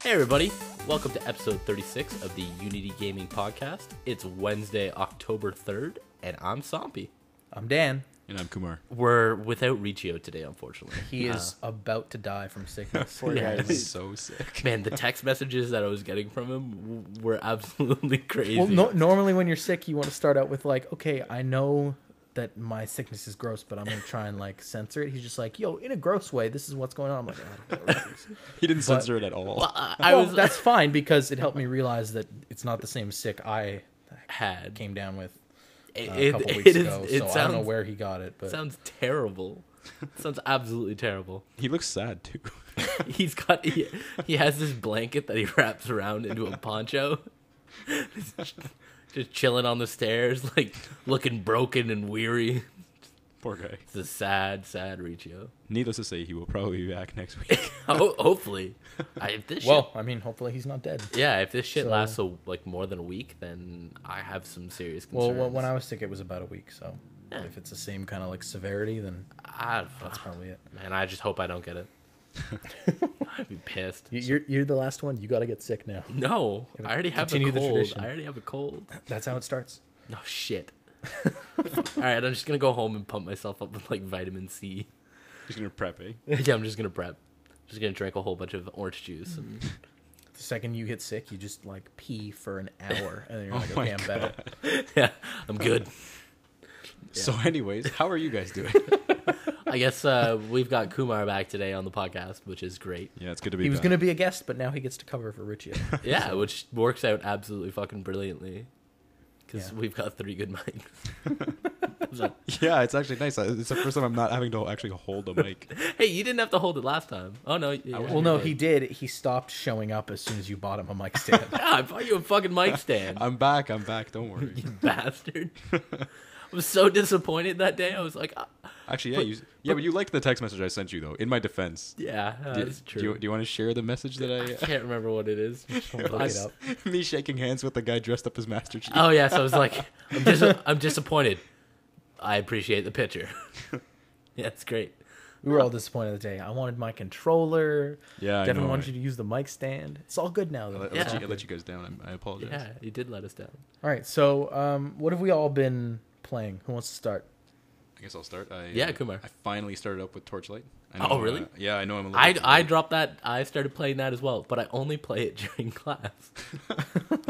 Hey everybody, welcome to episode 36 of the Unity Gaming Podcast. It's Wednesday, October 3rd, and I'm Somppi. I'm Dan. And I'm Kumar. We're without Riccio today, unfortunately. He is about to die from sickness. Poor guy Yeah. is so sick. Man, the text messages that I was getting from him were absolutely crazy. Well, normally when you're sick, you want to start out with like, okay, I know that my sickness is gross, but I'm going to try and like censor it. He's just like, yo, in a gross way, this is what's going on. I'm like, I don't know. He didn't censor it at all. Well, That's fine because it helped me realize that it's not the same sick I had. came down with a It couple weeks ago. it So sounds, I don't know where he got it, but sounds terrible. Sounds absolutely terrible. He looks sad too. He has this blanket that he wraps around into a poncho. Just chilling on the stairs, like looking broken and weary. Poor guy. It's a sad, sad Riccio. Needless to say, he will probably be back next week. Hopefully. If this I mean, hopefully he's not dead. if this shit lasts like more than a week, then I have some serious concerns. Well, when I was sick, it was about a week. So if it's the same kind of like severity, then that's probably it. Man, I just hope I don't get it. I'd be pissed. You're the last one. You got to get sick now. No, I already have a Continue the cold. tradition. I already have a cold. That's how it starts. No shit. All right, I'm just gonna go home and pump myself up with like vitamin C. He's gonna prep, eh? Yeah, I'm just gonna prep. Just gonna drink a whole bunch of orange juice. And... The second you get sick, you just like pee for an hour, and then you're like, my okay, I'm better. yeah, I'm good. So, anyways, how are you guys doing? I guess we've got Kumar back today on the podcast, which is great. Yeah, it's good to be He was back. going to be a guest, but now he gets to cover for Riccio. Yeah, which works out absolutely fucking brilliantly. Because Yeah. we've got 3 good mics. So, Yeah, it's actually nice. It's the first time I'm not having to actually hold a mic. hey, you didn't have to hold it last time. Oh, no. Yeah, Well, no, he did. He stopped showing up as soon as you bought him a mic stand. Yeah, I bought you a fucking mic stand. I'm back. Don't worry. You bastard. I was so disappointed that day. I was like, Actually, yeah, but you liked the text message I sent you, though, in my defense. yeah, that's true. Do you want to share the message that I can't remember what it is. Look it up. Me shaking hands with the guy dressed up as Master Chief. Oh, yeah, so I was like, I'm disappointed. I appreciate the picture. Yeah, it's great. We were all disappointed that day. I wanted my controller. Yeah, I Devin know, wanted right? you to use the mic stand. It's all good now, though. I let you guys down. I apologize. Yeah, you did let us down. All right, so what have we all been playing? Who wants to start? I guess I'll start. Kumar. I finally started up with Torchlight. Oh, really? Yeah, I know I'm a little I dropped that. I started playing that as well, but I only play it during class.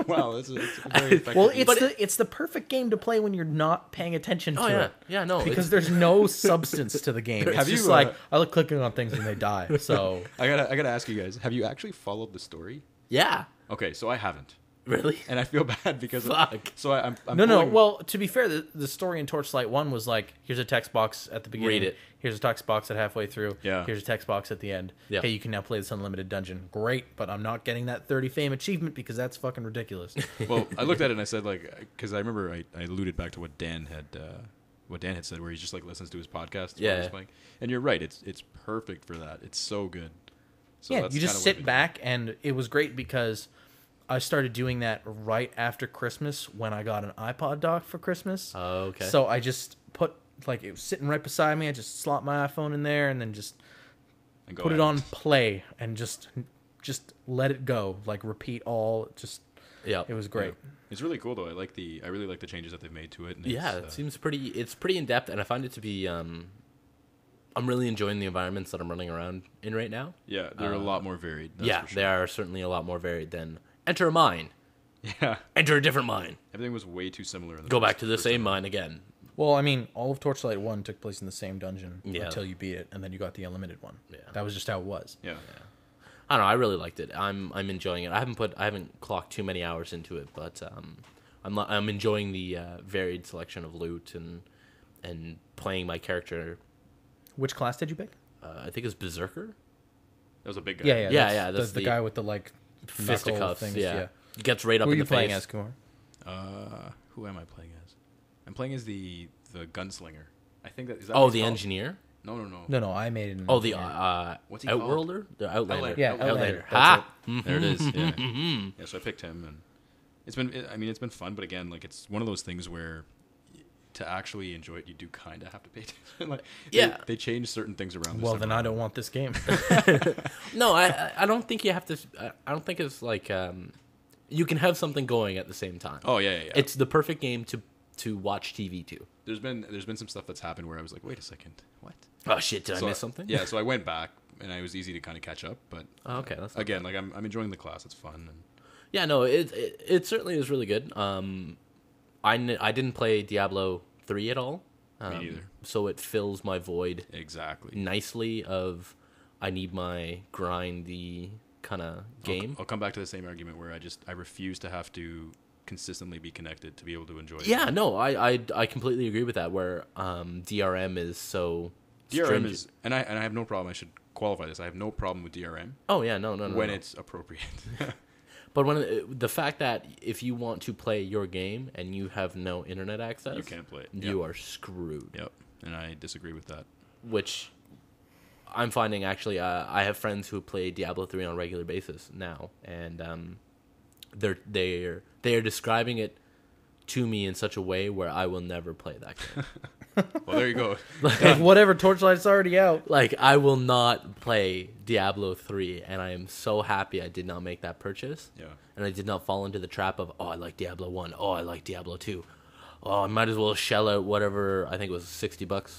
Wow, it's very effective. Well, But it's the perfect game to play when you're not paying attention to Oh, yeah. it. Yeah, no. Because there's no substance to the game. It's Have you, just like I like clicking on things and they die. So I gotta ask you guys, have you actually followed the story? Yeah. Okay, so I haven't. Really? And I feel bad because Fuck. So I'm no. pulling- Well, to be fair, the story in Torchlight 1 was like, here's a text box at the beginning. Read it. Here's a text box at halfway through. Yeah. Here's a text box at the end. Yeah. Hey, you can now play this unlimited dungeon. Great, but I'm not getting that 30 fame achievement because that's fucking ridiculous. Well, I looked at it and I said, like, because I remember I alluded back to what Dan had said, where he just like listens to his podcast while he's playing. And you're right, it's perfect for that. It's so good. So yeah, that's you just kinda what sit back, and it was great because I started doing that right after Christmas when I got an iPod dock for Christmas. Oh, okay. So I just put, like, it was sitting right beside me. I just slot my iPhone in there and then just And go put at it on play and just let it go, like repeat all. Yeah. It was great. Yeah. It's really cool though. I really like the changes that they've made to it. And Yeah, it seems pretty. It's pretty in depth, and I find it to be. I'm really enjoying the environments that I'm running around in right now. Yeah, they're a lot more varied. That's Yeah, for sure. they are certainly a lot more varied than enter a mine, Yeah, enter a different mine, everything was way too similar. In the go first- back to the first same time. mine again. Well, I mean, all of Torchlight 1 took place in the same dungeon Yeah. until you beat it, and then you got the unlimited one. Yeah. That was just how it was. Yeah. I don't know. I really liked it. I'm enjoying it. I haven't clocked too many hours into it, but I'm enjoying the varied selection of loot and playing my character. Which class did you pick? I think it's Berserker. That was a big guy. Yeah. Yeah, That's that's the the guy with the, like, knuckle Fisticuffs. things. Yeah. Gets right up Who are in you the playing face. as, Kumar? Who am I playing as? I'm playing as the gunslinger. I think that is that. Oh, what the he's called? engineer. No. No, I made it. Oh, the What's he called? Outworlder, the Outlander. Yeah, Outlander. Outlander. Ha! There it is. Yeah. Yeah. So I picked him, and it's been fun, but again, like it's one of those things where to actually enjoy it, you do kind of have to pay attention. Like, Yeah. they change certain things around. Well, then I don't want this game. No, I don't think you have to. I don't think it's like you can have something going at the same time. Oh yeah. It's the perfect game to watch TV to. There's been some stuff that's happened where I was like, wait a second, what? Oh shit! Did I miss something? Yeah, so I went back and it was easy to kind of catch up. But Okay, that's not again, like I'm enjoying the class. It's fun. And Yeah, no, it certainly is really good. I didn't play Diablo 3 at all. Me neither. So it fills my void exactly. nicely of I need my grindy kind of game. I'll come back to the same argument where I refuse to have to consistently be connected to be able to enjoy it. Yeah, no, I completely agree with that. Where DRM is so DRM stringent. is, and I have no problem. I should qualify this. I have no problem with DRM Oh yeah, no, when no. it's appropriate. But the fact that if you want to play your game and you have no internet access, You can't play it. You are screwed. Yep, and I disagree with that. Which I'm finding actually, I have friends who play Diablo 3 on a regular basis now, and they are describing it to me in such a way where I will never play that game. Well, there you go. Like, whatever, Torchlight's already out. Like, I will not play Diablo 3, and I am so happy I did not make that purchase. Yeah. And I did not fall into the trap of, oh, I like Diablo 1. Oh, I like Diablo 2. Oh, I might as well shell out whatever, I think it was $60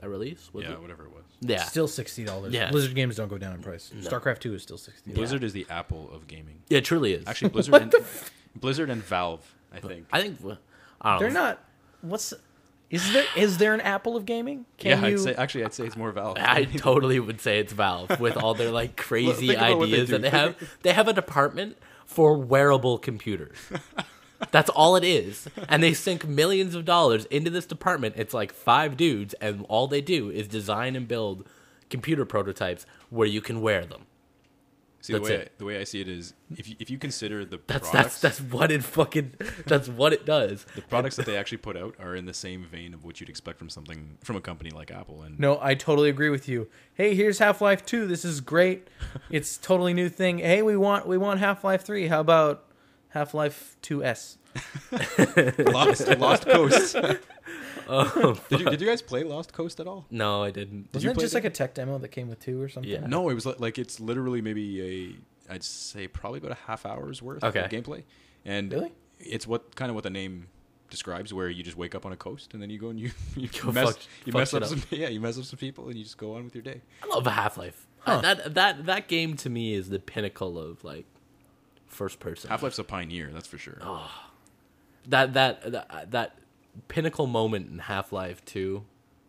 at release. Was Yeah, it? whatever it was. Yeah. Still $60. Yeah. Blizzard games don't go down in price. No. StarCraft 2 is still $60. Blizzard is the Apple of gaming. Yeah, it truly is. Actually, Blizzard and Valve, I think. I think, I don't They're know. not. Is there an Apple of gaming? I'd say it's more Valve. I totally would say it's Valve with all their like crazy think about what they ideas do. that they have. They have a department for wearable computers. That's all it is. And they sink millions of dollars into this department. It's like 5 dudes, and all they do is design and build computer prototypes where you can wear them. See, the way I see it is, if you consider the products, That's what it does. the products that they actually put out are in the same vein of what you'd expect from a company like Apple. And No, I totally agree with you. Hey, here's Half-Life 2. This is great. It's totally new thing. Hey, we want Half-Life 3. How about Half-Life 2S? Lost Coast. Oh, Did you guys play Lost Coast at all? no, I didn't. Wasn't it just like a tech demo that came with 2 or something? Yeah. No, it was like it's literally maybe I'd say probably about a half hour's worth Okay. of gameplay. And Really? it's what the name describes, where you just wake up on a coast and then you go and you Go mess fuck up shit you mess up some people and you just go on with your day. I love Half-Life. Huh. That game to me is the pinnacle of like first person. Half-Life's a pioneer, that's for sure. Oh. That pinnacle moment in Half-Life 2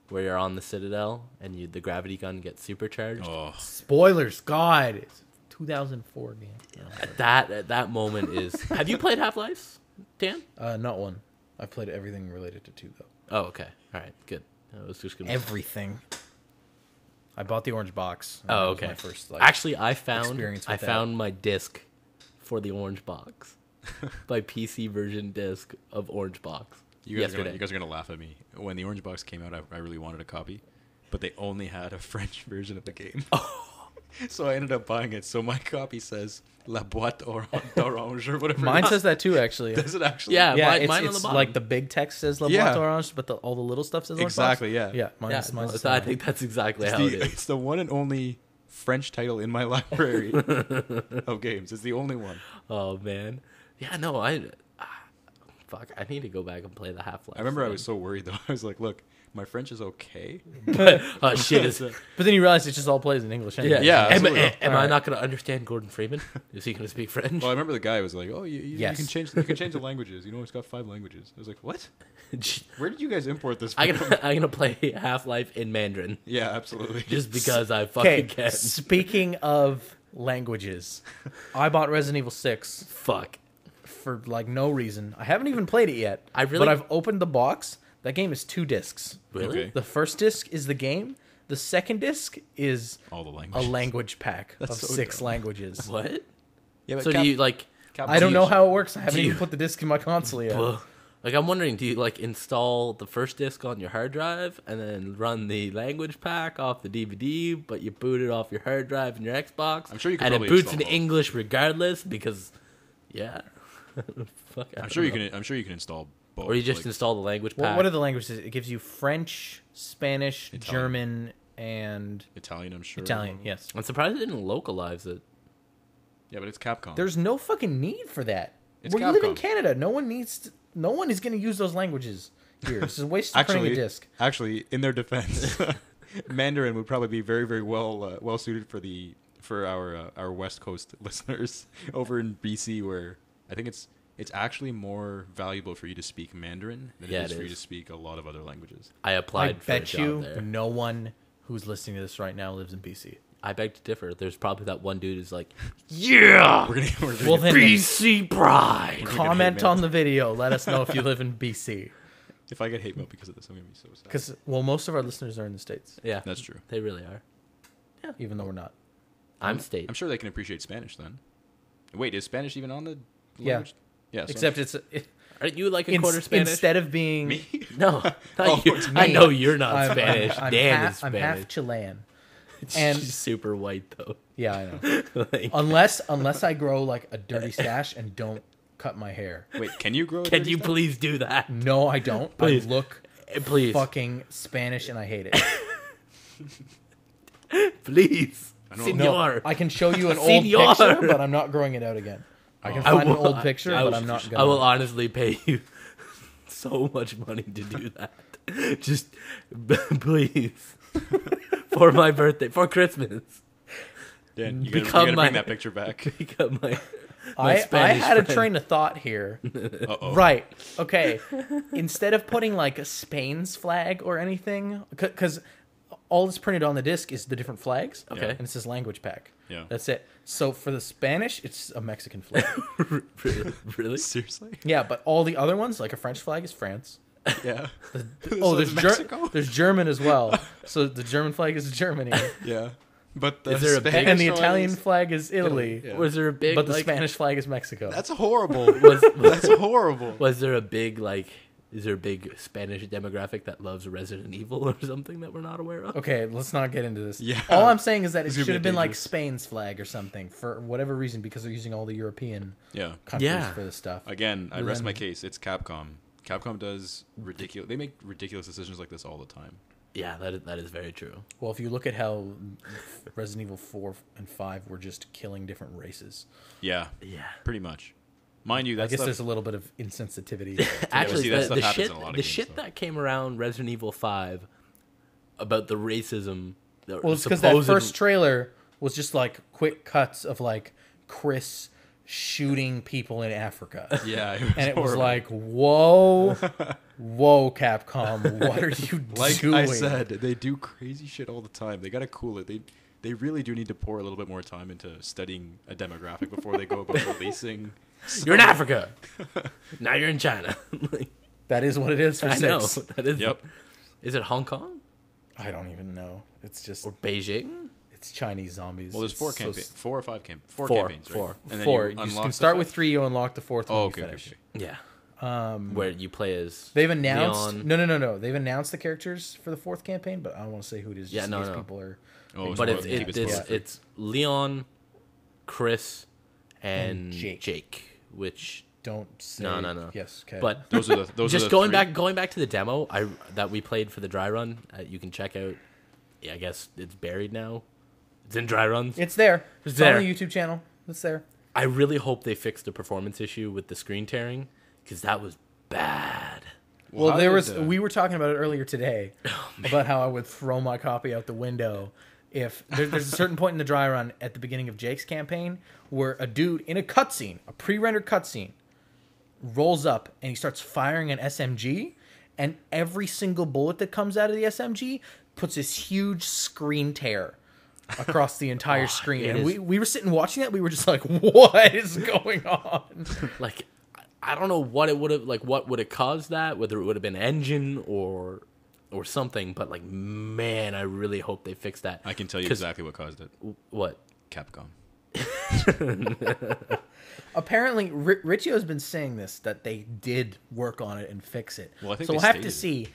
where you're on the Citadel and the gravity gun gets supercharged. Oh, Spoilers. God. It's a 2004 game. That moment is. Have you played Half-Life, Dan? Not one. I've played everything related to 2, though. Oh, okay. All right, good. I was just gonna. Everything. I bought the orange box. Oh, That was okay. my first, Actually, I found experience with that. found my disc for the orange box, my PC version disc of Orange Box. you guys yesterday. are gonna laugh at me. When the Orange Box came out, I really wanted a copy, but they only had a French version of the game. So I ended up buying it. So my copy says La Boîte Orange or whatever. Mine it is. says that too, actually. Does it actually? Yeah, Yeah, mine it's, on the it's bottom. like the big text says La Yeah. Boîte Orange, but all the little stuff says Orange Exactly, Box. yeah. Yeah, mine's no, the I same. think that's exactly It's how it is. it's the one and only French title in my library of games. It's the only one. Oh man, yeah, no, fuck, I need to go back and play the Half-Life. I remember I was so worried though. I was like, look, my French is okay. Oh shit! Is it? But then you realize it just all plays in English anyway. Yeah, Am absolutely. I Alright. not going to understand Gordon Freeman? Is he going to speak French? Well, I remember the guy was like, "Oh, you Yes. can change the languages. You know, it's got 5 languages." I was like, "What? Where did you guys import this from?" I'm gonna play Half-Life in Mandarin Yeah, absolutely. just because I fucking Okay, can. speaking of languages, I bought Resident Evil 6 Fuck. for like no reason. I haven't even played it yet. I really- But I've opened the box. That game is 2 discs. Really? Okay. The first disc is the game. The second disc is All the a languages. language pack of so 6 dumb. languages. What? Yeah, but So do you like? I don't know how it works. I haven't do you- even put the disc in my console yet. Like I'm wondering, do you like install the first disc on your hard drive and then run the language pack off the DVD, but you boot it off your hard drive and your Xbox? I'm sure you can and it probably boots in install both. English regardless because, yeah. Fuck, I I'm don't sure you know. can install both. Or you just like, install the language pack. What are the languages? It gives you French, Spanish, Italian. German, and Italian, I'm sure. Italian. Yes. I'm surprised they didn't localize it. Yeah, but it's Capcom. There's no fucking need for that. It's We live in Capcom. Canada. No one is going to use those languages here. This is a waste of printing a disc. Actually, in their defense, Mandarin would probably be very, very well suited for our West Coast listeners over in BC, where I think it's actually more valuable for you to speak Mandarin than it is for you to speak a lot of other languages. I I applied for a bet job you there. no one who's listening to this right now lives in BC. I beg to differ. There's probably that one dude who's like, yeah, We're gonna Well, then BC pride. comment on the video. Let us know if you live in BC. if I get hate mail because of this, I'm gonna be so sad. Because, well, most of our listeners are in the States, Yeah, That's true. they really are. even though we're not. I'm state. I'm sure they can appreciate Spanish then. Wait, is Spanish even on the Yeah. language? Yeah. So Except Aren't you like a quarter Spanish? instead of being... me? No, not Oh, you. it's I me. know you're not I'm- Spanish. I'm Dan half, is Spanish. I'm half Chilean. and and- she's super white though. Yeah, I know. Like, Unless I grow like a dirty stash and don't cut my hair. Wait, can you grow? a can dirty you stash? please do that? No, I don't. Please. I look Please, fucking Spanish and I hate it. please, I don't No, senor. I can show you an old Senor. picture, but I'm not growing it out again. I can Oh. find an old picture, I but will- I'm not I gonna. will honestly pay you so much money to do that. Just please, for my birthday, for Christmas, Dan, you Become gotta my- bring that picture back. become my I Spanish had a friend. train of thought here. Uh-oh. Right. Okay. Instead of putting like a Spain's flag or anything, because all that's printed on the disc is the different flags. Okay. And it says language pack. Yeah. That's it. So for the Spanish, it's a Mexican flag. really. Seriously? Yeah, but all the other ones, like a French flag, is France. Yeah. Oh, So Mexico? there's German as well. So the German flag is Germany, Yeah. But the Is there a Spanish and the one Italian is- flag is Italy. Yeah. Was there a big? But the like, Spanish flag is Mexico. That's horrible. was That's horrible. was there a big like? Is there a big Spanish demographic that loves Resident Evil or something that we're not aware of? Okay, let's not get into this. Yeah. All I'm saying is that it This is should gonna have be been like dangerous. Spain's flag or something for whatever reason because they're using all the European Yeah. countries Yeah. for this stuff. Again, I But rest then- my case. It's Capcom. Capcom does ridiculous. They make ridiculous decisions like this all the time. Yeah, that is very true. Well, if you look at how Resident Evil 4 and 5 were just killing different races, Yeah. Yeah. Pretty much. Mind you, I that's guess there's a little bit of insensitivity. Actually, see, that stuff the happens shit, in a lot of the games, shit though. that came around Resident Evil 5 about the racism. Well, it's because that first trailer was just like quick cuts of like Chris shooting people in Africa. yeah. And it was horrible. like, whoa, whoa, Capcom, what are you Like doing? I said, they do crazy shit all the time. They gotta cool it. They really do need to pour a little bit more time into studying a demographic before they go about releasing. You're in Africa. Now you're in China. Like, That is what it is for I 6. know. That is. Yep. Is it Hong Kong I don't even know. It's just or Beijing? it's Chinese zombies. Well, there's It's four so campaigns. 4 or 5 campaigns. Four Four. campaigns, right? Four. And then Four. you You unlock can the start with fifth? 3. You unlock the 4th. Oh, when okay, you okay, finish. okay. Yeah. Where you play as They've announced. Leon. No. They've announced the characters for the 4th campaign, but I don't want to say who it is. Yeah, just no, in case no. people are. Oh, But so it's keep it it's spoiler-free. it's Leon, Chris, and Jake. Jake. Which Don't say. No. Yes. Okay. Those but are the those just are the going back to the demo that we played for the dry run. You can check out. Yeah, I guess it's buried now. It's in dry runs. it's there. It's on there. the YouTube channel. It's there. I really hope they fix the performance issue with the screen tearing because that was bad. Well, how there did was. the- We were talking about it earlier today Oh, about how I would throw my copy out the window if there's a certain point in the dry run at the beginning of Jake's campaign where a dude in a cutscene, a pre-rendered cutscene, rolls up and he starts firing an SMG, and every single bullet that comes out of the SMG puts this huge screen tear across the entire screen. it And is- we were sitting watching that. We were just like, "What is going on?" Like, I don't know what it would have what would have caused that, whether it would have been engine or something. But like, man, I really hope they fix that. I can tell you 'Cause- exactly what caused it. What? Capcom. Apparently, Riccio has been saying this, that they did work on it and fix it. Well, I think so they we'll have to stated see.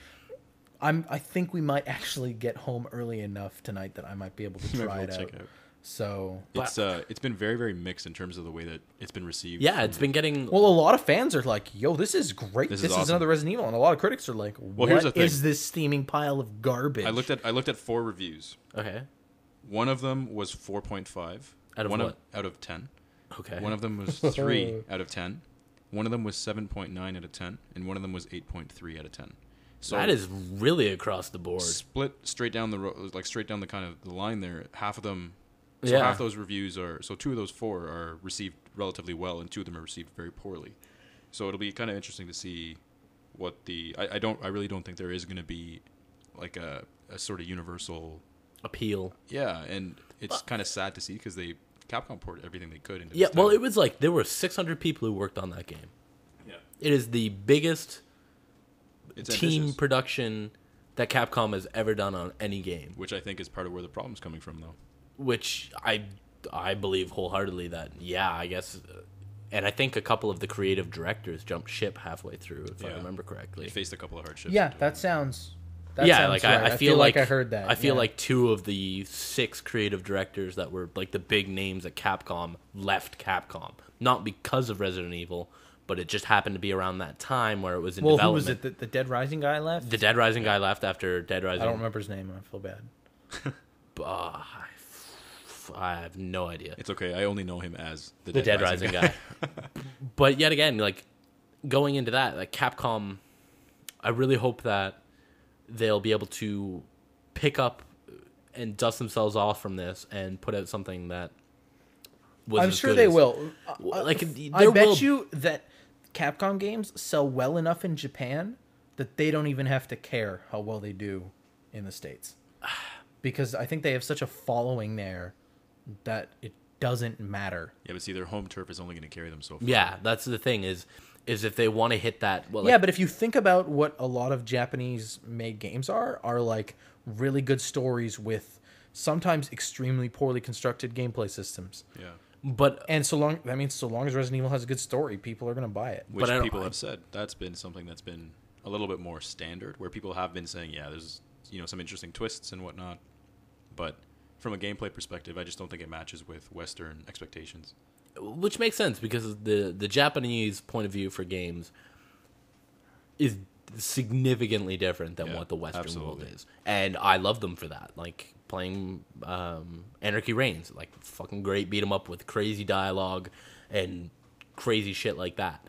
I think we might actually get home early enough tonight that I might be able to Maybe try we'll it check out. it So It's been very, very mixed in terms of the way that it's been received. Yeah, it's been getting... well, a lot of fans are like, "Yo, this is great. This is awesome. another Resident Evil," and a lot of critics are like, here's the "What thing. is this steaming pile of garbage?" I looked at 4 reviews. Okay. One of them was 4.5 Out of what? out of 10. Okay. One of them was 3 out of 10. One of them was 7.9 out of 10, and one of them was 8.3 out of 10. So that is really across the board. split straight down straight down the kind of the line there. Half of them, half those reviews are 2 of those 4 are received relatively well, and 2 of them are received very poorly. So it'll be kind of interesting to see what I really don't think there is going to be like a sort of universal appeal. Yeah, and it's kind of sad to see because Capcom poured everything they could into Yeah, this well, title. it was like there were 600 people who worked on that game. Yeah. It is the biggest It's team ambitious, production that Capcom has ever done on any game, which I think is part of where the problem's coming from, though. which I believe wholeheartedly that, yeah, I guess, and I think a couple of the creative directors jumped ship halfway through, if I remember correctly. They faced a couple of hardships. Yeah, that sounds. That Yeah, sounds like right. I feel like I heard that. I feel yeah. like 2 of the 6 creative directors that were like the big names at Capcom left Capcom, not because of Resident Evil, but it just happened to be around that time where it was in Well, who development. was it? The Dead Rising guy left. The Dead Rising guy left after Dead Rising. I don't remember his name. I feel bad. I have no idea. It's okay. I only know him as The Dead Rising guy. But yet again, like going into that, like Capcom, I really hope that they'll be able to pick up and dust themselves off from this and put out something that was I'm as sure good they as- will. Like I there bet will- you that Capcom games sell well enough in Japan that they don't even have to care how well they do in the States. Because I think they have such a following there that it doesn't matter. Yeah, but see, their home turf is only going to carry them so far. Yeah, that's the thing is if they want to hit that. Well, Yeah, but if you think about what a lot of Japanese-made games are like really good stories with sometimes extremely poorly constructed gameplay systems. Yeah. but And so long as Resident Evil has a good story, people are going to buy it. Which I don't- people have said that's been something that's been a little bit more standard, where people have been saying, yeah, there's some interesting twists and whatnot, but from a gameplay perspective, I just don't think it matches with Western expectations. which makes sense because the Japanese point of view for games is significantly different than Yeah, what the Western absolutely. world is, and I love them for that. Like playing Anarchy Reigns, like fucking great beat 'em up with crazy dialogue and crazy shit like that.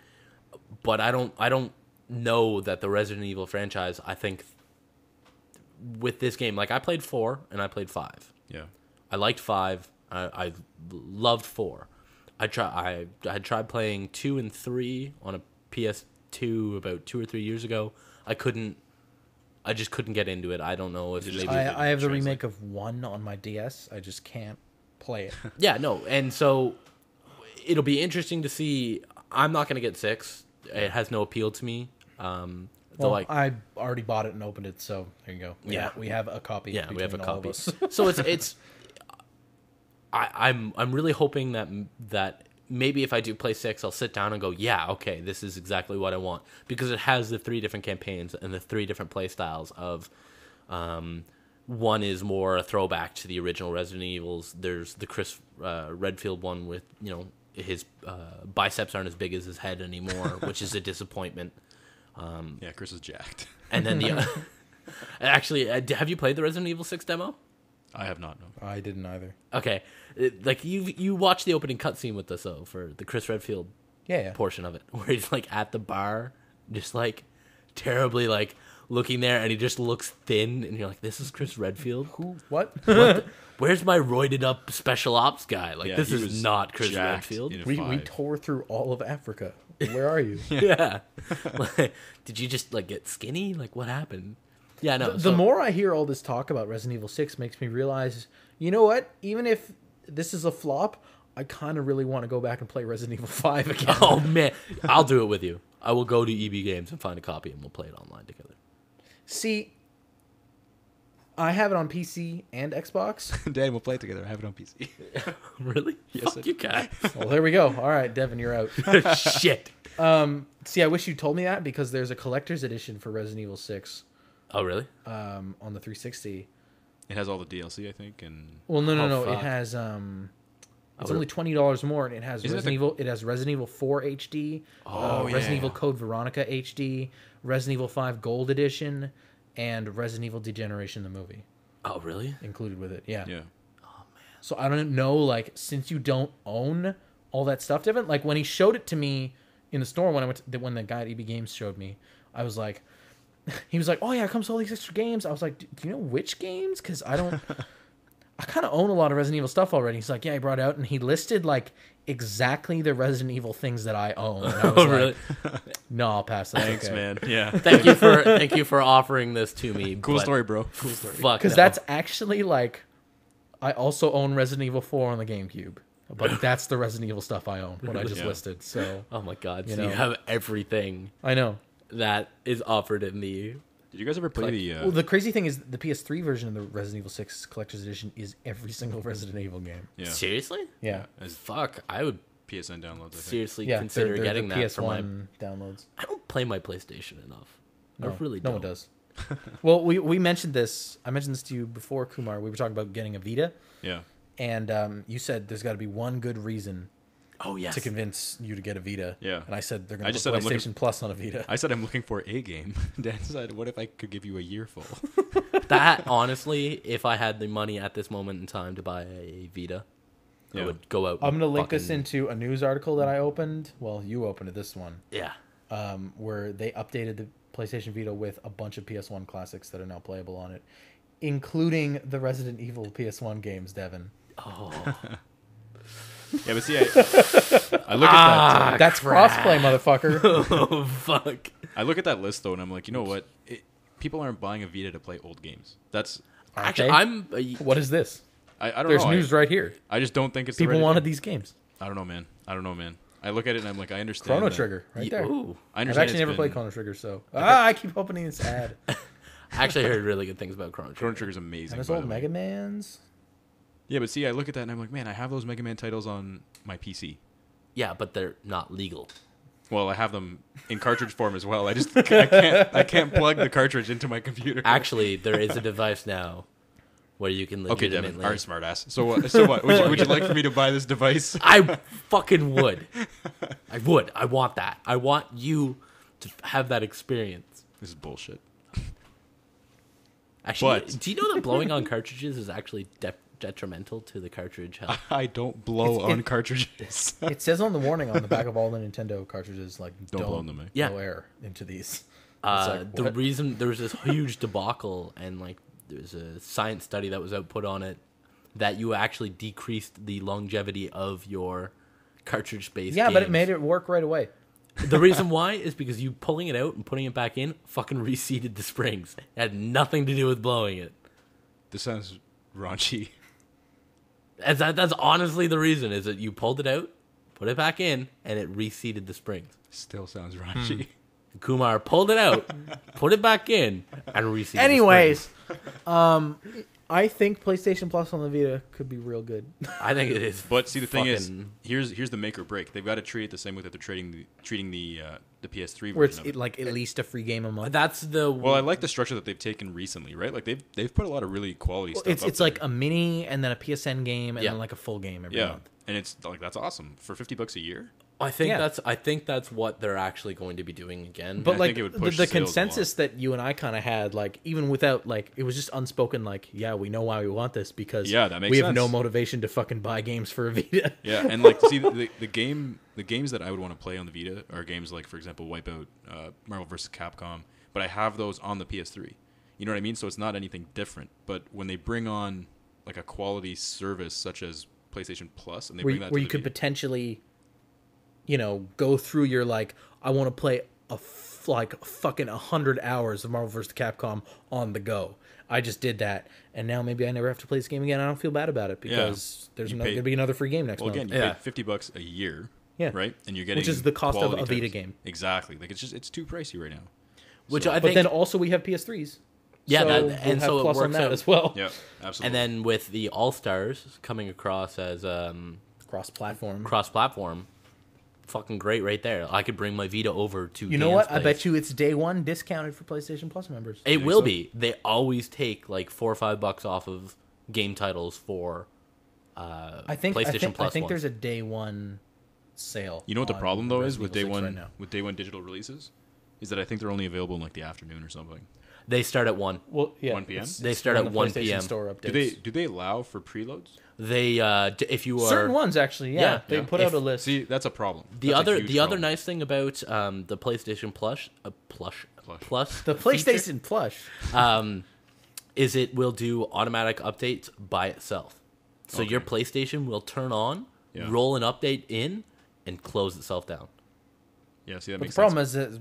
But I don't know that the Resident Evil franchise. I think with this game, like I played 4 and I played 5. Yeah. I liked 5. I loved 4. I had tried playing 2 and 3 on a PS2 about 2 or 3 years ago. I just couldn't get into it. I don't know if Is it just- maybe I have the translate. remake of 1 on my DS. I just can't play it. yeah, no. And so it'll be interesting to see. I'm not going to get 6. It has no appeal to me. Well, I already bought it and opened it, so there you go. Yeah. We have a copy. Yeah, we have a between all of copy. us. So it's I'm really hoping that maybe if I do play 6, I'll sit down and go, yeah, okay, this is exactly what I want, because it has the 3 different campaigns and the 3 different play styles of. One is more a throwback to the original Resident Evils. There's the Chris Redfield one with his biceps aren't as big as his head anymore, which is a disappointment. Yeah, Chris is jacked. And then the actually, have you played the Resident Evil 6 demo? I have not, no. I didn't either. Okay, like you watched the opening cutscene with us though for the Chris Redfield Yeah. portion of it, where he's like at the bar, just like terribly like looking there, and he just looks thin, and you're like, this is Chris Redfield. Who? What? Where's my roided up special ops guy? Like Yeah, this he is was not Chris jacked Redfield. in a we 5. tore through all of Africa. Where are you? Yeah. Like, did you just like get skinny? Like what happened? Yeah, no. The more I hear all this talk about Resident Evil 6 makes me realize, you know what? Even if this is a flop, I kind of really want to go back and play Resident Evil 5 again. Oh man, I'll do it with you. I will go to EB Games and find a copy, and we'll play it online together. See, I have it on PC and Xbox. Dan, we'll play it together. I have it on PC. Really? Yes, Fuck you, guy. Well, there we go. All right, Devin, you're out. Shit. See, I wish you told me that because there's a collector's edition for Resident Evil 6 Oh really? on the 360 It has all the DLC, I think, and Well, no. fuck. It has it's only $20 more, and it has Isn't it Resident Evil. It has Resident Evil 4 HD, Resident Evil Code Veronica HD, Resident Evil 5 Gold Edition, and Resident Evil Degeneration the movie Oh, really? included with it. Yeah. yeah. So I don't know, like, since you don't own all that stuff, Devin, like when he showed it to me in the store when when the guy at EB Games showed me, I was like, he was like, "Oh yeah, it comes with all these extra games." I was like, "Do you know which games? Because I don't." I kind of own a lot of Resident Evil stuff already. He's like, "Yeah, he brought it out," and he listed like exactly the Resident Evil things that I own. And I was Really? No, I'll pass. That's Thanks, okay. man. Yeah. Thank you for offering this to me. Cool but story, bro. Fuck. Because no. that's actually like, I also own Resident Evil 4 on the GameCube, but that's the Resident Evil stuff I own. What I just Yeah. listed. So Oh my god! You So know. you have everything I know. that is offered in the. Did you guys ever play the? Well, the crazy thing is the PS3 version of the Resident Evil 6 Collector's Edition is every single Resident Evil game. yeah. Seriously? Yeah. As Fuck! I would PSN downloads, I think. seriously Yeah, consider they're getting the that PS1 for my. downloads. I don't play my PlayStation enough. I really no don't. one does. Well, we mentioned this. I mentioned this to you before, Kumar. We were talking about getting a Vita, Yeah. and you said there's got to be one good reason Oh yes. to convince you to get a Vita. Yeah. And I said they're going I to just put said I'm PlayStation looking- Plus on a Vita. I said I'm looking for a game. Dan said, "What if I could give you a year full?" That honestly, if I had the money at this moment in time to buy a Vita, I Yeah. would go out. I'm and going to link this fucking- into a news article that I opened. Well, you opened it, this one. Yeah. Where they updated the PlayStation Vita with a bunch of PS1 classics that are now playable on it, including the Resident Evil PS1 games, Devin. Oh. Yeah, but see, I look at that. That's crossplay, motherfucker. Oh fuck. I look at that list though, and I'm like, you know what? People aren't buying a Vita to play old games. That's Actually, they? I'm. What is this? I don't There's know. news right here. I just don't think it's the People right wanted idea. these games. I don't know, man. I look at it and I'm like, I understand. Chrono that- Trigger, right there. Ooh. I I've understand. actually never it's played been- Chrono Trigger, so I keep opening this ad. I actually heard really good things about Chrono Trigger. Chrono Trigger's amazing. And there's by old the way. Mega Mans. Yeah, but see, I look at that and I'm like, man, I have those Mega Man titles on my PC. Yeah, but they're not legal. Well, I have them in cartridge form as well. I can't plug the cartridge into my computer. Actually, there is a device now where you can Okay, legitimately. Devin, our smartass. So what? Would you like for me to buy this device? I fucking would. I would. I want that. I want you to have that experience. This is bullshit. Actually, But- do you know that blowing on cartridges is actually detrimental to the cartridge health? I don't blow on cartridges. It says on the warning on the back of all the Nintendo cartridges, like, Don't don't blow them, eh? Yeah. blow air into these. like, The what? reason there was this huge debacle, and like there's a science study that was output on it, that you actually decreased the longevity of your cartridge space. Yeah, but it made it work right away. The reason why is because you pulling it out and putting it back in fucking reseated the springs. It had nothing to do with blowing it. This sounds raunchy. That's honestly the reason, is that you pulled it out, put it back in, and it reseated the springs. Still sounds raunchy. Kumar pulled it out, put it back in, and reseated Anyways, the springs. I think PlayStation Plus on the Vita could be real good. I think it is. But see, the thing is, fucking- here's the make or break. They've got to treat it the same way that they're treating the PS3 Where it's version of it. like at least a free game a month. That's the Well, I like the structure that they've taken recently, right? Like they've put a lot of really quality stuff. It's up it's like there. a mini and then a PSN game and Yeah. then like a full game every yeah, month. and it's like that's awesome for $50 a year. I think Yeah. that's what they're actually going to be doing again. But I like think it would the push sales a consensus that you and I kind of had, like even without like it was just unspoken, like yeah, we know why we want this because Yeah, that makes we have no sense. motivation to fucking buy games for a Vita. Yeah, and like see the games that I would want to play on the Vita are games like, for example, Wipeout, Marvel vs. Capcom, but I have those on the PS3. You know what I mean? So it's not anything different. But when they bring on like a quality service such as PlayStation Plus, and they bring that where to you the could Vita, potentially, go through your like I want to play like fucking 100 hours of Marvel vs. Capcom on the go. I just did that, and now maybe I never have to play this game again. I don't feel bad about it because there's You going pay- to be another free game next well, month. again, you Yeah. paid $50 a year, Yeah. right? And you're getting Which is the cost of quality a Vita titles. game. Exactly. Like it's too pricey right now. which So- I But think, then also we have PS3s. Yeah, so that- we'll and have so it plus on works that out. as well. Yeah, absolutely. and then with the All Stars coming across as Cross-platform. cross-platform, fucking great right there. I could bring my Vita over to. You know what? I bet you it's day one discounted for PlayStation Plus members. It will be. They always take like $4 or $5 off of game titles for PlayStation Plus. I think there's a day one sale. You know what the problem though is with day Resident one Evil 6 right with day one digital releases, is that I think they're only available in like the afternoon or something. They start at 1. Well, yeah, 1 p.m.? They start at 1 p.m. Store updates. Do they allow for preloads? They if you are Certain ones actually, yeah. They put out a list. See, that's a problem. The That's a other huge the other problem. nice thing about the PlayStation Plus The PlayStation Plus. is it will do automatic updates by itself. So your PlayStation will turn on, roll an update in, and close itself down. Yeah, see that But makes the problem sense.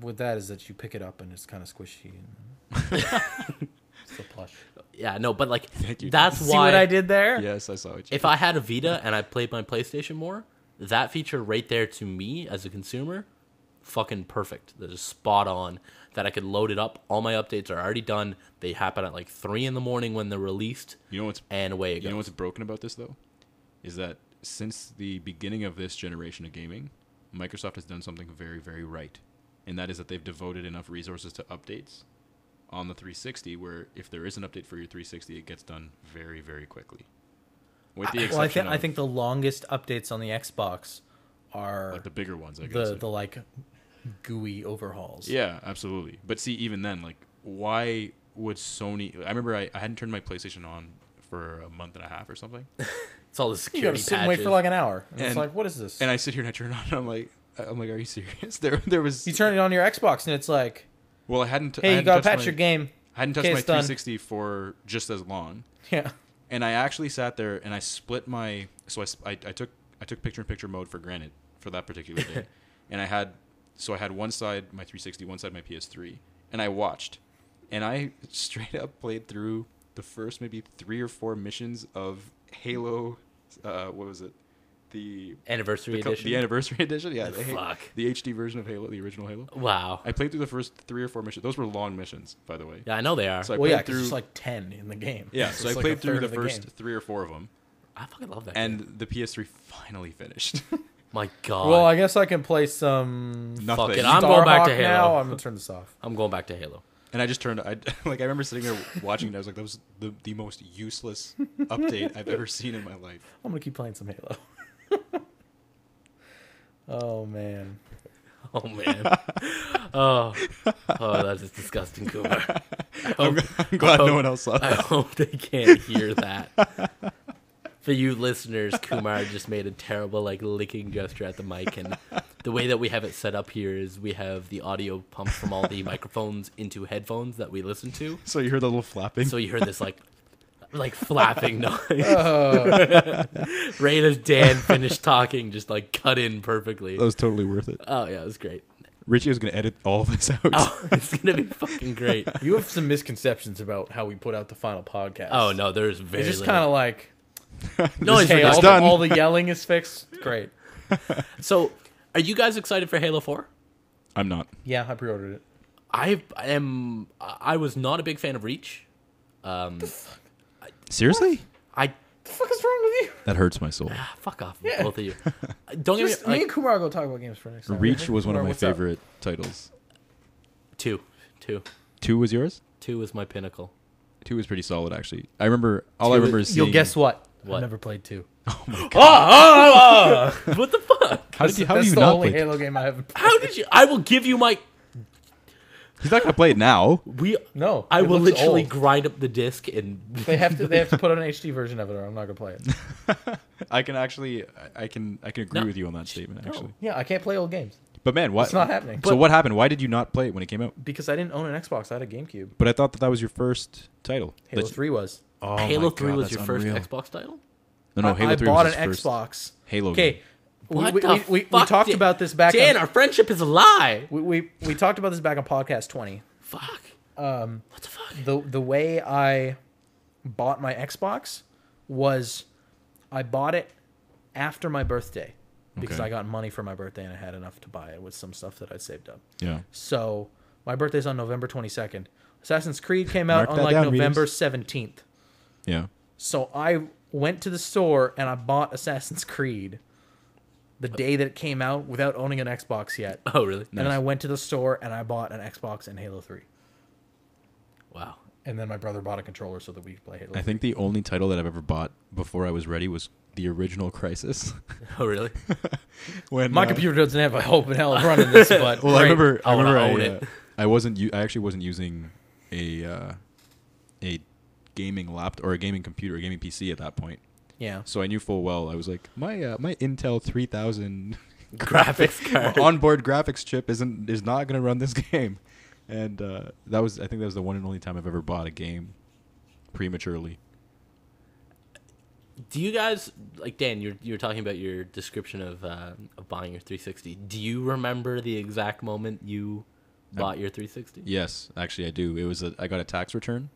is that you pick it up and it's kind of squishy. And it's a plush. Yeah, no, but like Thank you. that's See why what I did there? Yes, I saw it. if I had a Vita and I played my PlayStation more, that feature right there to me as a consumer, fucking perfect. That is spot on. That I could load it up. All my updates are already done. They happen at like 3 in the morning when they're released. You know what's and away it goes. You know what's broken about this though, is that since the beginning of this generation of gaming, Microsoft has done something very, very right, and that is that they've devoted enough resources to updates on the 360, where if there is an update for your 360, it gets done very, very quickly. With the exception I think the longest updates on the Xbox are like the bigger ones, I guess. the like GUI overhauls. Yeah, absolutely. But see, even then, like, why would Sony? I remember I hadn't turned my PlayStation on for a month and a half or something, It's all the You security gotta sit and patches. wait for like an hour. And it's And- like, what is this? and I sit here and I turn it on, and I'm like, are you serious? There was. You turn it on your Xbox and it's like, Well, I hadn't. hey, I you hadn't gotta touched patch my- your game. I hadn't touched Okay, my it's done. 360 for just as long, Yeah. and I actually sat there and I split my. So I took picture-in-picture mode for granted for that particular day, and I had one side my 360, one side my PS3, and I watched, and I straight up played through the first maybe 3 or 4 missions of Halo. What was it? The Anniversary edition. The anniversary edition, yeah. Fuck. The HD version of Halo, the original Halo. Wow. I played through the first 3 or 4 missions. Those were long missions, by the way. Yeah, I know they are. So I Well, yeah, played 'cause through. there's like 10 in the game. Yeah, So so I it's like played a through third the of first game. 3 or 4 of them, I fucking love that. and game. the PS3 finally finished. My God. Well, I guess I can play some. Nothing. Fuck it, I'm going back to Starhawk Halo. now. I'm gonna turn this off. I'm going back to Halo. And I just turned. I remember sitting there watching it. I was like, that was the most useless update I've ever seen in my life. I'm gonna keep playing some Halo. Oh man. Oh man. oh, that's just disgusting, Kumar. I'm glad no one else saw I that. hope they can't hear that. For you listeners, Kumar just made a terrible like licking gesture at the mic, and the way that we have it set up here is we have the audio pumped from all the microphones into headphones that we listen to. So you heard the little flapping? So you heard this like flapping noise. Oh. Right as Dan finished talking, just like cut in perfectly. That was totally worth it. Oh yeah, it was great. Riccio going to edit all of this out. Oh, it's gonna be fucking great. You have some misconceptions about how we put out the final podcast. Oh no, there's very It's just little. kind of like, No, hey, it's all, done. all the yelling is fixed. Great. So, are you guys excited for Halo 4? I'm not. Yeah, I pre-ordered it. I was not a big fan of Reach. Seriously? I The fuck is wrong with you? That hurts my soul. fuck off, Yeah. both of you. Don't get Just, me me and like Kumar will talk about games for next time. Reach was one of Kumar, my what's up? favorite titles. two. 2 was yours? 2 was my pinnacle. 2 was pretty solid, actually. I remember all I remember is seeing. You'll guess what? What? I've never played 2. Oh my god! What the fuck? How did you? How That's do you the not only play? Halo game I haven't played. How did you? I will give you my. He's not gonna play it now. No, I it will looks literally old. grind up the disc and. They have to put out an HD version of it, or I'm not gonna play it. I can agree No. with you on that statement, actually. Yeah, I can't play old games But man, what? It's not happening. So what happened? Why did you not play it when it came out? because I didn't own an Xbox. I had a GameCube. But I thought that was your first title. Halo That's- 3 was. Oh Halo my 3 God, was that's your first unreal. Xbox title. No, Halo I 3 bought was an his first Xbox. Halo. Okay, game. What we the fuck? talked about this back. Dan, on, our friendship is a lie. we talked about this back on podcast 20. Fuck. What the fuck? The way I bought my Xbox was I bought it after my birthday because Okay. I got money for my birthday and I had enough to buy it with some stuff that I saved up. Yeah. So my birthday's on November 22nd. Assassin's Creed came out Mark on that like down, November readers. 17th. Yeah. So I went to the store and I bought Assassin's Creed the day that it came out without owning an Xbox yet. Oh, really? And then I went to the store and I bought an Xbox and Halo 3. Wow. And then my brother bought a controller so that we could play Halo 3. I think the only title that I've ever bought before I was ready was the original Crysis. Oh, really? When my computer doesn't have a hope in hell of running this, but well, I remember I own it. I actually wasn't using a gaming laptop or a gaming computer, a gaming PC at that point. yeah. So I knew full well. I was like, my Intel 3000 Graphics card. onboard graphics chip is not going to run this game. And I think that was the one and only time I've ever bought a game prematurely. Do you guys, like Dan, you're talking about your description of buying your 360. Do you remember the exact moment you bought your 360? Yes, actually I do. I got a tax return,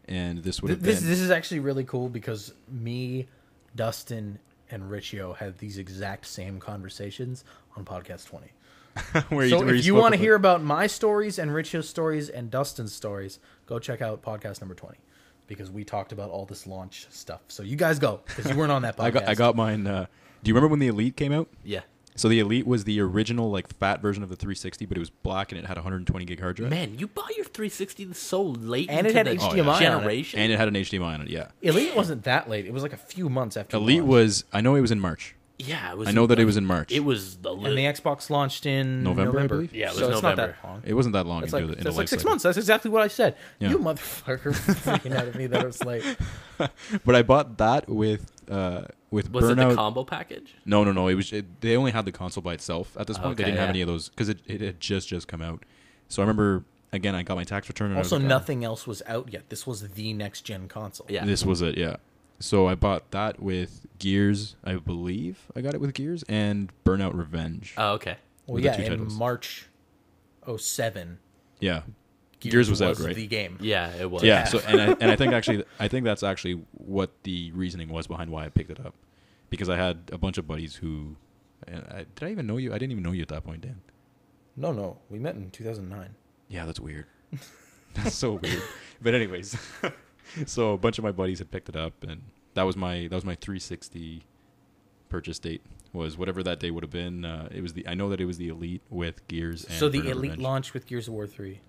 and this would have This been... is actually really cool because me, Dustin, and Riccio had these exact same conversations on podcast 20. If you want to hear about my stories and Riccio's stories and Dustin's stories, go check out podcast number 20 because we talked about all this launch stuff. So you guys go because you weren't on that podcast. I got mine. Do you remember when the Elite came out? Yeah. So the Elite was the original like fat version of the 360, but it was black and it had a 120 gig hard drive. Man, you bought your 360 so late And into it had the HDMI on it. generation. And it had an HDMI on it, yeah. Elite wasn't that late. It was like a few months after Elite launch. was, I know it was in March. Yeah, it was. I know that it was in March. It was the And the Xbox launched in November, I believe? Yeah, it was so it's not November. that long. It wasn't that long It's into like, the that's like life 6 cycle. months. That's exactly what I said. Yeah. You motherfucker freaking out at me that it was late. But I bought that with Was Burnout. it the combo package? No. They only had the console by itself at this point. They Okay, didn't have yeah. any of those because it had just come out. So I remember, again, I got my tax return. And Also, I was like, nothing else was out yet. This was the next gen console. Yeah. This was it, yeah. So I bought that with Gears, I believe. I got it with Gears and Burnout Revenge. Oh, okay. Well, were the yeah, two in titles. March 07, Yeah. Gears was out, right? the game. Yeah, it was. Yeah. So and I think that's actually what the reasoning was behind why I picked it up, because I had a bunch of buddies who, did I even know you? I didn't even know you at that point, Dan. No, we met in 2009. Yeah, that's weird. That's so weird. But anyways, so a bunch of my buddies had picked it up, and that was my 360 purchase date. Was whatever that day would have been. I know that it was the Elite with Gears. And So the Burnout Elite Revenge. launched with Gears of War 3.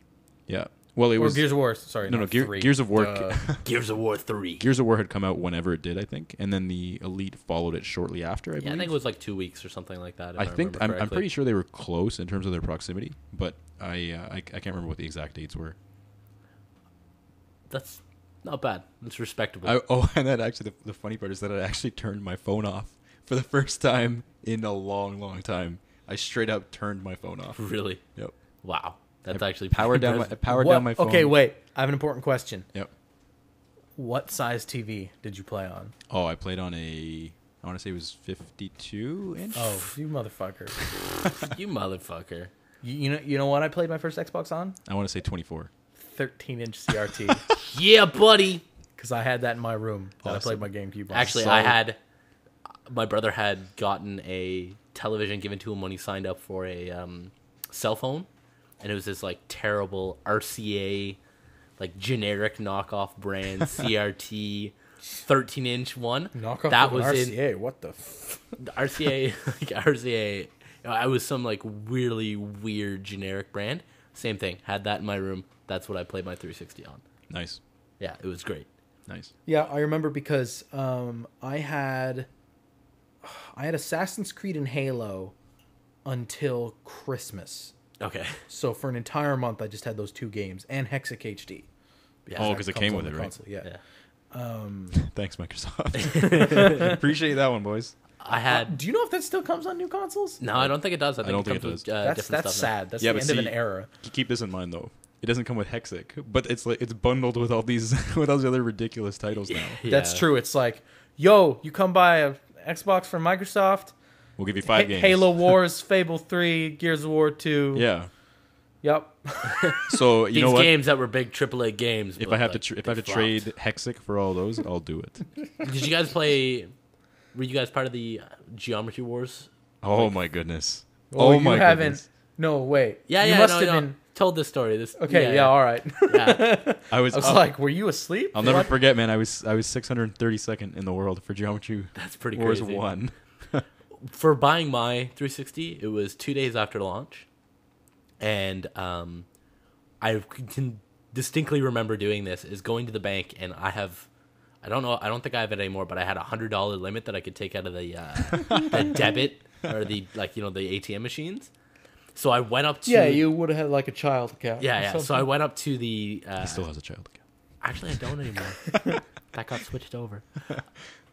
Yeah. Well, it Or was Gears of War, sorry. no not 3. Gears of War. Gears of War 3. Gears of War had come out whenever it did, I think, and then the Elite followed it shortly after. I Yeah, believe. I think it was like 2 weeks or something like that. If I think remember I'm correctly. pretty sure they were close in terms of their proximity, but I can't remember what the exact dates were. That's not bad. It's respectable. And then actually the funny part is that I actually turned my phone off for the first time in a long, long time. I straight up turned my phone off. Really? Yep. Wow. That's I actually powered down impressive. down my phone. Okay, wait. I have an important question. Yep. What size TV did you play on? Oh, I played on I want to say it was 52 inch. Oh, you motherfucker. You motherfucker. You know what I played my first Xbox on? I want to say 24. 13-inch CRT. Yeah, buddy. Because I had that in my room that I Awesome. played my GameCube on. Actually, my brother had gotten a television given to him when he signed up for a cell phone, and it was this like terrible RCA, like generic knockoff brand CRT 13-inch one. Knockoff that of was an in RCA. What the? RCA, like RCA. I was some like really weird generic brand. Same thing. Had that in my room. That's what I played my 360 on. Nice. Yeah, it was great. Nice. Yeah, I remember because I had Assassin's Creed and Halo until Christmas. Okay. So for an entire month, I just had those two games and Hexic HD. Yeah. Oh, because it Comes came on with the it, right? console, yeah. Yeah. Thanks, Microsoft. Appreciate that one, boys. I had. Do you know if that still comes on new consoles? No, I don't think it does. I think don't it think comes it with does. different That's stuff now. sad. That's Yeah, the but end of see- an era. Keep this in mind, though. It doesn't come with Hexic, but it's bundled with all these with all these other ridiculous titles now. That's Yeah. true. It's like, yo, you come buy a Xbox from Microsoft, We'll give you 5 games. Halo Wars, Fable 3, Gears of War 2. Yeah. Yep. So you These know what? games that were big AAA games. If but, I have like, to they trade flopped. Hexic for all those, I'll do it. Did you guys play? Were you guys part of the Geometry Wars? Oh my goodness. Well, oh you my haven't. goodness. No, wait. Yeah, you yeah. must no, have no. been. Told this story. This. Okay, yeah, all right. Yeah. I was I was like, were you asleep? I'll never What? forget, man. I was 632nd in the world for Geometry That's pretty Wars crazy. 1. for buying my 360, it was 2 days after launch, and I can distinctly remember doing this. Is going to the bank, and I don't think I have it anymore, but I had $100 limit that I could take out of the the debit or the the ATM machines. So I went up to you would have had like a child account. Yeah. So I went up to the. He still has a child account. Actually, I don't anymore. That got switched over.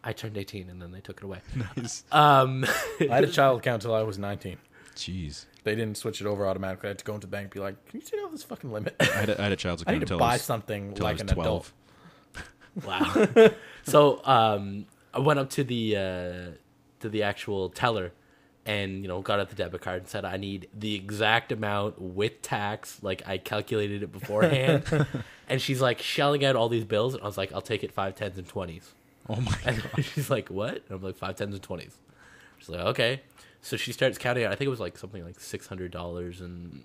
I turned 18 and then they took it away. Nice. I had a child account till I was 19. Jeez. They didn't switch it over automatically. I had to go into the bank and be like, "Can you take out this fucking limit?" I had a child's I account need to until buy I was, something until like I an was 12. adult. Wow. So I went up to the actual teller, and got out the debit card and said I need the exact amount with tax. Like I calculated it beforehand, and she's like shelling out all these bills, and I was like, "I'll take it 5, 10s, and 20s." Oh my And god. she's like, "What?" And I'm like, 5, 10s, and 20s. She's like, "Okay." So she starts counting out. I think it was like something like $600 and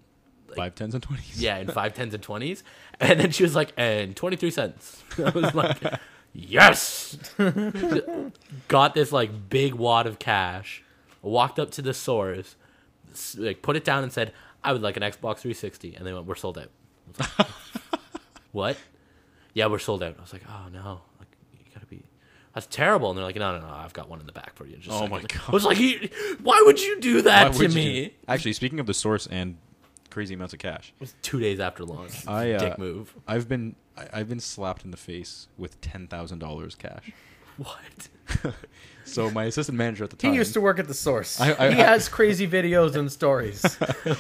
5, 10s, and 20s. yeah, in 5, 10s, and 20s. And then she was like, "And 23 cents." I was like, "Yes!" Got this like big wad of cash. Walked up to the source, like put it down and said, "I would like an Xbox 360." And they went, "We're sold out." I was like, "What?" "Yeah, we're sold out." I was like, "Oh no, like you gotta be." That's terrible. And they're like, no, I've got one in the back for you. Just Oh like, my God. I was like, why would you do that Why to would you me? do- Actually, speaking of the source and crazy amounts of cash, It was 2 days after launch. Dick move. I've been slapped in the face with $10,000 cash. What? So my assistant manager at the time, He used to work at the source. I- He has crazy videos and stories.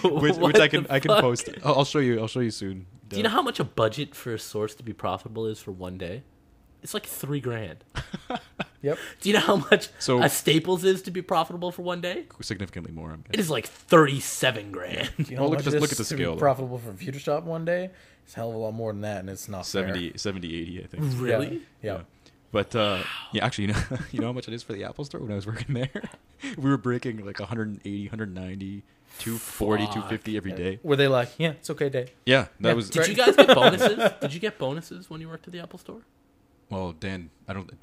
which What I can the I can fuck? post. I'll show you. I'll show you soon. Do you know how much a budget for a source to be profitable is for one day? It's like $3,000. Yep. Do you know how much So- a Staples is to be profitable for one day? significantly more? I'm It is like $37,000. You know Well, how look at much the- it look is at the to be scale, though. profitable for Future Shop one day? It's a hell of a lot more than that, and it's not fair. 70, 80, I think. Really? Yeah. But yeah, actually, you know how much it is for the Apple Store when I was working there? We were breaking like 180, 190, 240, Fuck. 250 every day. Were they like, yeah, it's okay, Dave? Yeah, that Yeah, was. Did you guys get bonuses? Did you get bonuses when you worked at the Apple Store? Well, Dan,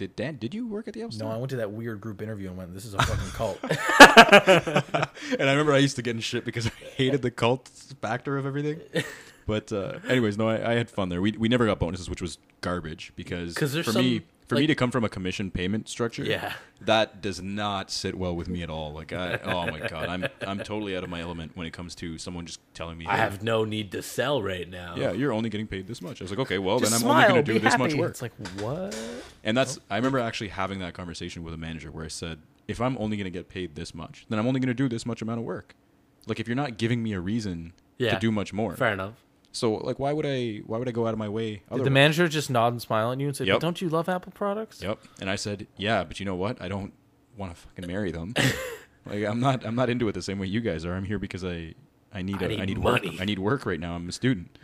did you work at the Apple No, Store? I went to that weird group interview and went, this is a fucking cult. And I remember I used to get in shit because I hated the cult factor of everything. But anyways, no, I had fun there. We never got bonuses, which was garbage because 'Cause there's for some, me like- me to come from a commission payment structure, Yeah. that does not sit well with me at all. Like oh my god, I'm totally out of my element when it comes to someone just telling me, I hey, have no need to sell right now. yeah, you're only getting paid this much. I was like, okay, well Just then I'm smile, only going to be do this much happy. work. It's like, what? And that's I remember actually having that conversation with a manager where I said, if I'm only going to get paid this much, then I'm only going to do this much amount of work. Like if you're not giving me a reason Yeah. to do much more, Fair enough. so like why would I go out of my way? Did the otherwise? manager just nod and smile at you and say, Yep. but don't you love Apple products? Yep. And I said, yeah, but you know what? I don't want to fucking marry them. Like I'm not into it the same way you guys are. I'm here because I need work. money. I need work right now. I'm a student.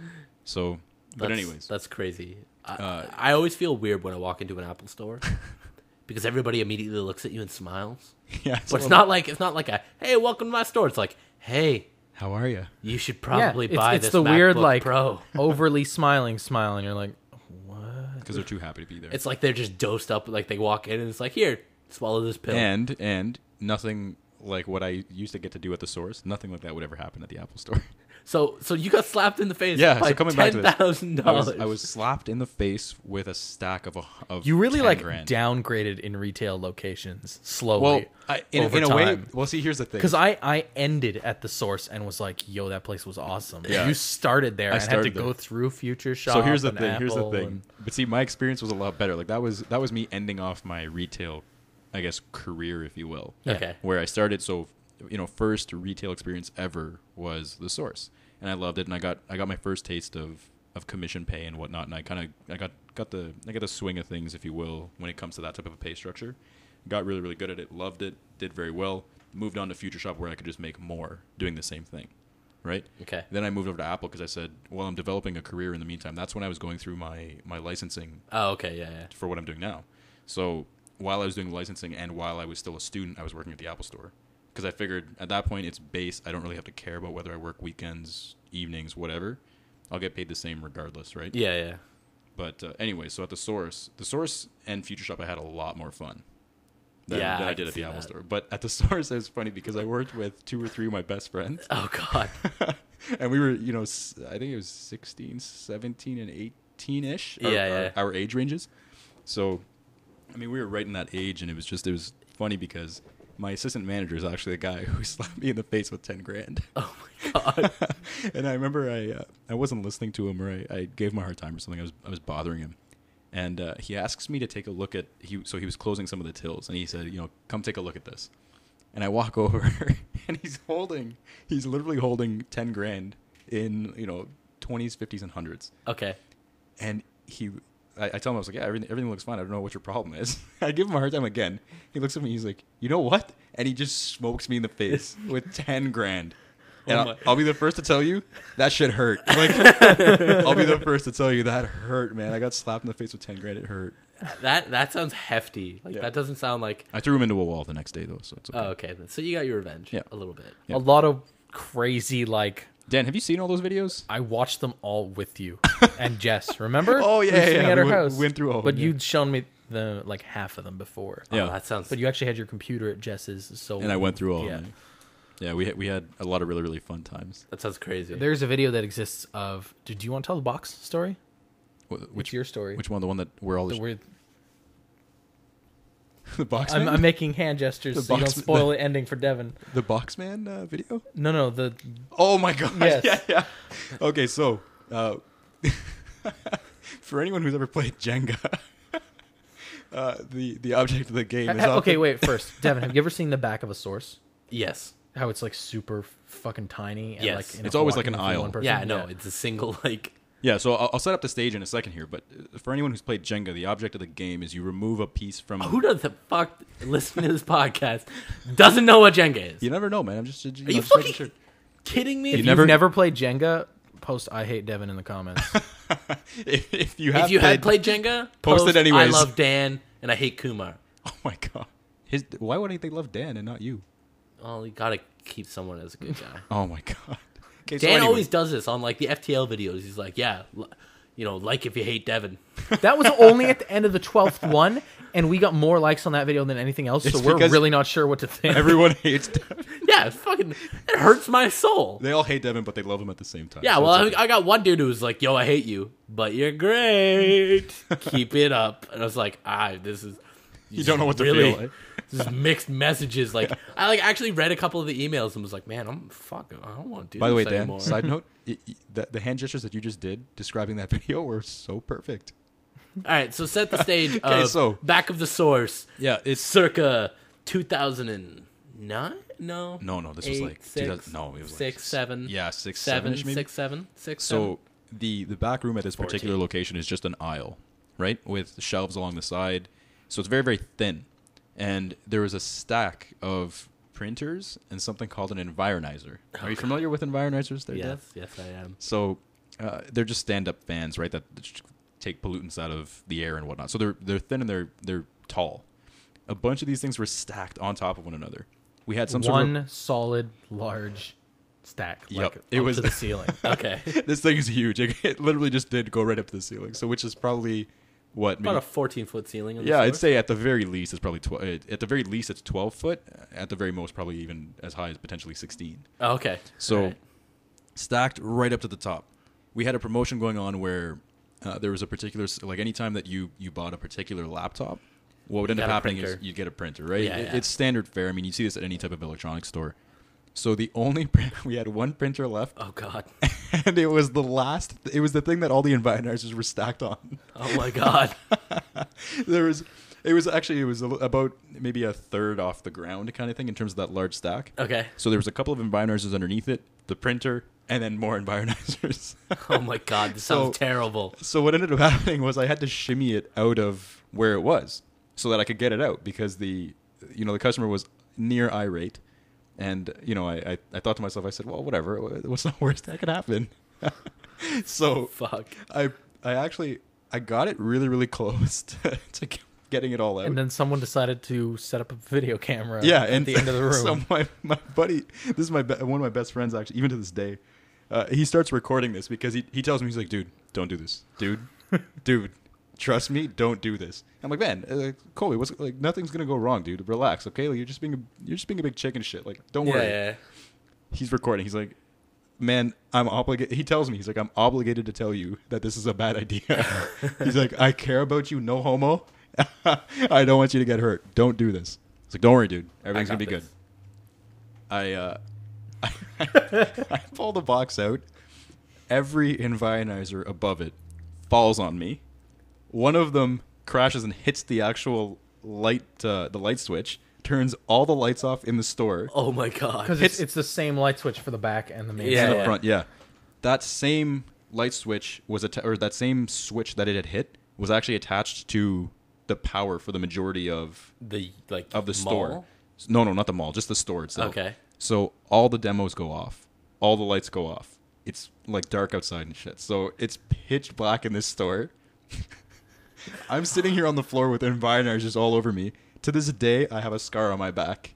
So, but That's- anyways, That's crazy. I always feel weird when I walk into an Apple store because everybody immediately looks at you and smiles. yeah. But it's not like a hey, welcome to my store. It's like, hey, How are you? you should probably it's, buy it's this the MacBook weird, like, Pro. overly smiling smile, and you're like, what? Because they're too happy to be there. It's like they're just dosed up. Like they walk in and it's like, here, swallow this pill. And nothing like what I used to get to do at the source. Nothing like that would ever happen at the Apple Store. So you got slapped in the face. Yeah, by so coming back to this, $10,000. I was slapped in the face with a stack of You really 10 like grand. downgraded in retail locations slowly. Well, over in a way. time. Well, see, here's the thing. Because I ended at the source and was like, yo, that place was awesome. Yeah. You started there I and had to started go there. through Future Shop. So here's the and thing. Here's the Apple thing. and- But see, my experience was a lot better. Like that was me ending off my retail, I guess, career, if you will. Okay. Where I started. So, first retail experience ever was the source, and I loved it. And I got my first taste of commission pay and whatnot. And I got the swing of things, if you will, when it comes to that type of a pay structure. Got really, really good at it. Loved it. Did very well. Moved on to Future Shop where I could just make more doing the same thing. Right. Okay. Then I moved over to Apple because I said, well, I'm developing a career in the meantime. That's when I was going through my licensing Oh, okay. Yeah. for what I'm doing now. So while I was doing licensing and while I was still a student, I was working at the Apple Store. Because I figured at that point it's base. I don't really have to care about whether I work weekends, evenings, whatever. I'll get paid the same regardless, right? than Yeah, I I did can at the see Apple that. store. But at the stores, it was funny because I worked with 2 or 3 of my best friends. Oh God. And we were, I think it was 16, 17, and 18-ish. Our age ranges. So, I mean, we were right in that age, and it was funny because my assistant manager is actually a guy who slapped me in the face with 10 grand. Oh my God. And I remember I wasn't listening to him, or I gave him a hard time or something. I was bothering him. And he asks me to take a look at, so he was closing some of the tills, and he said, come take a look at this. And I walk over, and he's literally holding 10 grand in, 20s, 50s, and 100s. Okay. And I tell him, I was like, yeah, everything looks fine. I don't know what your problem is. I give him a hard time again. He looks at me, he's like, you know what? And he just smokes me in the face with 10 grand. And I'll be the first to tell you, that shit hurt. Like, I'll be the first to tell you, that hurt, man. I got slapped in the face with 10 grand. It hurt. That sounds hefty. Like, that doesn't sound like... I threw him into a wall the next day, though, so it's okay. Oh, okay. So you got your revenge. Yeah. A little bit. Yeah. A lot of crazy, like... Dan, have you seen all those videos? I watched them all with you and Jess. Remember? Oh, yeah, We were sitting at her we house. went through all of But them, you'd shown me like half of them before. Oh, Yeah. that sounds... But you actually had your computer at Jess's. So And I went through all yeah. of them. Yeah, we had a lot of really, really fun times. That sounds crazy. There's a video that exists of... Do you want to tell the box story? What's your story? Which one? The one that where all The weird... the box I'm, man? I'm making hand gestures The so you don't box- spoil the ending for Devin. The Boxman video? No, the... Oh my god! Yes. Yeah. Okay, so for anyone who's ever played Jenga, the object of the game is Okay, wait, first. Devin, have you ever seen the back of a source? Yes. How it's like super fucking tiny and Yes. like in It's a always like an walking for aisle. one person? Yeah, no, it's a single, like... Yeah, so I'll set up the stage in a second here, but for anyone who's played Jenga, the object of the game is you remove a piece from. Who does the fuck listen to this podcast doesn't know what Jenga is? You never know, man. I'm just. Are you just making fucking sure. kidding me? If you've never played Jenga, post I hate Devin in the comments. If you have If you had played Jenga, post it anyways. I love Dan and I hate Kumar. Oh my god. Why would they love Dan and not you? Well, you gotta keep someone as a good guy. Oh my god. Okay, so Dan anyway. always does this on like the FTL videos. He's like, yeah, like if you hate Devin. That was only at the end of the 12th one, and we got more likes on that video than anything else, It's so we're because really not sure what to think. Everyone hates Devin. Yeah, it hurts my soul. They all hate Devin, but they love him at the same time. Yeah, so well, it's okay. I got one dude who was like, yo, I hate you, but you're great. Keep it up. And I was like, this is... You don't know what to really, feel like. This is mixed messages. Like, I like actually read a couple of the emails and was like, man, I don't want to do By the way, this Dan, anymore. side note, the hand gestures that you just did describing that video were so perfect. All right, so set the stage Okay, of so- back of the source. Yeah, it's Circa 2009? No. No, this was like 2000, no, it was six, like seven. Yeah, 6, Seven, 7-ish maybe. 6, 7, 6, So the back room at this 14. particular location is just an aisle, right, with shelves along the side. So it's very, very thin, and there was a stack of printers and something called an environizer. Are you familiar with environizers? There, Dad? Yes, I am. So they're just stand-up fans, right, that take pollutants out of the air and whatnot. So they're thin and they're tall. A bunch of these things were stacked on top of one another. We had some sort of One solid, large stack. Yep. Like, It up was- to the ceiling. Okay. this thing is huge. It literally just did go right up to the ceiling. So which is probably what About maybe, a 14-foot ceiling. On the yeah, I'd floor. say at the very least it's probably at the very least it's 12 foot. At the very most, probably even as high as potentially 16. Oh, okay. So All right. stacked right up to the top. We had a promotion going on where there was a particular, like anytime that you bought a particular laptop, what would end up Got a happening is printer. you'd get a printer, right? Yeah, yeah. It's standard fare. I mean, you see this at any type of electronics store. So the only we had one printer left, Oh God. and it was the last. It was the thing that all the environizers were stacked on. Oh my God. It was about maybe a third off the ground kind of thing in terms of that large stack. Okay. So there was a couple of environizers underneath it, the printer, and then more environizers. Oh my God. This sounds terrible. So what ended up happening was I had to shimmy it out of where it was so that I could get it out because the customer was near irate. And, I thought to myself, I said, well, whatever. What's the worst that could happen? So Fuck. I got it really, really close to getting it all out. And then someone decided to set up a video camera Yeah, at and the end of the room. So my buddy, this is one of my best friends actually, even to this day. He starts recording this because he tells me, he's like, dude, don't do this, dude, Trust me, don't do this. I'm like, man, Colby, what's like? Nothing's gonna go wrong, dude. Relax, okay? Like, you're just being a big chicken shit. Like, don't worry. Yeah. He's recording. He's like, man, I'm obligated. He tells me, he's like, I'm obligated to tell you that this is a bad idea. He's like, I care about you, no homo. I don't want you to get hurt. Don't do this. It's like, don't worry, dude. Everything's gonna be good. I pull the box out. Every Envionizer above it falls on me. One of them crashes and hits the actual light, the light switch. Turns all the lights off in the store. Oh my god! Because it's the same light switch for the back and the main. In the front. Yeah, that same light switch was or that same switch that it had hit was actually attached to the power for the majority of the store. No, not the mall, just the store itself. Okay. So all the demos go off, all the lights go off. It's like dark outside and shit. So it's pitch black in this store. I'm sitting here on the floor with Environers just all over me. To this day, I have a scar on my back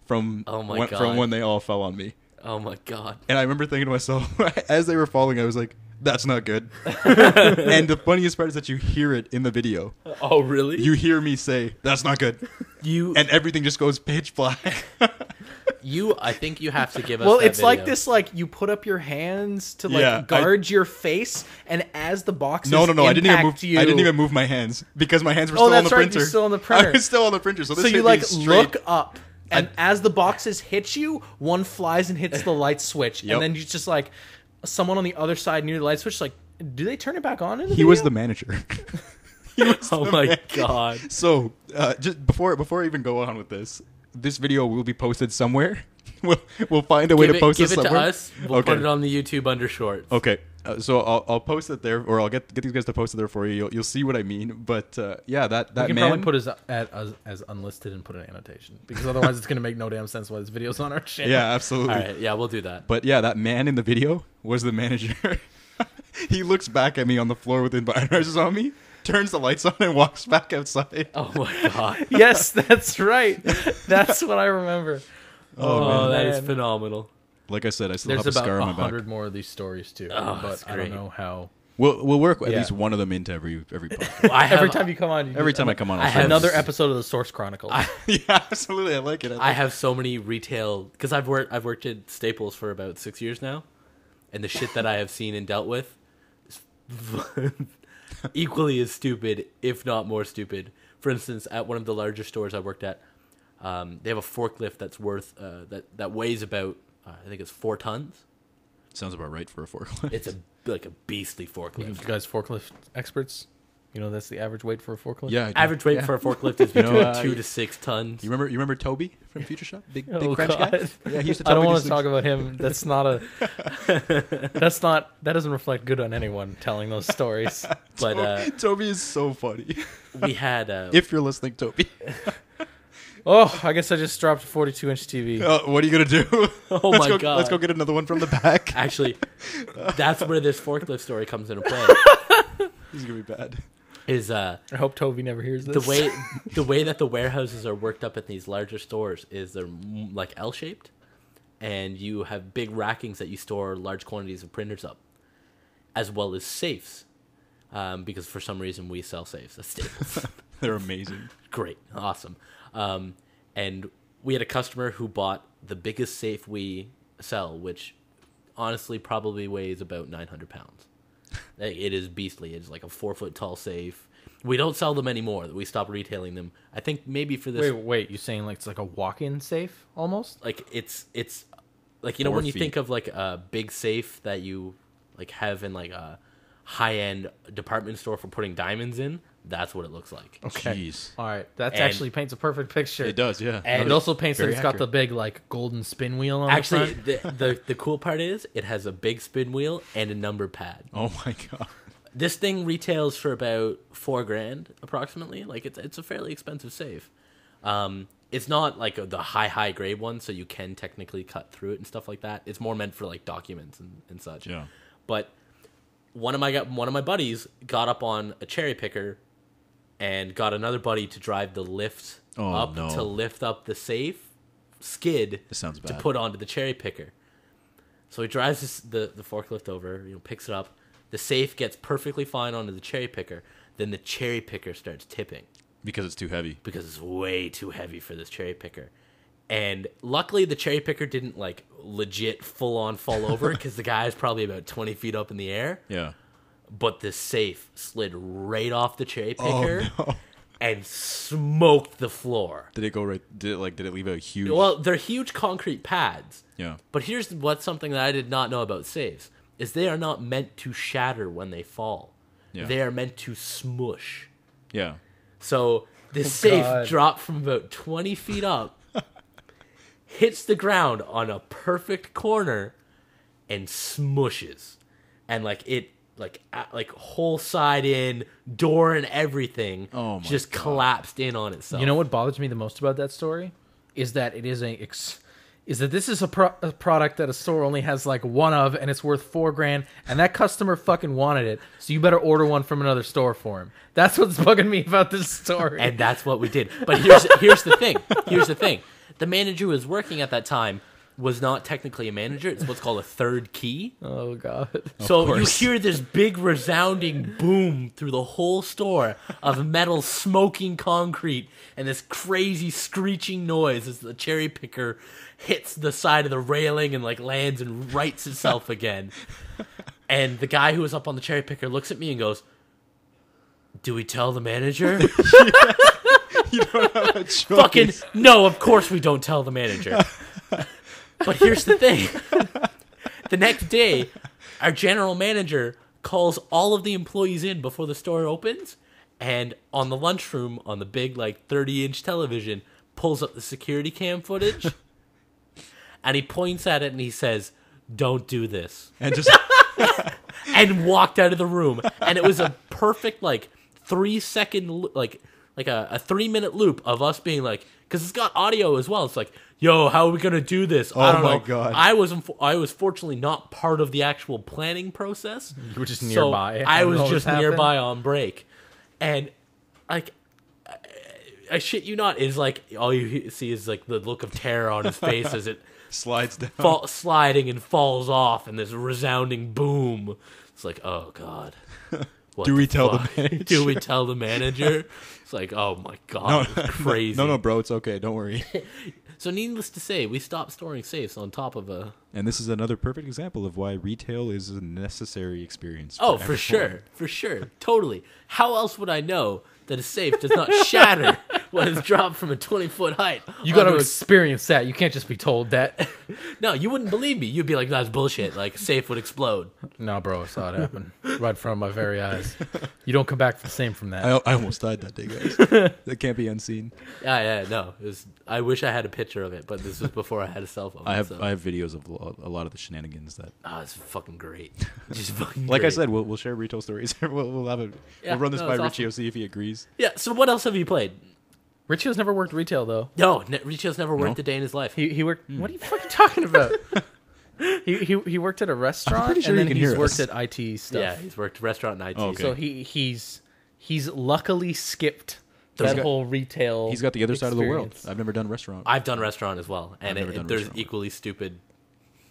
from when they all fell on me. Oh my god! And I remember thinking to myself, as they were falling, I was like, "That's not good." And the funniest part is that you hear it in the video. Oh really? You hear me say, "That's not good." And everything just goes pitch black. I think you have to give us. Well, that it's video. like this. Like you put up your hands to guard your face, and as the boxes No. I didn't even move my hands because my hands were still on the printer. You're still on the printer. I was still on the printer. So you like look up, and as the boxes hit you, one flies and hits the light switch, and then you just like someone on the other side near the light switch. Like, do they turn it back on? He was the manager. Oh my god! So just before I even go on with this video will be posted somewhere. We'll find a way to post it somewhere. Give it to us. We'll put it on the YouTube under shorts. Okay. So I'll post it there, or I'll get these guys to post it there for you. You'll see what I mean. But that we can man probably put as unlisted and put an annotation because otherwise it's going to make no damn sense why this video's on our channel. Yeah, absolutely. All right. Yeah, we'll do that. But yeah, that man in the video was the manager. He looks back at me on the floor with Environers on me, turns the lights on, and walks back outside. Oh my god! Yes, that's right. That's what I remember. Oh, that is phenomenal. Like I said, I still have a scar on my back. There's about 100 more of these stories too, but I don't know how. We'll work at least one of them into every podcast. Every time you come on, I come on, I have another episode of the Source Chronicles. Yeah, absolutely, I like it. I have so many retail because I've worked at Staples for about 6 years now, and the shit that I have seen and dealt with is equally as stupid, if not more stupid. For instance, at one of the larger stores I worked at, they have a forklift that's worth that weighs about I think it's 4 tons. Sounds about right for a forklift. It's a beastly forklift. You guys forklift experts? You know that's the average weight for a forklift? Yeah. Average weight for a forklift is between 2 to 6 tons. You remember Toby from Future Shop? Big oh, French God. guy? Yeah, he used to I don't want to talk about him. That's not a that doesn't reflect good on anyone telling those stories. But Toby is so funny. We had if you're listening, Toby. Oh, I guess I just dropped a 42-inch TV. What are you going to do? Oh my God. Let's go get another one from the back. Actually, that's where this forklift story comes into play. This is going to be bad. I hope Toby never hears this. The way that the warehouses are worked up at these larger stores is they're like L-shaped, and you have big rackings that you store large quantities of printers up, as well as safes, because for some reason we sell safes. That's Staples. They're amazing. Great. Awesome. And we had a customer who bought the biggest safe we sell, which honestly probably weighs about 900 pounds. It is beastly. It's like a 4-foot tall safe. We don't sell them anymore. We stopped retailing them. I think maybe for this. Wait. You're saying like it's like a walk-in safe almost? Like it's like, you know, when you think of like a big safe that you like have in like a high-end department store for putting diamonds in. That's what it looks like. Okay. Jeez. All right. That actually paints a perfect picture. It does, yeah. And it also paints that it's got the accurate. big like golden spin wheel on Actually, the front. the cool part is it has a big spin wheel and a number pad. Oh my God. This thing retails for about $4,000 approximately. Like it's a fairly expensive safe. It's not like the high grade one, so you can technically cut through it and stuff like that. It's more meant for like documents and such. Yeah. But one of my buddies got up on a cherry picker and got another buddy to drive the lift to lift up the safe skid sounds bad. to put onto the cherry picker. So he drives the forklift over, picks it up. The safe gets perfectly fine onto the cherry picker. then the cherry picker starts tipping. Because it's too heavy. Because it's way too heavy for this cherry picker. And luckily the cherry picker didn't like legit full on fall over because the guy is probably about 20 feet up in the air. Yeah. But the safe slid right off the cherry picker no. and smoked the floor. Did it go right? Did it leave a huge? Well, they're huge concrete pads. Yeah. But here's what's something that I did not know about safes is they are not meant to shatter when they fall. Yeah. They are meant to smush. Yeah. So this safe God. dropped from about 20 feet up, hits the ground on a perfect corner, and smushes. And like it, like whole side in, door and everything, Oh my just God. collapsed in on itself. You know what bothers me the most about that story is that it is this is a product that a store only has like one of, and it's worth $4,000, and that customer fucking wanted it, so you better order one from another store for him. That's what's bugging me about this story. And that's what we did. But here's the thing. Here's the thing. The manager who was working at that time was not technically a manager. It's what's called a third key. Oh, God. So you hear this big resounding boom through the whole store of metal smoking concrete and this crazy screeching noise as the cherry picker hits the side of the railing and like lands and rights itself again. And the guy who was up on the cherry picker looks at me and goes, "Do we tell the manager?" You don't have a choice. Fucking no, of course we don't tell the manager. But here's the thing. The next day, our general manager calls all of the employees in before the store opens, and on the lunchroom, on the big, like, 30-inch television, pulls up the security cam footage, and he points at it and he says, "Don't do this." And just And walked out of the room. And it was a perfect, like, 3-second, like a 3-minute loop of us being like, because it's got audio as well. It's like, yo, how are we gonna do this? I don't my know. God. I was fortunately not part of the actual planning process. You were just So nearby. I when was all just this happened. nearby on break, and like, I shit you not, is like all you see is like the look of terror on his face as it slides down. sliding and falls off, and this resounding boom. It's like, oh God. What Do we tell the fuck? manager? Do we tell the manager? It's like, oh my God, it's crazy. No, bro, it's okay. Don't worry. So needless to say, we stopped storing safes on top of a... And this is another perfect example of why retail is a necessary experience. Oh, for sure. Totally. How else would I know that a safe does not shatter when it's dropped from a 20-foot height? You got to onto a- experience that. You can't just be told that. No, you wouldn't believe me. You'd be like, that's bullshit. Like, a safe would explode. No, bro, I saw it happen right in front of my very eyes. You don't come back the same from that. I almost died that day, guys. That can't be unseen. Yeah, no. I wish I had a picture of it, but this was before I had a cell phone. I have so. videos of a lot of the shenanigans that. Oh, it's fucking great. Just fucking Like great. I said, we'll share retail stories. we'll have Yeah, we'll run this no, by it's Riccio, awesome. see if he agrees. Yeah, so what else have you played? Riccio's never worked retail, though. No, Riccio's never worked No? a day in his life. He worked... What are you fucking talking about? He worked at a restaurant, pretty sure and he then can he's hear worked us. at IT stuff. Yeah, he's worked restaurant and IT. Oh, okay. So he's luckily skipped that got- whole retail. He's got the other side of the world. experience. I've never done restaurant. I've done restaurant as well, and never done there's restaurant. equally stupid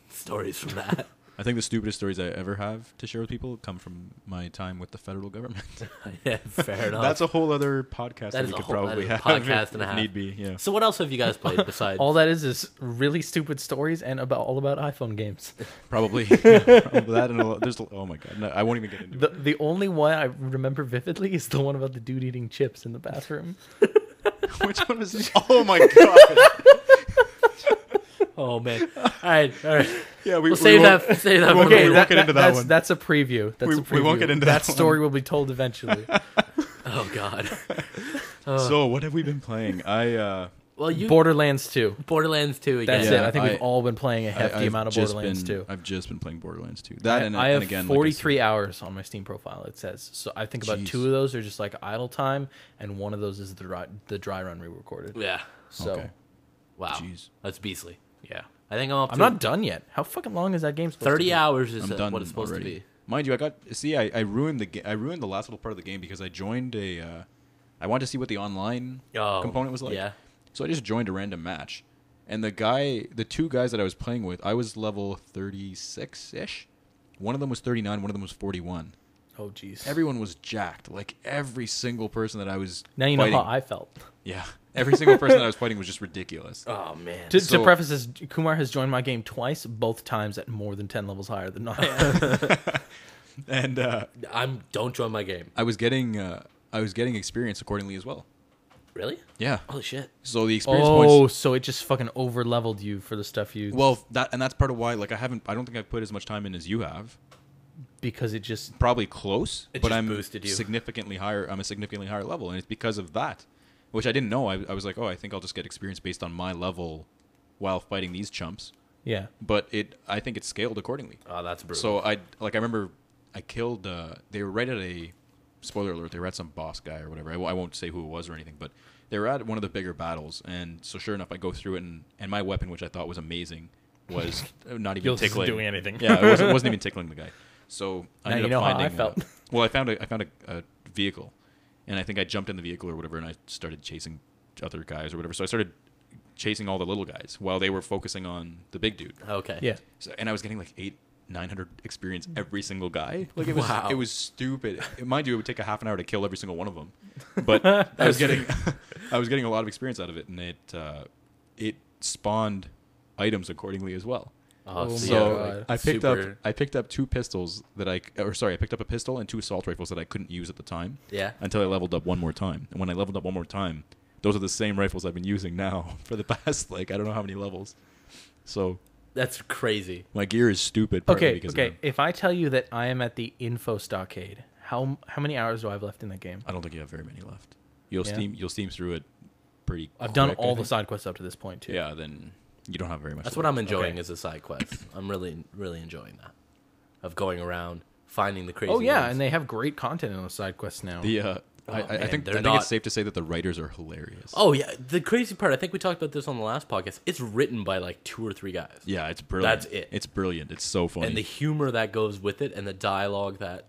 stories from that. I think the stupidest stories I ever have to share with people come from my time with the federal government. Yeah, fair enough. That's a whole other podcast that is we a could whole- probably that is have a podcast if and a half. need be. Yeah. So what else have you guys played besides? All that is really stupid stories and all about iPhone games. Probably. That and a lot, there's. Oh my god, no, I won't even get into it. The only one I remember vividly is the one about the dude eating chips in the bathroom. Which one was it? Oh my god. Oh man! All right. Yeah, We'll save that. we for won't later. get into that one. That's a preview. That's We- a we preview. won't get into that that one. story will be told eventually. Oh god. So what have we been playing? Well, you Borderlands 2. Borderlands 2 again. That's Yeah, it. I think I- we've all been playing a hefty amount of Borderlands 2. I've just been playing Borderlands 2. That and I have and again, like I 43 said- hours on my Steam profile. It says so. I think about Jeez. 2 of those are just like idle time, and one of those is the dry run we recorded. Yeah. So Okay. Wow. Jeez. That's beastly. yeah, I think I'm up to I'm not done yet. How fucking long is that game supposed to 30 be? hours is I'm done what it's supposed already. to be. Mind you, I ruined I ruined the last little part of the game because I joined I wanted to see what the online component was like. Yeah. So I just joined a random match. And the 2 guys that I was playing with, I was level 36-ish. One of them was 39, one of them was 41. Oh, jeez. Everyone was jacked. Like every single person that I was Now you fighting, know how I felt. Yeah. Every single person that I was fighting was just ridiculous. Oh man. To preface this, Kumar has joined my game twice, both times at more than 10 levels higher than I am. And don't join my game. I was getting experience accordingly as well. Really? Yeah. Holy shit. So the experience points. So it just fucking over leveled you for the stuff you. Well, that's part of why. Like I don't think I've put as much time in as you have. Because it just Probably close, It but just I'm boosted you. significantly higher. I'm a significantly higher level, and it's because of that, which I didn't know. I was like, oh, I think I'll just get experience based on my level while fighting these chumps. yeah. But I think it's scaled accordingly. Oh, that's brutal. So I remember I killed. They were right at a spoiler alert. They were at some boss guy or whatever. I won't say who it was or anything, but they were at one of the bigger battles. And so sure enough, I go through it, and my weapon, which I thought was amazing, was not even Yours isn't tickling. doing anything. Yeah, it wasn't even tickling the guy. So I Now ended you up know how I finding. felt. Well, I found a vehicle, and I think I jumped in the vehicle or whatever, and I started chasing other guys or whatever. So I started chasing all the little guys while they were focusing on the big dude. okay. Yeah. So, and I was getting like 900 experience every single guy. Like it was, Wow. it was stupid. Mind you, it would take a half an hour to kill every single one of them. But I was getting a lot of experience out of it, and it spawned items accordingly as well. Oh, Oh so my you're, God. like, I picked up two pistols I picked up a pistol and two assault rifles that I couldn't use at the time. Yeah. Until I leveled up one more time. And when I leveled up one more time, those are the same rifles I've been using now for the past I don't know how many levels. So That's crazy. my gear is stupid. Partly Okay. because of Okay. them. If I tell you that I am at the info stockade, how many hours do I have left in that game? I don't think you have very many left. You'll Yeah. steam through it pretty. I've done quick, I all the think. side quests up to this point too. Yeah, then you don't have very much. That's left. what I'm enjoying Okay. as a side quest. I'm really, really enjoying that. Of going around, finding the crazy Oh yeah, ones. and they have great content in those side quests now. The Oh, I man, think they're it's not- safe to say that the writers are hilarious. Oh yeah, the crazy part, I think we talked about this on the last podcast. It's written by like 2 or 3 guys. Yeah, it's brilliant. That's it. It's brilliant. It's so funny. And the humor that goes with it and the dialogue that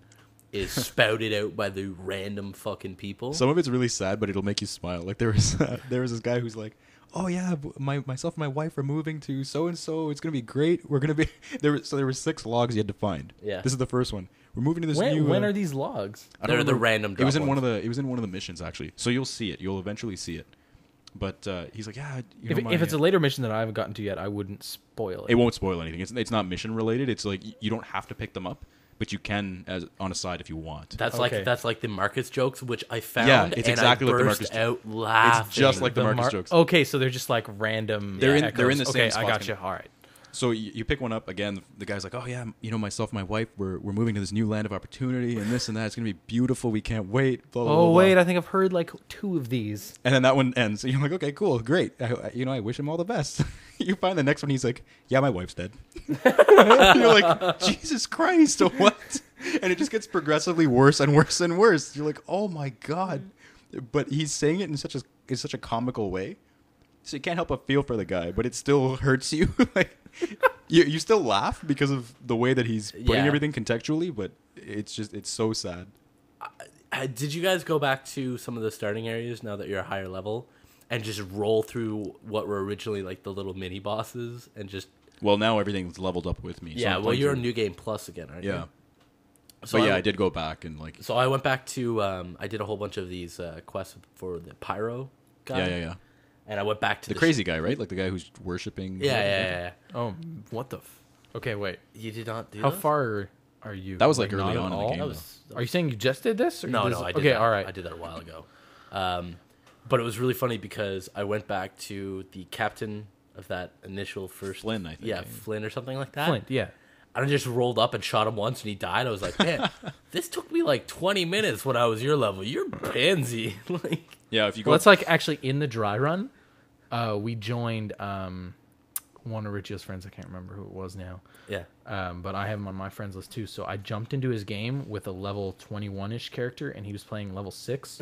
is spouted out by the random fucking people. Some of it's really sad, but it'll make you smile. Like there was this guy who's like, "Oh yeah, myself and my wife are moving to so and so. It's gonna be great. We're gonna be there." Were 6 logs you had to find. Yeah. This is the first one. We're moving to this new. When are these logs? I don't They're the remember. random It was drop in ones. it was in one of the missions actually. So you'll see it. You'll eventually see it. But he's like, yeah. If it's a later mission that I haven't gotten to yet, I wouldn't spoil it. It won't spoil anything. It's not mission related. It's like you don't have to pick them up, but you can as on a side if you want. That's Okay. that's like the Marcus jokes, which I found. Yeah, it's and exactly I like the burst Marcus out laughing. It's just like the Marcus jokes. Okay, so they're just like random. They're in echoes. the same Okay, I spots. got you. All right. So you pick one up again. The guy's like, "Oh yeah, myself and my wife, we're moving to this new land of opportunity, and this and that. It's gonna be beautiful. We can't wait." Blah, blah, Oh blah, wait, blah. I think I've heard like 2 of these. And then that one ends. And you're like, "Okay, cool, great. I wish him all the best." You find the next one. He's like, "Yeah, my wife's dead." You're like, "Jesus Christ, what?" And it just gets progressively worse and worse and worse. You're like, "Oh my god!" But he's saying it in such a comical way. So you can't help but feel for the guy, but it still hurts you. Like you still laugh because of the way that he's putting Yeah. everything contextually, but it's so sad. Did you guys go back to some of the starting areas now that you're a higher level and just roll through what were originally like the little mini bosses and just Well, now everything's leveled up with me. so yeah, I'm well playing you're through- on New Game Plus again, aren't you? Yeah. So But yeah, I did go back and like So I went back to I did a whole bunch of these quests for the pyro guy. yeah. And I went back to The crazy guy, right? Like the guy who's worshiping. Yeah. Oh, what the? Okay, wait. You did not do How that? far are you? That was like not early at on in the all? game. That though. was, Are you saying you just did this? Or no, this? I did Okay, that. all right. I did that a while ago. But it was really funny because I went back to the captain of that initial first Flynn, I think. Yeah, Flynn or something like that. Flint, yeah. And I just rolled up and shot him once and he died. I was like, man, this took me like 20 minutes when I was your level. You're pansy. Like, Yeah, if you go. Well, that's like actually in the dry run. We joined one of Riccio's friends. I can't remember who it was now. yeah. But I have him on my friends list too. So I jumped into his game with a level 21-ish character, and he was playing level 6.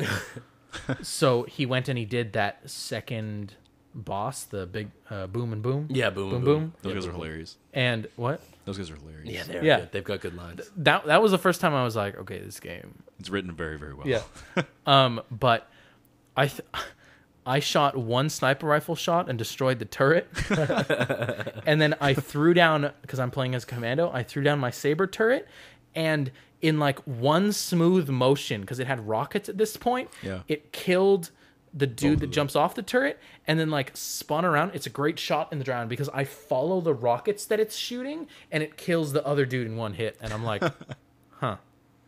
So he went and he did that second boss, the big boom and boom. Yeah, boom, boom, boom. boom. Those Yeah, guys are boom. hilarious. And what? Those guys are hilarious. Yeah, they're Yeah. good. They've got good lines. That was the first time I was like, okay, this game. It's written very, very well. Yeah. But I shot one sniper rifle shot and destroyed the turret. And then I threw down, because I'm playing as commando, I threw down my saber turret and in like one smooth motion, because it had rockets at this point, Yeah. it killed the dude that jumps off the turret and then like spun around. It's a great shot in the ground because I follow the rockets that it's shooting and it kills the other dude in one hit. And I'm like, huh.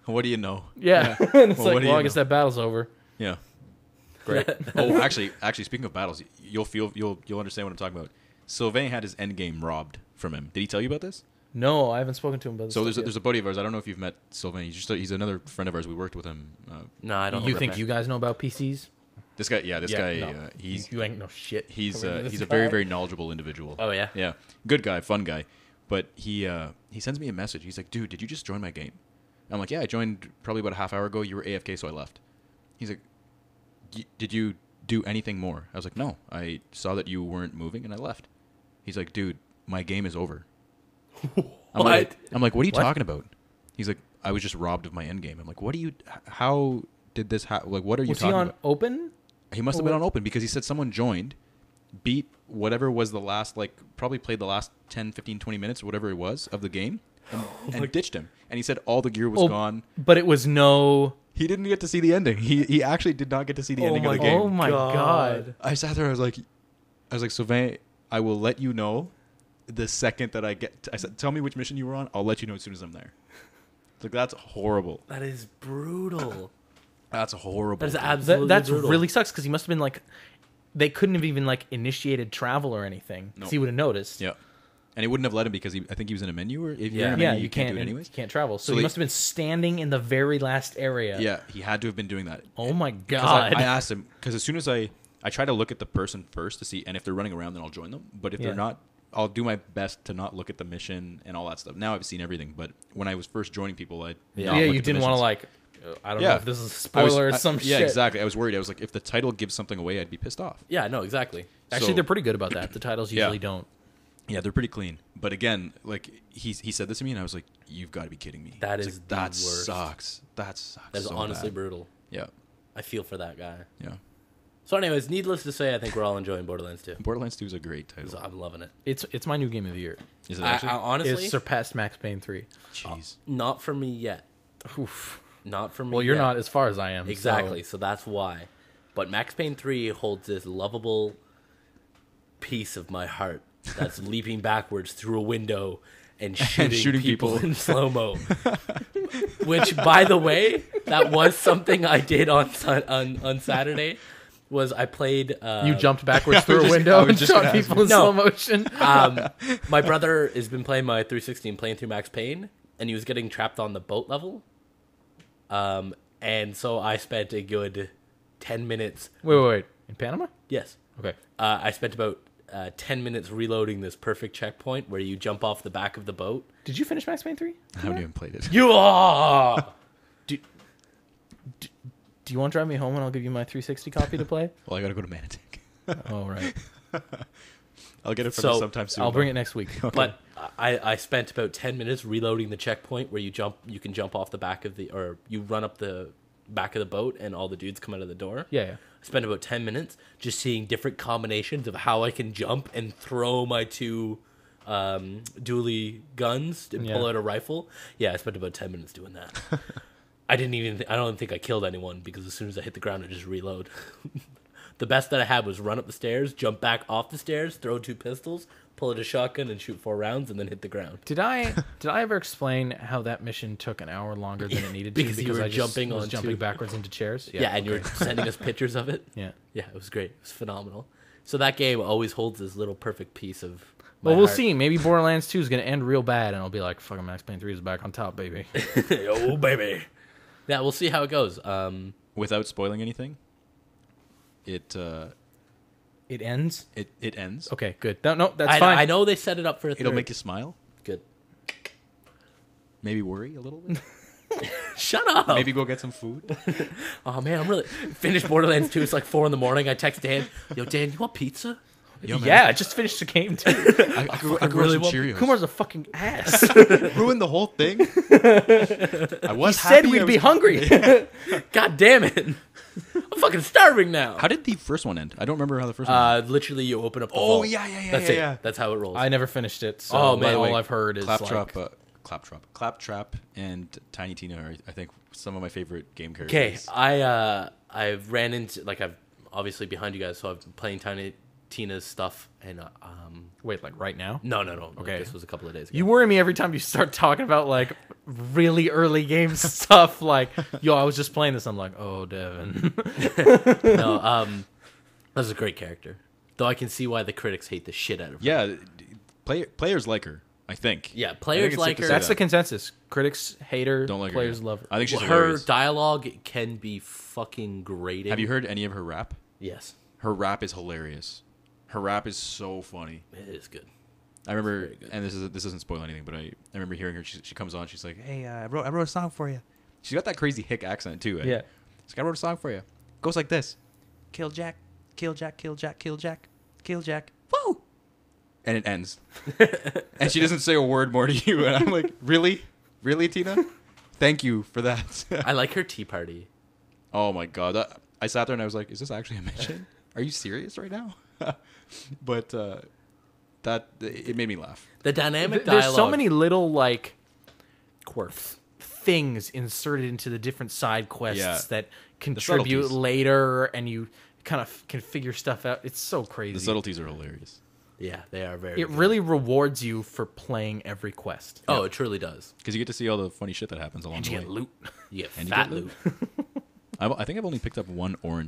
What do you know? Yeah. And it's Well, what like, do well, you I guess know? that battle's over. Yeah. Great. Oh, actually, speaking of battles, you'll understand what I'm talking about. Sylvain had his end game robbed from him. Did he tell you about this? No, I haven't spoken to him about this. So there's a buddy of ours. I don't know if you've met Sylvain. He's another friend of ours. We worked with him. No, I don't. You think you guys know about PCs? This guy, No. he's You ain't no shit. he's Over this he's a guy. very, very knowledgeable individual. Oh yeah. Yeah, good guy, fun guy. But he sends me a message. He's like, dude, did you just join my game? I'm like, yeah, I joined probably about a half hour ago. You were AFK, so I left. He's like, did you do anything more? I was like, no, I saw that you weren't moving and I left. He's like, dude, my game is over. I'm like, what are you talking about? He's like, I was just robbed of my end game. I'm like, how did this happen? Like, what are you Was he talking on about? open? He must have been on open because he said someone joined, beat whatever was the last, like, probably played the last 10, 15, 20 minutes, whatever it was, of the game, and ditched him. And he said all the gear was gone. But it was no... He didn't get to see the ending. He actually did not get to see the ending of the game. Oh my god. I sat there, I was like, Sylvain, I will let you know the second that I get... I said, tell me which mission you were on. I'll let you know as soon as I'm there. It's like, that's horrible. That is brutal. That's horrible. That is absolutely That's brutal. really sucks because he must have been like... They couldn't have even like initiated travel or anything. No. So he would have noticed. Yeah. And he wouldn't have let him because I think he was in a menu, or if you're Yeah. in a menu, Yeah, you can't do it anyways. You can't travel. So So he they- must have been standing in the very last area. Yeah, he had to have been doing that. Oh my 'Cause god. I asked him, because as soon as I try to look at the person first to see, and if they're running around, then I'll join them. But if Yeah. they're not, I'll do my best to not look at the mission and all that stuff. Now I've seen everything, but when I was first joining people, I Yeah, you didn't want to like... I don't know if this is a spoiler or some shit. Yeah, exactly. I was worried. I was like, if the title gives something away, I'd be pissed off. Yeah, no, exactly. Actually, So- they're pretty good about that. The titles usually don't. Yeah, they're pretty clean. But again, like he said this to me, and I was like, "You've got to be kidding me." That I was is like, the that worst. sucks. That sucks. That is so honestly bad. brutal. Yeah, I feel for that guy. yeah. So, anyways, needless to say, I think we're all enjoying Borderlands 2. Borderlands 2 is a great title. I'm loving it. It's my new game of the year. Is it I actually? honestly, It's surpassed Max Payne 3. Jeez. not for me yet. Oof. Not for me. Well, you're yet. not as far as I am. Exactly. So. So that's why. But Max Payne 3 holds this lovable piece of my heart that's leaping backwards through a window and shooting people in slow-mo. Which, by the way, that was something I did on Saturday. Was I played... You jumped backwards through a I window was and just shot gonna ask people in slow motion. My brother has been playing my 360 and playing through Max Payne, and he was getting trapped on the boat level. And so I spent a good 10 minutes. Wait. In Panama? Yes. Okay. I spent about 10 minutes reloading this perfect checkpoint where you jump off the back of the boat. Did you finish Max Payne 3? I haven't even played it. You are! Do you want to drive me home and I'll give you my 360 copy to play? Well, I got to go to Manitic. Oh, right. I'll get it from you sometime soon. I'll bring it next week. But I spent about 10 minutes reloading the checkpoint where you can jump off the back of or you run up the back of the boat and all the dudes come out of the door. Yeah. I spent about 10 minutes just seeing different combinations of how I can jump and throw my two dually guns and pull out a rifle. Yeah, I spent about 10 minutes doing that. I don't think I killed anyone because as soon as I hit the ground, I just reload. The best that I had was run up the stairs, jump back off the stairs, throw two pistols, pull out a shotgun and shoot 4 rounds and then hit the ground. Did I ever explain how that mission took an hour longer than it needed to? Because you were I just jumping was on jumping two- backwards into chairs? Yeah, and you were sending us pictures of it. Yeah. Yeah, it was great. It was phenomenal. So that game always holds this little perfect piece of my Well, we'll heart. see. Maybe Borderlands 2 is going to end real bad, and I'll be like, fucking Max Payne 3 is back on top, baby. Oh, baby. Yeah, we'll see how it goes. Without spoiling anything, it ends? it ends. Okay, good. No, that's fine. I know they set it up for a third. It'll make you smile. Good. Maybe worry a little bit. Shut up. Maybe go get some food. Oh, man, I'm really... Finished Borderlands 2. It's like 4 in the morning. I text Dan. Yo, Dan, you want pizza? Yo, man, Yeah, I just finished the game, too. I grew really up want- some Cheerios. Kumar's a fucking ass. ruined the whole thing. I was Said happy I we'd was- be hungry. God damn it. I'm fucking starving now. How did the first one end? I don't remember how the first one ended. Literally, you open up the Oh, vault. yeah. That's it. Yeah. That's how it rolls. I never finished it, so Oh, man. all I've heard is Claptrap. like... Claptrap and Tiny Tina are, I think, some of my favorite game characters. Okay, I've ran into I've obviously behind you guys, so I've been playing Tiny Tina's stuff and Wait, like right now? No. Okay. This was a couple of days ago. You worry me every time you start talking about like really early game stuff. Like, yo, I was just playing this. I'm like, oh, Devin. No, that's a great character. Though I can see why the critics hate the shit out of her. Yeah, players like her, I think. Yeah, players like her. That's the consensus. Critics hate her. Don't like her. Players love her. I think she's her hilarious. dialogue can be fucking grating. Have you heard any of her rap? Yes, Her rap is hilarious. Her rap is so funny. it is good. I remember, and this doesn't spoil anything, but I remember hearing her. She comes on. She's like, "Hey, I wrote a song for you." She's got that crazy hick accent too. Eh? Yeah. She's like, "I wrote a song for you. Goes like this: Kill Jack, kill Jack, kill Jack, kill Jack, kill Jack. Woo!" And it ends. And she doesn't say a word more to you. And I'm like, really, Tina? Thank you for that. I like her tea party. Oh my god! I sat there and I was like, "Is this actually a mission? Are you serious right now?" But that it made me laugh. The dynamic dialogue. There's so many little like quirks. things inserted into the different side quests Yeah. that contribute subtleties. later, and you kind of can figure stuff out. It's so crazy. The subtleties are hilarious. Yeah, they are very. It good. really rewards you for playing every quest. Oh, it truly does. Because you get to see all the funny shit that happens along And the you way. get loot. You get And you fat get loot. I think I've only picked up one or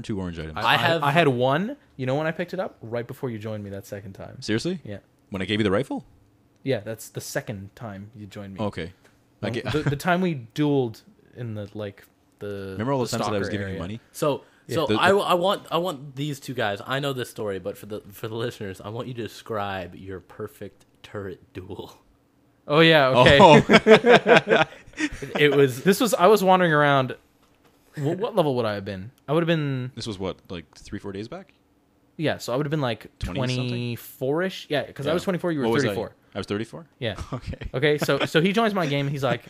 two orange items. I have. I had one. You know when I picked it up? Right before you joined me that second time. Seriously? Yeah. When I gave you the rifle? Yeah, that's the second time you joined me. Okay. No, the time we dueled in the Remember all the times that I was stalker giving area. you money? So The- I want these two guys. I know this story, but for the listeners, I want you to describe your perfect turret duel. Oh yeah, okay. Oh. I was wandering around. What level would I have been? I would have been This was what, like 3-4 days back? yeah. So I would have been like 20-something? 24ish. Yeah, because I Yeah. was 24. You What were was 34. I was 34? Yeah. Okay. Okay. So he joins my game. And he's like,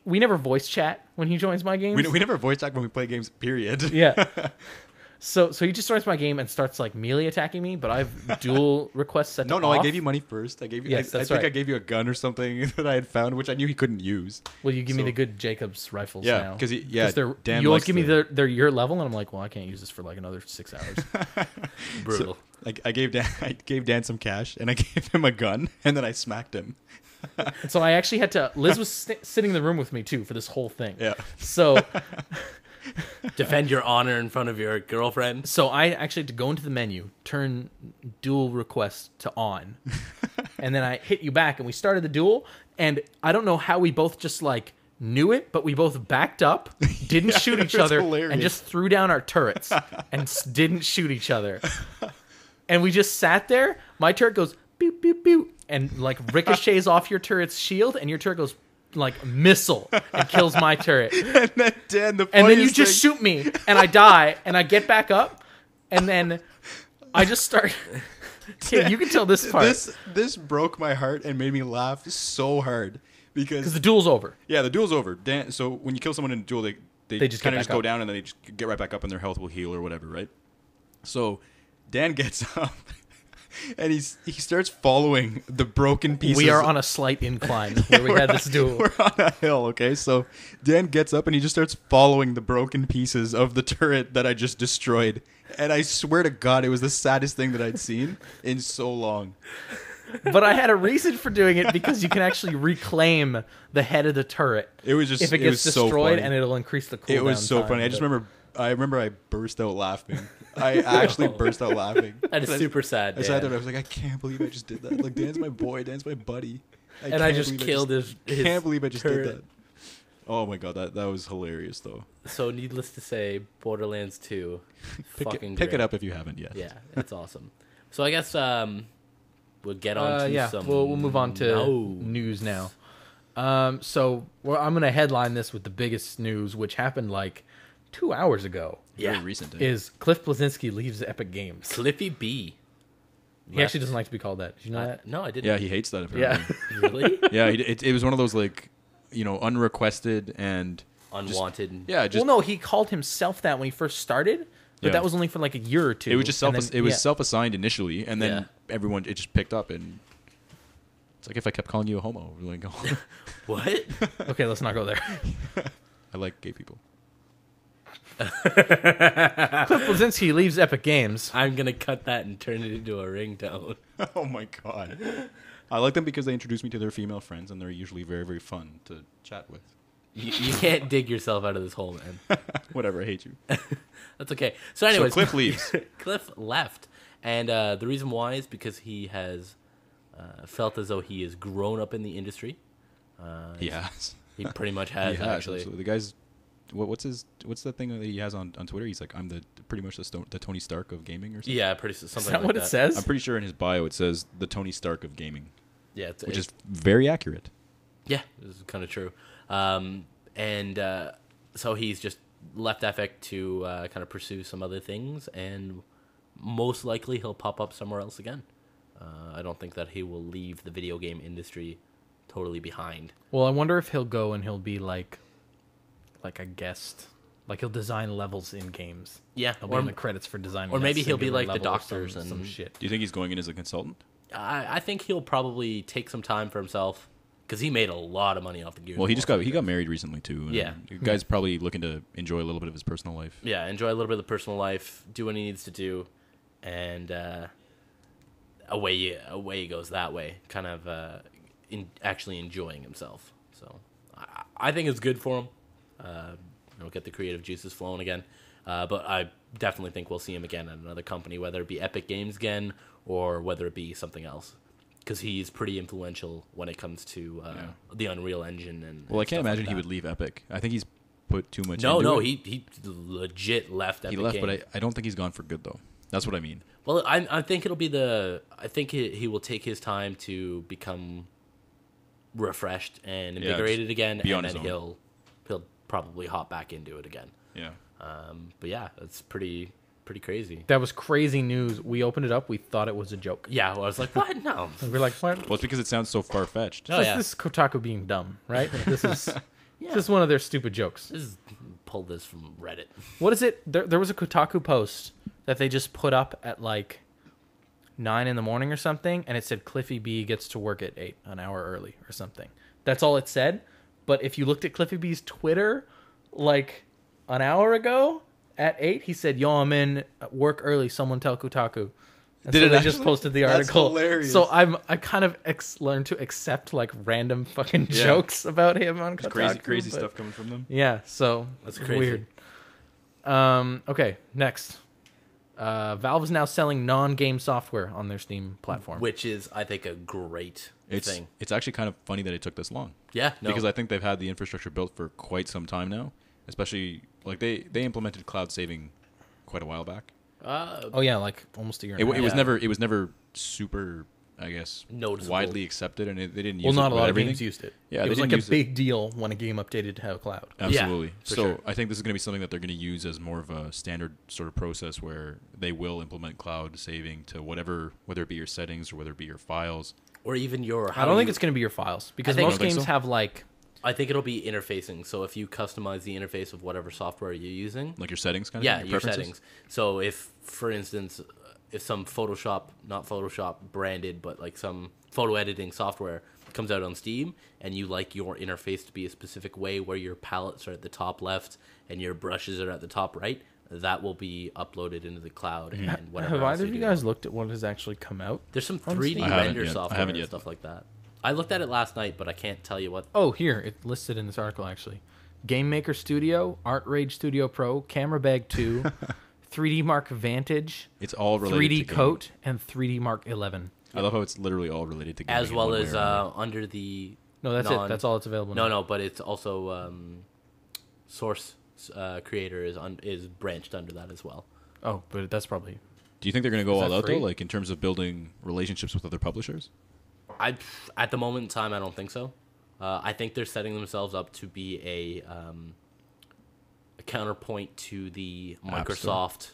we never voice chat when he joins my games. We never voice talk when we play games, period. Yeah. So he just starts my game and starts like melee attacking me, but I have dual requests set to No, off. I gave you money first. I gave you. Yes, I that's think I right. gave you a gun or something that I had found, which I knew he couldn't use. Well, you give me So- the good Jacobs rifles Yeah, now. 'cause Dan you always likes give me the- they're your level, and I'm like, well, I can't use this for like another 6 hours. Brutal. I gave Dan some cash and I gave him a gun and then I smacked him. And so I actually had to. Liz was sitting in the room with me too for this whole thing. Yeah. So Defend your honor in front of your girlfriend. So I actually had to go into the menu, turn duel request to on, and then I hit you back, and we started the duel. And I don't know how we both just like knew it, but we both backed up, didn't shoot each it was other, hilarious. and just threw down our turrets and didn't shoot each other. And we just sat there. My turret goes boop boop boop, and like ricochets off your turret's shield, and your turret goes like missile and kills my turret. And then Dan, the And then you funniest just thing- shoot me, and I die, and I get back up, and then I just start. Okay, you can tell this part This broke my heart and made me laugh so hard because because the duel's over. yeah, the duel's over. Dan, so when you kill someone in a duel, they just kind get of just back go up. down and then they just get right back up and their health will heal or whatever, right? So Dan gets up and he starts following the broken pieces. We are on a slight incline where we had this duel. We're on a hill, okay? So Dan gets up and he just starts following the broken pieces of the turret that I just destroyed. And I swear to God, it was the saddest thing that I'd seen in so long. But I had a reason for doing it because you can actually reclaim the head of the turret It was just if it was gets so destroyed, funny. and it'll increase the cooldown. It was so time, funny. but- I remember I burst out laughing. I actually burst out laughing. That is super sad. I sat there Dan. and I was like, I can't believe I just did that. Like, Dan's my boy. Dan's my buddy. And I can't just believe killed his Can't believe I just turret. did that. Oh my God, that was hilarious though. So needless to say, Borderlands 2, fucking Pick it great. up if you haven't yet. Yeah, it's awesome. So I guess we'll get on to yeah, some. we'll move on to news now. So I'm going to headline this with the biggest news, which happened like 2 hours ago. Yeah. Very recent. Is Cliff Bleszinski leaves Epic Games. Cliffy B. He actually doesn't like to be called that. Did you know that? No, I didn't. Yeah, he hates that. Yeah. Apparently. Really? Yeah, it was one of those like, unrequested and Unwanted. yeah, just Well, no, he called himself that when he first started, but Yeah. that was only for like a year or two. it was just and then- self-assigned initially, and then Yeah. everyone it just picked up and It's like if I kept calling you a homo. Like, What? Okay, let's not go there. I like gay people. Cliff Blazinski leaves Epic Games. I'm gonna cut that and turn it into a ringtone. Oh my god. I like them because they introduce me to their female friends, and they're usually very, very fun to chat with. You can't dig yourself out of this hole, man. Whatever, I hate you. That's okay. So anyways, Cliff leaves. Cliff left, and the reason why is because he has felt as though he has grown up in the industry. He has. He pretty much has, actually. Absolutely. The guy's what's the thing that he has on Twitter? He's like, I'm pretty much the Tony Stark of gaming or something. Yeah, something Is that like what that. it says? I'm pretty sure in his bio it says the Tony Stark of gaming. Yeah, which is very accurate. Yeah, this is kind of true. So he's just left Epic to kind of pursue some other things, and most likely he'll pop up somewhere else again. I don't think that he will leave the video game industry totally behind. Well, I wonder if he'll go and he'll be like a guest. Like he'll design levels in games. Yeah, He'll be in the credits for designing. or that maybe he'll be singular like the level or doctors some and shit. Do you think he's going in as a consultant? I think he'll probably take some time for himself because he made a lot of money off the Gears. Well, he of War got married recently too. And Yeah. the guy's probably looking to enjoy a little bit of his personal life. Yeah, enjoy a little bit of the personal life, do what he needs to do, and away he goes that way, kind of actually enjoying himself. So I think it's good for him. Get the creative juices flowing again. But I definitely think we'll see him again at another company, whether it be Epic Games again or whether it be something else. Because he's pretty influential when it comes to the Unreal Engine. I can't imagine he would leave Epic. I think he's put too much into it. He legit left Epic Games. But I don't think he's gone for good, though. That's what I mean. Well, I think it'll be I think he will take his time to become refreshed and invigorated again, and then he'll probably hop back into it again. Yeah. But yeah, it's pretty crazy. That was crazy news. We opened it up. We thought it was a joke. Yeah, well, I was like, what? No. And we're like, what? Well, it's because it sounds so far-fetched. Oh, yeah. This is Kotaku being dumb, right? Like, this is this is one of their stupid jokes. Pull this from Reddit. What is it? There was a Kotaku post that they just put up at like 9 a.m. or something, and it said Cliffy B gets to work at 8, an hour early or something. That's all it said. But if you looked at Cliffy B's Twitter, like an hour ago at 8, he said, "Yo, I'm in work early. Someone tell Kotaku." And Did so it they actually? just posted the That's article. hilarious. So I kind of learned to accept like random fucking jokes about him on Kotaku. Crazy stuff coming from them. Yeah, so That's it's crazy. weird. Okay, next. Valve is now selling non-game software on their Steam platform. Which is, I think, a great thing. It's actually kind of funny that it took this long. Yeah, no. Because I think they've had the infrastructure built for quite some time now. Especially, like, they implemented cloud saving quite a while back. Oh yeah, like almost a year. It and a half. was never super, I guess, Noticeable. widely accepted, and they didn't use Well, it. not a with lot of everything. games used it. Yeah, it they was didn't like a use it. big deal when a game updated to have a cloud. Absolutely. Yeah, So sure. I think this is going to be something that they're going to use as more of a standard sort of process where they will implement cloud saving to whether it be your settings or whether it be your files. Or even your... I don't think it's going to be your files because think- most You don't think games so? have like. I think it'll be interfacing. So if you customize the interface of whatever software you're using... Like your settings kind of Yeah, thing? your preferences? settings. So if, for instance, if some not Photoshop branded, but like some photo editing software comes out on Steam and you like your interface to be a specific way where your palettes are at the top left and your brushes are at the top right, that will be uploaded into the cloud and whatever Have else either of you do. guys looked at what has actually come out? There's some on 3D Steam? I haven't render yet. I software haven't and yet. stuff like that. I looked at it last night, but I can't tell you what. Oh, here it listed in this article actually. Game Maker Studio, Art Rage Studio Pro, Camera Bag 2, 3D Mark Vantage, It's all related 3D to gaming. Coat, and 3D Mark 11. I love how it's literally all related to gaming. As in well one way as or another. under the... No, that's it. That's all it's available now. No, but it's also Source Creator is branched under that as well. Oh, but that's probably. Do you think they're going to go Is all that out, free? though, like in terms of building relationships with other publishers? At the moment in time, I don't think so. I think they're setting themselves up to be a counterpoint to the App Microsoft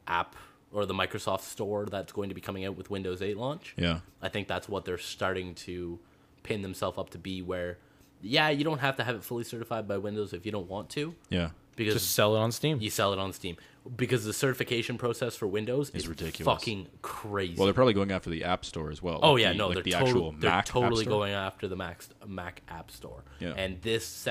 app or the Microsoft Store that's going to be coming out with Windows 8 launch. Yeah. I think that's what they're starting to pin themselves up to be, where, yeah, you don't have to have it fully certified by Windows if you don't want to, Yeah. because Just sell it on Steam. you sell it on Steam. Because the certification process for Windows is ridiculous. fucking crazy. Well, they're probably going after the App Store as well. Oh like yeah, the, no, like they're the total, actual they're Mac totally App Store. going after the Mac App Store. Yeah. And this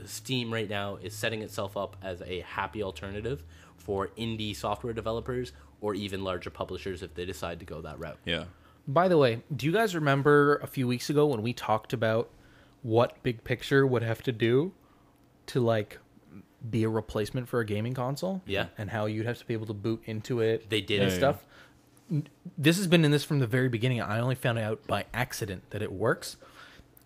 Steam right now is setting itself up as a happy alternative for indie software developers or even larger publishers if they decide to go that route. Yeah. By the way, do you guys remember a few weeks ago when we talked about what Big Picture would have to do to like be a replacement for a gaming console? Yeah. And how you'd have to be able to boot into it. They did. And Yeah, stuff. This has been in this from the very beginning. I only found out by accident that it works.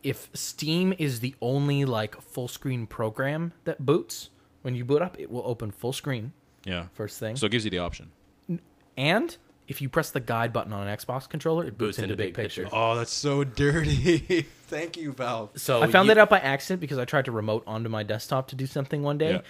If Steam is the only like full screen program that boots, when you boot up, it will open full screen Yeah. first thing. So it gives you the option. And if you press the guide button on an Xbox controller, it boots into Big Picture. Oh, that's so dirty. Thank you, Valve. So I found that out by accident because I tried to remote onto my desktop to do something one day, Yeah.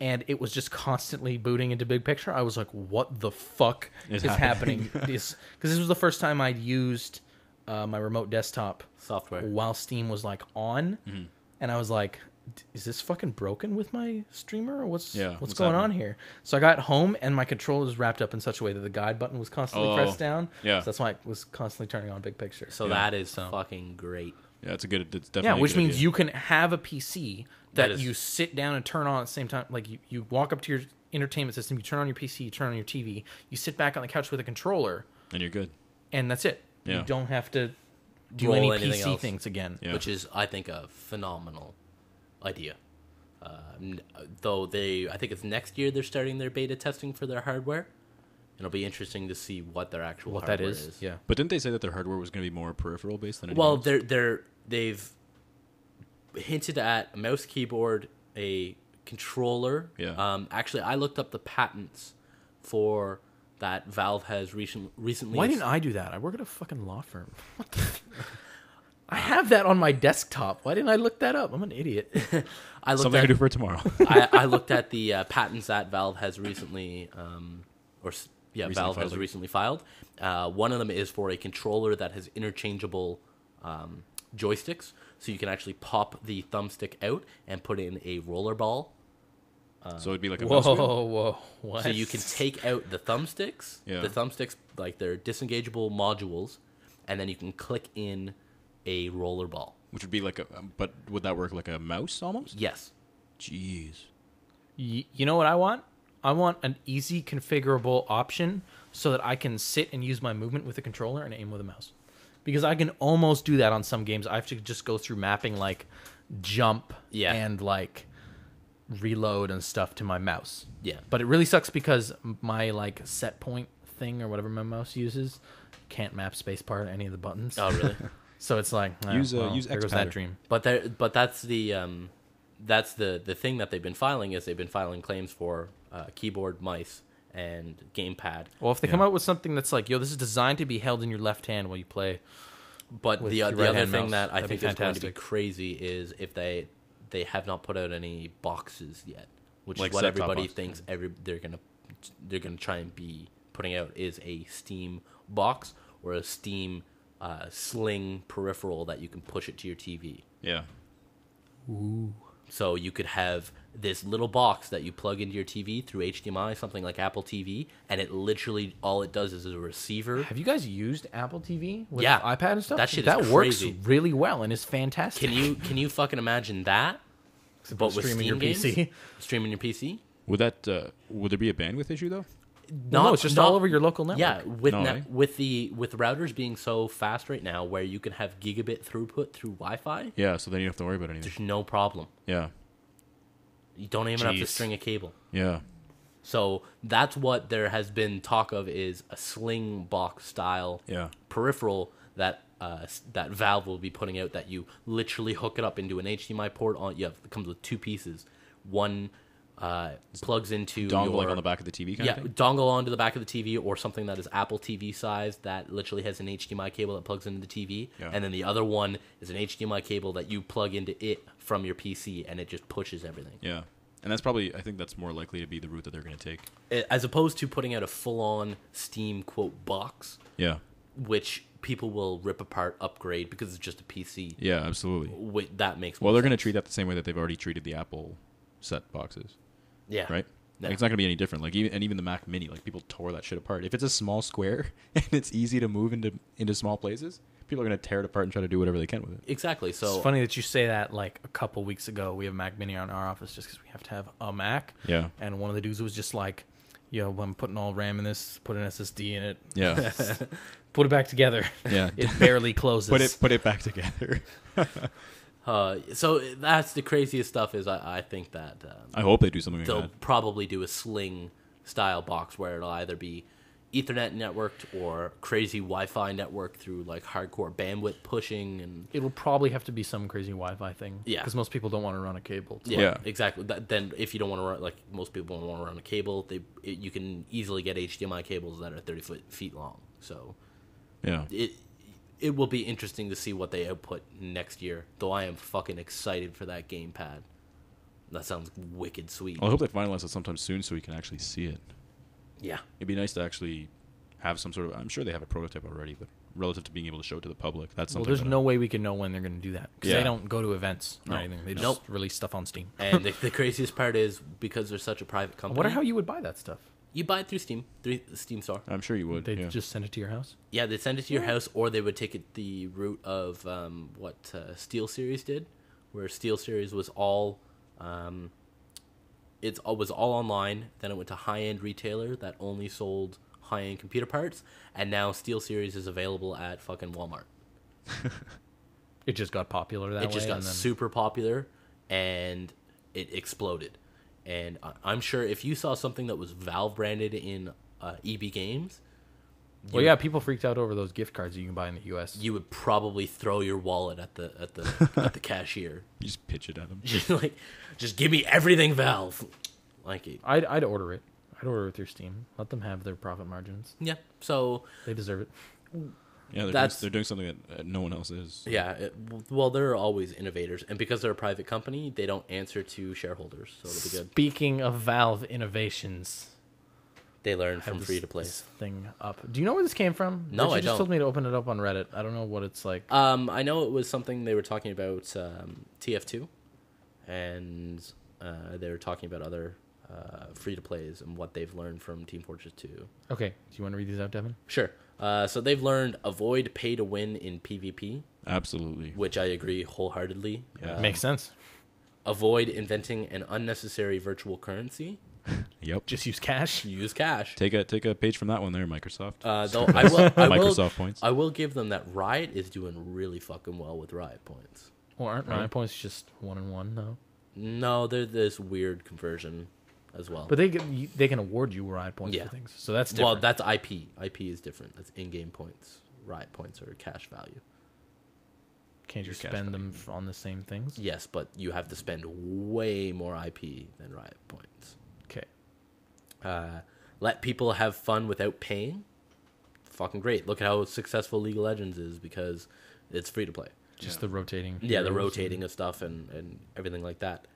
and it was just constantly booting into Big Picture. I was like, "What the fuck is happening?" Because this was the first time I'd used my remote desktop software. while Steam was like on, and I was like, "Is this fucking broken with my streamer? Or what's what's going on happening? here?" So I got home, and my controller was wrapped up in such a way that the guide button was constantly pressed down. Yeah. So that's why I was constantly turning on Big Picture. So that is fucking great. Yeah, it's definitely Yeah, which a good means idea. you can have a PC that is- you sit down and turn on at the same time. Like you walk up to your entertainment system, you turn on your PC, you turn on your TV, you sit back on the couch with a controller, And you're good. and that's it. Yeah. You don't have to do Roll any anything PC else. things again. Yeah. Which is, I think, a phenomenal idea. Though I think it's next year they're starting their beta testing for their hardware. It'll be interesting to see what their actual What that hardware is, yeah. But didn't they say that their hardware was going to be more peripheral based than anything Well, else? they've hinted at a mouse, keyboard, a controller. Yeah. Actually, I looked up the patents for that Valve has recently. Why didn't I do that? I work at a fucking law firm. I have that on my desktop. Why didn't I look that up? I'm an idiot. I looked Something at, to do for tomorrow. I looked at the patents that Valve has recently, Recently Valve has filed. recently filed. One of them is for a controller that has interchangeable joysticks, so you can actually pop the thumbstick out and put in a rollerball. So it'd be like a Whoa, mouse wheel? whoa, what? So you can take out the thumbsticks. Yeah. The thumbsticks, like they're disengageable modules, and then you can click in a rollerball. Which would be like but would that work like a mouse almost? Yes. Jeez. You know what I want? I want an easy configurable option so that I can sit and use my movement with a controller and aim with a mouse. Because I can almost do that on some games. I have to just go through mapping like jump and like reload and stuff to my mouse. Yeah. But it really sucks because my like set point thing or whatever my mouse uses can't map spacebar to any of the buttons. Oh, really? So it's like Use there X goes pattern. that dream. But that's the thing that they've been filing is they've been filing claims for keyboard, mice, and gamepad. Well, if they come out with something that's like, yo, this is designed to be held in your left hand while you play. But With the your other right-hand thing mouse, that I that'd think be is going to be fantastic. crazy is if they have not put out any boxes yet, which Like is what set-top everybody boxes. thinks they're gonna try and be putting out is a Steam box or a Steam Sling peripheral that you can push it to your TV. Yeah. So you could have this little box that you plug into your TV through HDMI, something like Apple TV, and it literally all it does is a receiver. Have you guys used Apple TV with Yeah. iPad and stuff? That shit is that works crazy. really well and is fantastic. Can you fucking imagine that? But with streaming Steam your games? PC. Streaming your PC? Would there be a bandwidth issue though? No, it's just all over your local network. Yeah, with No, eh? with routers being so fast right now, where you can have gigabit throughput through Wi-Fi, Yeah, so then you don't have to worry about anything. there's no problem. Yeah. You don't even have to Jeez. string a cable. Yeah. So that's what there has been talk of is a sling box style Yeah. peripheral that that Valve will be putting out that you literally hook it up into an HDMI port on. It comes with two pieces. One plugs into Dongle your, like on the back of the TV kind yeah, of thing? dongle onto the back of the TV or something that is Apple TV size that literally has an HDMI cable that plugs into the TV. Yeah. And then the other one is an HDMI cable that you plug into it from your PC and it just pushes everything. Yeah. And that's probably, I think that's more likely to be the route that they're going to take. As opposed to putting out a full-on Steam, quote, box, Yeah. which people will rip apart, upgrade because it's just a PC. Yeah, absolutely. That makes Well, more they're going to sense. treat that the same way that they've already treated the Apple set boxes. Yeah. Right? No. Like, it's not going to be any different. Like even the Mac Mini, like people tore that shit apart. If it's a small square and it's easy to move into small places, people are going to tear it apart and try to do whatever they can with it. Exactly. So It's funny that you say that. Like a couple weeks ago, we have Mac Mini on our office just because we have to have a Mac. Yeah. And one of the dudes was just like, "Yo, I'm putting all RAM in this. Put an SSD in it. Yeah. Put it back together. Yeah. It barely closes. Put it back together. so that's the craziest stuff. Is I think that I hope they do something like they'll that. probably do a sling style box where it'll either be Ethernet networked or crazy Wi-Fi network through like hardcore bandwidth pushing, and It'll probably have to be some crazy Wi-Fi thing. Yeah. Because most people don't want to run a cable. Yeah. exactly. Then if you don't want to run, like most people don't want to run a cable, you can easily get HDMI cables that are 30 feet long. So Yeah. it will be interesting to see what they output next year. Though I am fucking excited for that gamepad. That sounds wicked sweet. Well, I hope they finalize it sometime soon so we can actually see it. Yeah. It'd be nice to actually have some sort of... I'm sure they have a prototype already, but relative to being able to show it to the public, that's Well, something... there's no way we can know when they're going to do that. Because Yeah. they don't go to events or No. anything. They just Nope. release stuff on Steam. And the craziest part is because they're such a private I company. wonder how you would buy that stuff. You buy it through Steam, through the Steam store. I'm sure you would. They yeah. just send it to your house? Yeah, they'd send it to your house, or they would take it the route of what SteelSeries did, where SteelSeries was all was all online. Then it went to high-end retailer that only sold high-end computer parts, and now SteelSeries is available at fucking Walmart. It just got popular that way. It just got and then... super popular, and it exploded. And I'm sure if you saw something that was Valve branded in EB Games, Well, yeah, people freaked out over those gift cards that you can buy in the U.S. you would probably throw your wallet at the at the cashier. You just pitch it at them. Just give me everything Valve. Like it. I'd order it. I'd order it through Steam. Let them have their profit margins. Yeah. So They deserve it. Yeah, they're doing something that no one else is. yeah. Well, they're always innovators, and because they're a private company, they don't answer to shareholders, so it'll be good. Speaking of Valve innovations, They learn I have from this- free to play. this thing up. Do you know where this came from? No, Riccio I just don't. told me to open it up on Reddit. I don't know what it's like. I know it was something they were talking about TF2, and they were talking about other free to plays and what they've learned from Team Fortress 2. Okay, do you want to read these out, Devin? Sure. So they've learned avoid pay to win in PvP, Absolutely. which I agree wholeheartedly. Yeah. Makes sense. Avoid inventing an unnecessary virtual currency. Yep. Just use cash. Use cash. Take a page from that one there, Microsoft. Though I will, Microsoft points. I will give them that Riot is doing really fucking well with Riot points. Well, aren't 9 points just 1 and 1 though? No, they're this weird conversion as well. But they can award you Riot points Yeah. for things, so that's Well, different. that's IP. IP is different. That's in-game points. Riot points are cash value. Can't you Your cash spend them on the same things? Yes, but you have to spend way more IP than Riot points. Okay. Let people have fun without paying. Fucking great. Look at how successful League of Legends is because it's free to play. Just the rotating. Yeah, the heroes rotating of stuff and everything like that.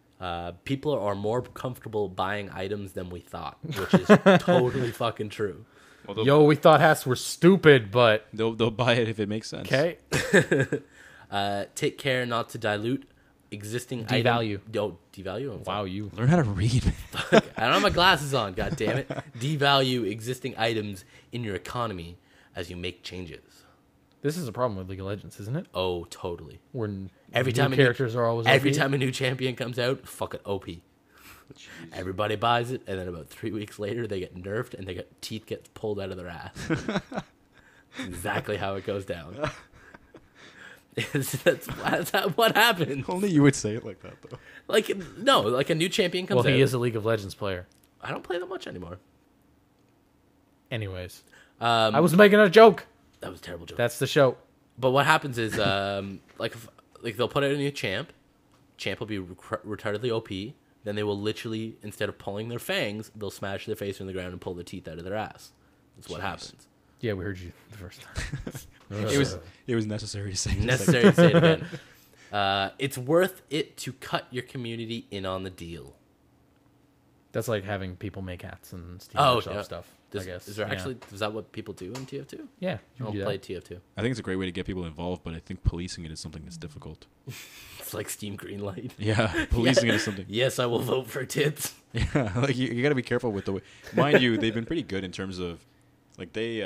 People are more comfortable buying items than we thought, which is totally fucking true. Well, Yo, we thought hats were stupid, but they'll buy it if it makes sense. okay. Take care not to dilute existing Devalue. Devalue? Wow, you. Learn how to read. I don't have my glasses on, god damn it. Devalue existing items in your economy as you make changes. This is a problem with League of Legends, isn't it? Oh, totally. Where Every new time characters are always every OP? time a new champion comes out, fuck it, OP. Everybody buys it, and then about 3 weeks later, they get nerfed, and teeth get pulled out of their ass. Exactly how it goes down. that's what happens. Only you would say it like that, though. Like a new champion comes Well, out. he is a League of Legends player. I don't play that much anymore. Anyways, I I was making a joke. that was a terrible joke. That's the show. But what happens is, like they'll put out a new champ. Champ will be retardedly OP. Then they will literally, instead of pulling their fangs, they'll smash their face in the ground and pull their teeth out of their ass. That's what happens. Yeah, we heard you the first time. It was necessary to say. Necessary to say it again. It's worth it to cut your community in on the deal. That's like having people make hats and Steam Oh, Workshop yeah. stuff. Is, I guess. is there actually is that what people do in TF2? Yeah. You I'll can do play that. TF2. I think it's a great way to get people involved, but I think policing it is something that's difficult. It's like Steam Greenlight. Yeah, policing it is something. Yes, I will vote for tits. Yeah, like you got to be careful with the way. Mind you, they've been pretty good in terms of, like they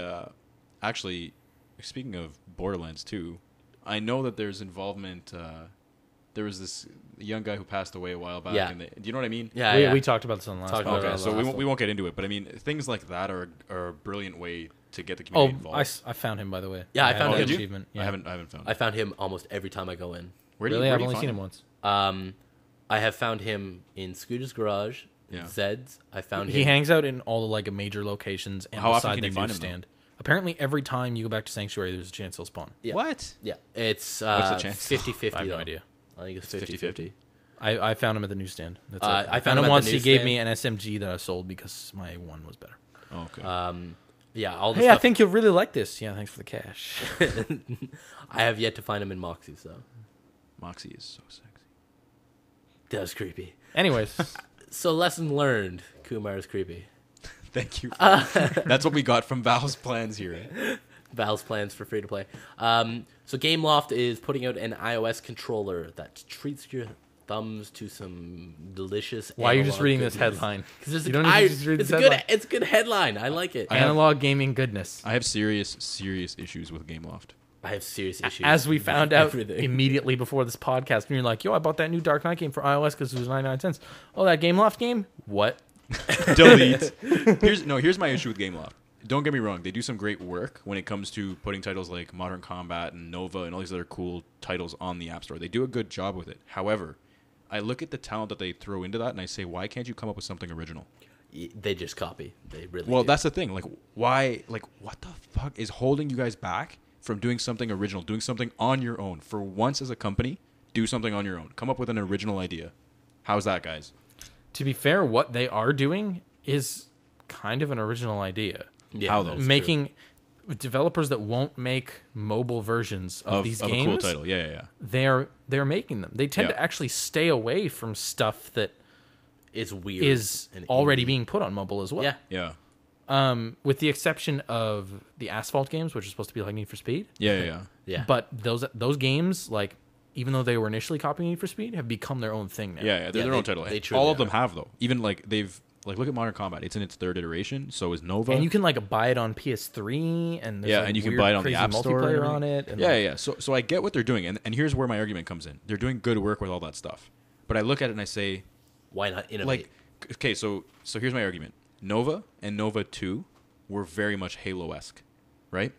actually. Speaking of Borderlands 2, I know that there's involvement. There was this young guy who passed away a while back. Yeah. Do you know what I mean? Yeah, We talked about this on the last Talked podcast. about Okay, it. so last we won't get into it, but I mean, things like that are a brilliant way to get the community involved. I found him, by the way. Yeah, I found had him. an achievement. Yeah. I haven't found. I found him almost every time I go in. Where do Really? you I've find only seen him once. I have found him in Scooter's Garage, Yeah. Zed's. I found him. He hangs out in all the like major locations and How often beside can the you find him, newsstand. Apparently, every time you go back to Sanctuary, there's a chance he'll spawn. Yeah. What? Yeah, it's What's the chance? 50-50. I have no though. idea. I think it's 50-50. 50-50. I found him at the newsstand. That's it. I I found found him him at once. the He gave newsstand. me an SMG that I sold because my one was better. Oh, okay. Yeah, all the Hey, I stuff. think you'll really like this. Yeah, thanks for the cash. I have yet to find him in Moxie's though. Moxie is so sexy. That's creepy. Anyways, So lesson learned: Kumar is creepy. Thank you. That's what we got from Valve's plans here. Valve's plans for free to play. So GameLoft is putting out an iOS controller that treats your thumbs to some delicious. why are you just analog reading this goodness. headline? Because You don't need to just read it's this a good. headline. It's a good headline. I like it. Analog gaming goodness. I have serious issues with GameLoft. I have serious issues. As we with found out everything. immediately before this podcast, and you're like, "Yo, I bought that new Dark Knight game for iOS because it was 99 cents." Oh, that GameLoft game? What? Delete. Here's my issue with GameLoft. Don't get me wrong; they do some great work when it comes to putting titles like Modern Combat and Nova and all these other cool titles on the App Store. They do a good job with it. However, I look at the talent that they throw into that, and I say, why can't you come up with something original? They just copy. They really. Well, do. that's the thing. Like, why? Like, what the fuck is holding you guys back from doing something original, doing something on your own? For once, as a company, do something on your own. Come up with an original idea. How's that, guys? To be fair, what they are doing is kind of an original idea. Yeah, How though? that's true. Making developers that won't make mobile versions of these of games, a cool title. Yeah. they're making them. They tend Yeah. to actually stay away from stuff that It's weird. is and already indie. being put on mobile as well. Yeah. Yeah. With the exception of the Asphalt games, which are supposed to be like Need for Speed. Yeah. Yeah. But those games, like, even though they were initially copying Need for Speed, have become their own thing now. Yeah. They're Yeah, their they- own title. they truly All of them are. have though. Even like they've like look at Modern Combat. It's in its third iteration. So is Nova. And you can like buy it on PS3, and there's Yeah, like and you can weird, buy it on the crazy App Store and multiplayer everything. on it. And Yeah, like, yeah. So I get what they're doing, and here's where my argument comes in. They're doing good work with all that stuff, but I look at it and I say, Why not innovate? like, okay, so here's my argument. Nova and Nova 2 were very much Halo-esque, right?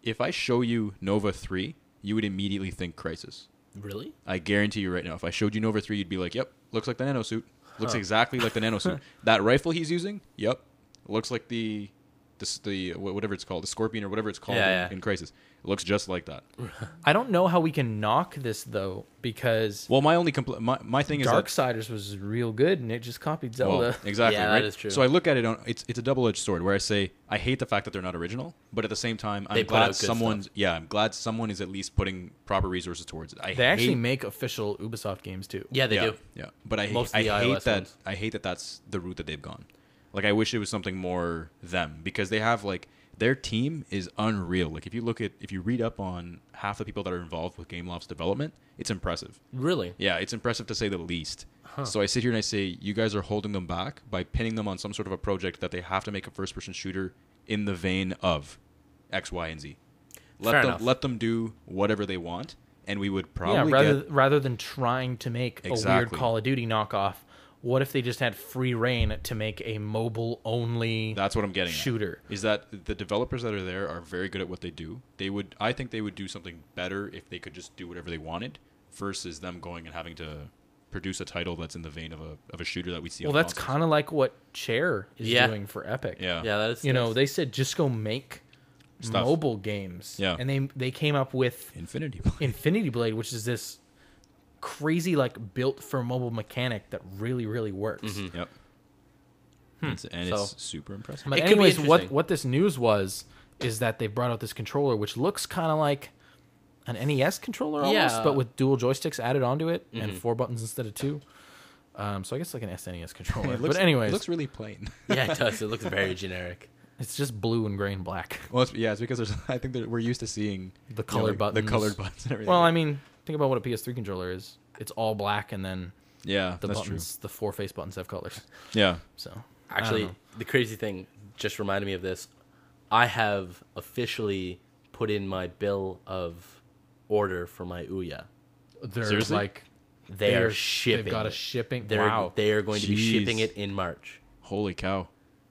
If I show you Nova 3, you would immediately think Crisis. Really? I guarantee you right now. If I showed you Nova 3, you'd be like, yep, looks like the nanosuit. Looks exactly like the nanosuit. That rifle he's using, yep, looks like the whatever it's called, the Scorpion or whatever it's called in Crisis. It looks just like that. I don't know how we can knock this though, because Well, my only my thing is that, Darksiders was real good, and it just copied Zelda. well, exactly, Yeah, that right? is true. So I look at it on it's a double-edged sword where I say I hate the fact that they're not original, but at the same time They I'm put out glad good someone's stuff. I'm glad someone is at least putting proper resources towards it. They actually hate, make official Ubisoft games too. Yeah, they yeah, do. Yeah, but I Most of hate the I hate iOS that ones. I hate that that's the route that they've gone. Like I wish it was something more them because they have like their team is unreal. Like if you read up on half the people that are involved with GameLoft's development, it's impressive. Really? Yeah, it's impressive to say the least. So I sit here and I say, you guys are holding them back by pinning them on some sort of a project that they have to make a first-person shooter in the vein of X, Y, and Z. Fair enough. Let them do whatever they want, and we would probably Yeah, get... rather than trying to make a weird Exactly. Call of Duty knockoff, what if they just had free reign to make a mobile only That's what I'm getting shooter? at. Is that the developers that are there are very good at what they do. I think they would do something better if they could just do whatever they wanted versus them going and having to produce a title that's in the vein of a shooter that we see Well, on that's consoles. kind of like what Chair is Yeah. doing for Epic. Yeah. Yeah, that is. You know, that's- they said just go make Stuff. mobile games. Yeah. And they came up with Infinity. Infinity Blade, which is this crazy like built for mobile mechanic that really, really works. Yep. It's super impressive. But It could be anyways, interesting. what this news was is that they brought out this controller, which looks kind of like an NES controller almost, Yeah. but with dual joysticks added onto it and 4 buttons instead of 2. So I guess like an SNES controller. It looks, but anyways, it looks really plain. Yeah, it does. It looks very generic. it's just blue and gray and black. Well, it's because I think that we're used to seeing The colored buttons. the colored buttons and everything. Well, I mean, think about what a PS3 controller is. It's all black, and then yeah, the that's buttons, the 4 face buttons have colors. true. Yeah, So Actually, the crazy thing just reminded me of this. I have officially put in my bill of order for my Ouya. they're Seriously? like They are shipping. They've got a it. shipping. They're, Wow. They are going to be Jeez. shipping it in March. holy cow,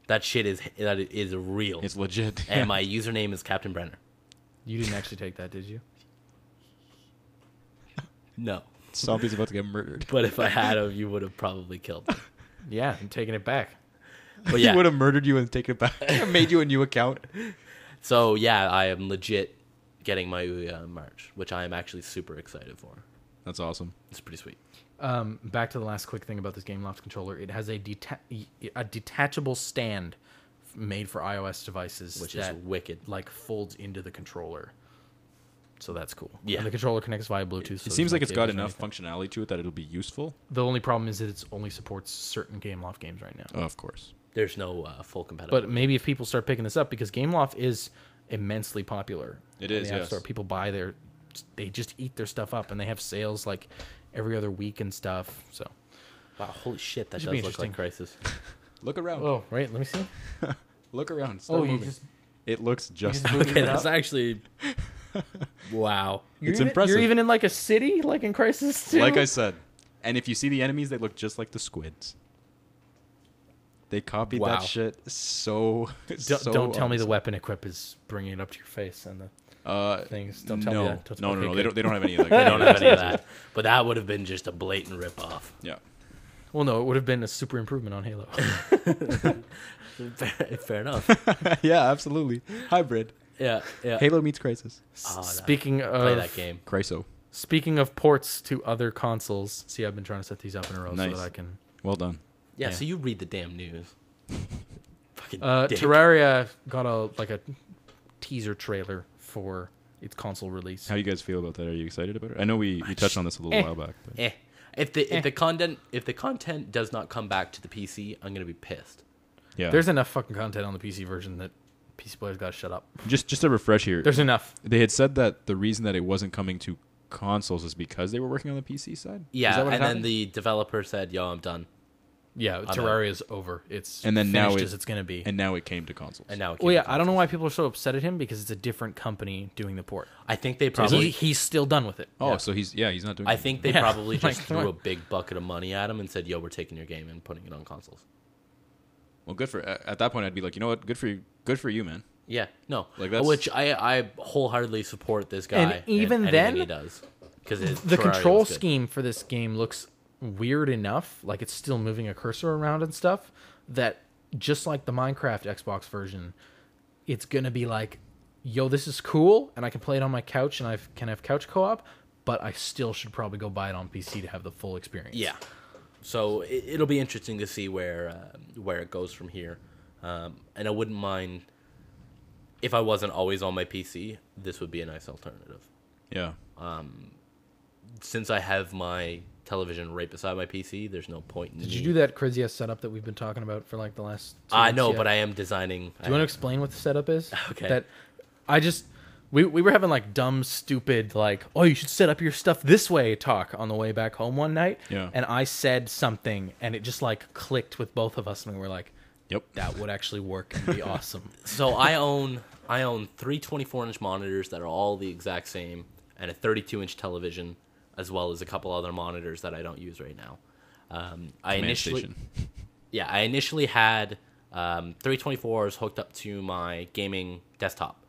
That is real. it's legit. And my username is CaptainBrenner. You didn't actually take that, did you? No. Sompy's about to get murdered. But if I had of, you would have probably killed me. Yeah, I'm taking it back. But He yeah. would have murdered you and taken it back. Made you a new account. So yeah, I am legit getting my Ouya in March, which I am actually super excited for. That's awesome. It's pretty sweet. Back to the last quick thing about this GameLoft controller. It has a detachable stand made for iOS devices, Which is that wicked. like folds into the controller. So that's cool. Yeah. And the controller connects via Bluetooth. It so seems there's like no it's got cables or enough anything. functionality to it that it'll be useful. The only problem is that it only supports certain GameLoft games right now. Oh, of course. There's no full compatibility. But maybe if people start picking this up, because GameLoft is immensely popular. It on is, the App yes. Store. People they just eat their stuff up, and they have sales like every other week and stuff. So, wow, holy shit, that Should be does look like interesting. Crisis. Look around. oh right, let me see. Look around. It's still moving. It looks just. just moved Okay, it that's up? actually wow. It's You're impressive. even in like a city, like in Crisis 2? Like I said, and if you see the enemies, they look just like the squids. They copied Wow. that shit so. Don't tell me the honestly. weapon equip is bringing it up to your face and the things. Don't tell no, me that. Don't- no, okay, no, no. good. They don't have any of that. They don't have any of that. But that would have been just a blatant ripoff. Yeah. Well, no, it would have been a super improvement on Halo. Fair enough. Yeah, absolutely. Hybrid. Yeah, yeah. Halo meets Crisis. Oh, no. Speaking Play of that game. Cryso. Speaking of ports to other consoles, see, I've been trying to set these up in a row Nice. so that I can. Well done. Yeah, Yeah. so you read the damn news. Fucking dick. Terraria got a teaser trailer for its console release. How do you guys feel about that? Are you excited about it? I know we touched on this a little while back. But. If the content does not come back to the PC, I'm gonna be pissed. Yeah. There's enough fucking content on the PC version that PC players gotta shut up. just to refresh here. There's enough. They had said that the reason that it wasn't coming to consoles is because they were working on the PC side. Is Yeah, that what and had then happened? the developer said, "Yo, I'm done," Yeah, Terraria's over. It's And then finished now as it's gonna be. and now it came to consoles. and now. It Well, came yeah, to I don't know consoles. why people are so upset at him because it's a different company doing the port. I think they probably. He's still done with it. Oh, so he's not doing. I think they Yeah, probably just like, threw a what? big bucket of money at him and said, "Yo, we're taking your game and putting it on consoles." Well, good for. At that point, I'd be like, you know what? Good for you, man. Yeah, no, Like, that's- which I wholeheartedly support this guy. And even anything then, he does, because The control scheme for this game looks weird enough, like it's still moving a cursor around and stuff, that just like the Minecraft Xbox version, it's going to be like, yo, this is cool, and I can play it on my couch, and I can have couch co-op, but I still should probably go buy it on PC to have the full experience. Yeah, so it'll be interesting to see where it goes from here, and I wouldn't mind if I wasn't always on my PC. This would be a nice alternative. Yeah. Since I have my television right beside my PC, there's no point in Did you do that crazy ass setup that we've been talking about for like the last 2 I weeks know, yet? but I am designing. Do you want to explain what the setup is? Okay. That I just we were having like dumb, stupid, like, oh, you should set up your stuff this way talk on the way back home one night. Yeah. And I said something, and it just like clicked with both of us, and we were like, Yep. that would actually work and be awesome. So I own 3 24-inch monitors that are all the exact same, and a 32-inch television, as well as a couple other monitors that I don't use right now. I initially had 324s hooked up to my gaming desktop,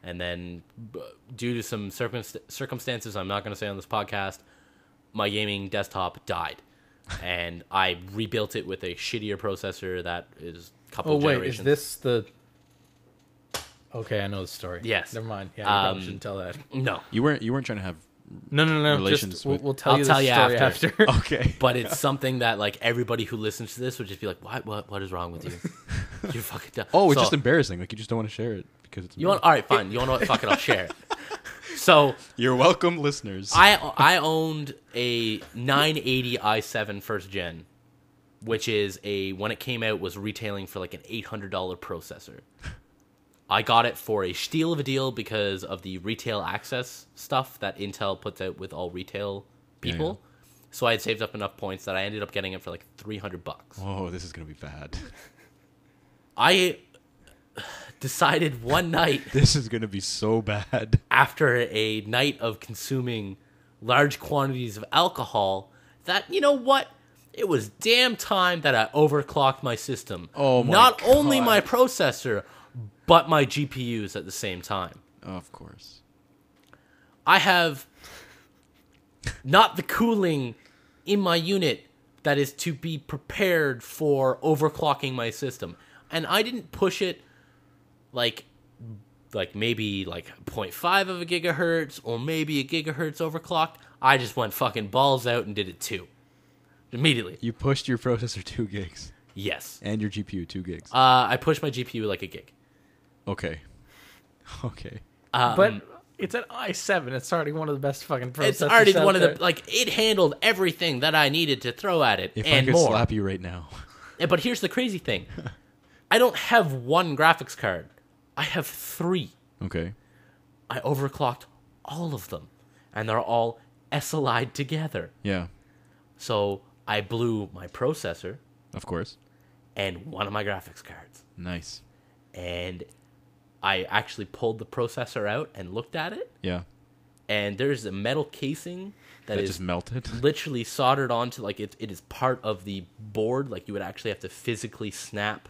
and then due to some circumstances I'm not going to say on this podcast, my gaming desktop died. And I rebuilt it with a shittier processor that is a couple Oh wait, generations. is this the? Okay, I know the story. Yes. Never mind. Yeah, I probably shouldn't tell that. No, You weren't trying to have. No. Relations Just, with- we'll tell I'll you tell the you story after. after. Okay. but it's something that like everybody who listens to this would just be like, what is wrong with you? You're fucking dumb. Oh, it's So, just embarrassing. Like you just don't want to share it because it's. you want? All right, fine. You want to know what? Fuck it, I'll share it. So You're welcome, listeners. I owned a 980 i7 first gen which is when it came out, was retailing for like an $800 processor. I got it for a steal of a deal because of the retail access stuff that Intel puts out with all retail people. Yeah. So I had saved up enough points that I ended up getting it for like $300. Oh, this is going to be bad. I decided one night... This is going to be so bad. After a night of consuming large quantities of alcohol, that, you know what? It was damn time that I overclocked my system. Oh my Not God. only my processor, but my GPUs at the same time. Of course. I have not the cooling in my unit that is to be prepared for overclocking my system. And I didn't push it like maybe like 0.5 of a gigahertz or maybe a gigahertz overclocked. I just went fucking balls out and did it 2. Immediately. You pushed your processor 2 gigs. Yes. And your GPU 2 gigs. I pushed my GPU like a gig. Okay. Okay. But it's an i7. It's already one of the best fucking processors. It's already one of the it handled everything that I needed to throw at it if and I could more. slap you right now. But here's the crazy thing: I don't have one graphics card. I have 3. Okay. I overclocked all of them, and they're all SLI'd together. Yeah. So I blew my processor, of course, and one of my graphics cards. Nice. And I actually pulled the processor out and looked at it. Yeah. And there's a metal casing that is just melted. Literally soldered onto, like, it is part of the board. Like, you would actually have to physically snap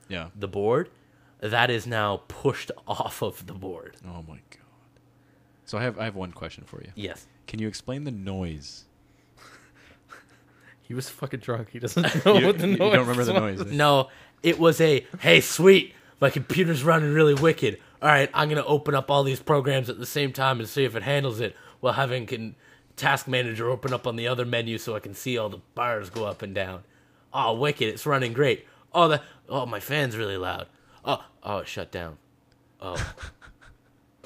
the board. That is now pushed off of the board. Oh my God. So I have one question for you. Yes. Can you explain the noise? He was fucking drunk. He doesn't know what the noise You don't remember the noise? No, it was hey, sweet, my computer's running really wicked. All right, I'm going to open up all these programs at the same time and see if it handles it while having Task Manager open up on the other menu so I can see all the bars go up and down. Oh, wicked, it's running great. Oh, my fan's really loud. Oh, it shut down. Oh.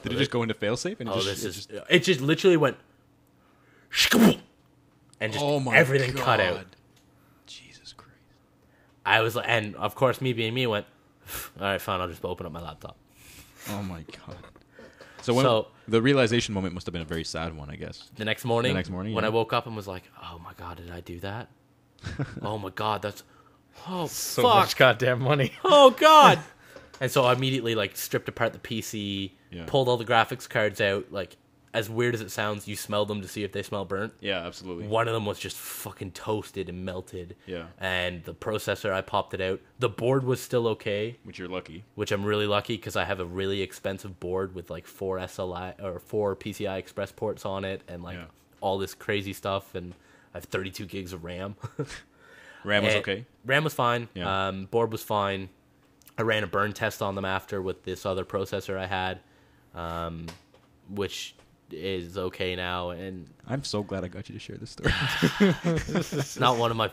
Did it just go into failsafe? And it just literally went and just everything cut out. Jesus Christ. I was like, and of course, me being me, went, all right, fine, I'll just open up my laptop. Oh my God. So the realization moment must have been a very sad one, I guess. The next morning, when yeah. I woke up and was like, oh my God, did I do that? Oh my God, that's so fuck. much goddamn money. Oh God. And so I immediately stripped apart the PC, pulled all the graphics cards out. Like, as weird as it sounds, you smell them to see if they smell burnt. Yeah, absolutely. One of them was just fucking toasted and melted. Yeah. And the processor, I popped it out. The board was still okay. Which you're lucky. Which I'm really lucky because I have a really expensive board with 4 SLI or 4 PCI Express ports on it and all this crazy stuff. And I have 32 gigs of RAM. RAM was okay? RAM was fine. Yeah. Board was fine. I ran a burn test on them after with this other processor I had, which is okay now. And I'm so glad I got you to share this story. It's not one of my,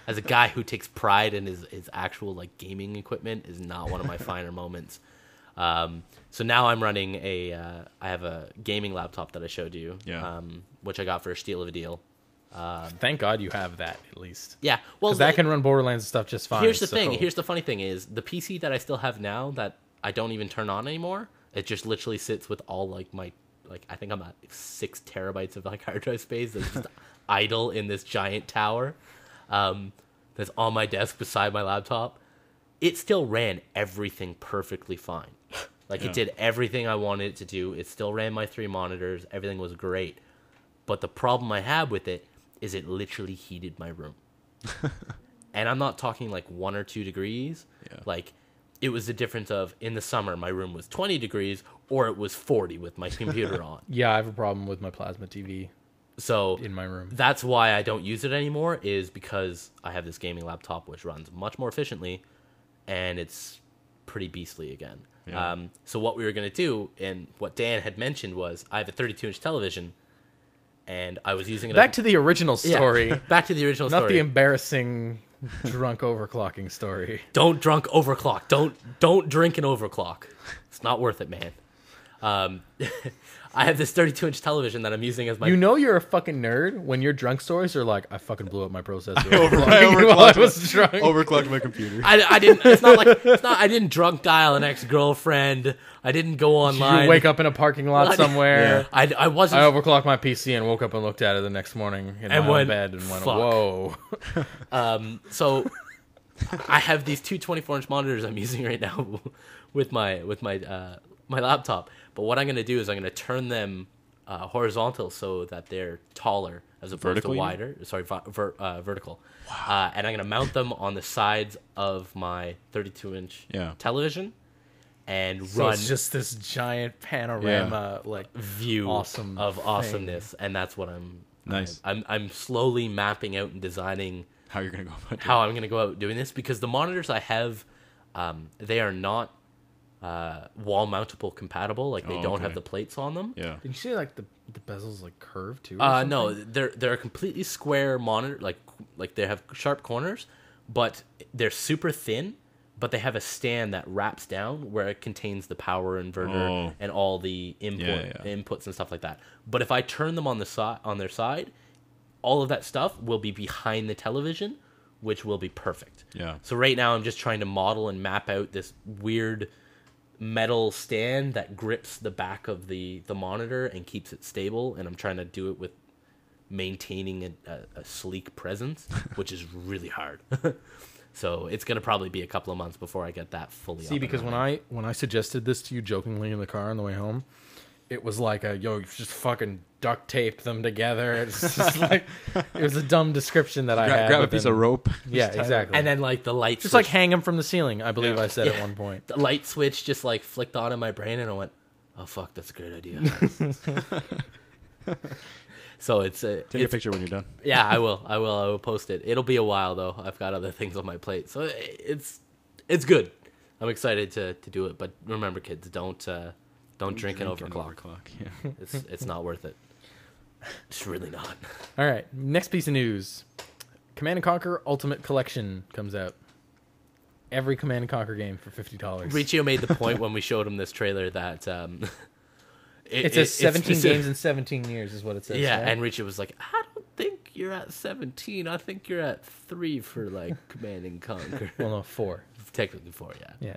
as a guy who takes pride in his actual gaming equipment, is not one of my finer moments. So now I'm running I have a gaming laptop that I showed you, which I got for a steal of a deal. Thank God you have that, at least. Yeah, well, because that can run Borderlands and stuff just fine. Here's the thing. Here's the funny thing is the PC that I still have now that I don't even turn on anymore. It just literally sits with all my I think I'm at 6 terabytes of hard drive space that's just idle in this giant tower that's on my desk beside my laptop. It still ran everything perfectly fine. It did everything I wanted it to do. It still ran my 3 monitors. Everything was great. But the problem I had with it is it literally heated my room. And I'm not talking 1 or 2 degrees. Yeah. It was the difference of, in the summer, my room was 20 degrees, or it was 40 with my computer on. Yeah, I have a problem with my plasma TV in my room. That's why I don't use it anymore, is because I have this gaming laptop which runs much more efficiently, and it's pretty beastly again. Yeah. So what we were going to do, and what Dan had mentioned, was I have a 32-inch television, and I was using it. Back to the original story. Yeah, back to the original story. Not the embarrassing drunk overclocking story. Don't drunk overclock. Don't drink and overclock. It's not worth it, man. I have this 32-inch television that I'm using as my. You know you're a fucking nerd when your drunk stories are like, I fucking blew up my processor. Overclocked my computer. I didn't. It's not like I didn't drunk dial an ex-girlfriend. I didn't go online. You wake up in a parking lot somewhere. Yeah. I wasn't. I overclocked my PC and woke up and looked at it the next morning in my own bed and went, whoa. So I have these two 24-inch monitors I'm using right now with my laptop. But what I'm going to do is I'm going to turn them horizontal so that they're taller as opposed vertical, to wider. Sorry, vertical. Wow. And I'm going to mount them on the sides of my 32-inch television and so run. It's just this giant panorama view of awesomeness, and that's what I'm slowly mapping out and designing how you're going to go about how I'm going to go out doing this, because the monitors I have, they are not wall mountable compatible. Like they don't have the plates on them. Yeah. Did you say like the bezel's like curved too? No, they're a completely square monitor. Like they have sharp corners, but they're super thin. But they have a stand that wraps down where it contains the power inverter and all the inputs and stuff like that. But if I turn them on their side, all of that stuff will be behind the television, which will be perfect. Yeah. So right now I'm just trying to model and map out this weird metal stand that grips the back of the monitor and keeps it stable, and I'm trying to do it with maintaining a sleek presence, which is really hard. So it's gonna probably be a couple of months before I get that fully. See, because when I suggested this to you jokingly in the car on the way home, it was like you just fucking duct taped them together. It's just like it was a dumb description that I had. Grab a piece of rope. Yeah, exactly. And then like the light just switch, like hang them from the ceiling. I believe I said at one point. The light switch just like flicked on in my brain, and I went, "Oh fuck, that's a great idea." So take a picture when you're done. Yeah, I will post it. It'll be a while though. I've got other things on my plate, so it's good. I'm excited to do it. But remember, kids, don't drink and overclock. Yeah. It's not worth it. It's really not. All right, next piece of news: Command & Conquer Ultimate Collection comes out. Every Command & Conquer game for $50. Riccio made the point when we showed him this trailer that it says 17 games in 17 years is what it says. Yeah, right? and Riccio was like, I don't think you're at 17. I think you're at 3 for like Command & Conquer. Well, no, 4. Technically 4, yeah. Yeah,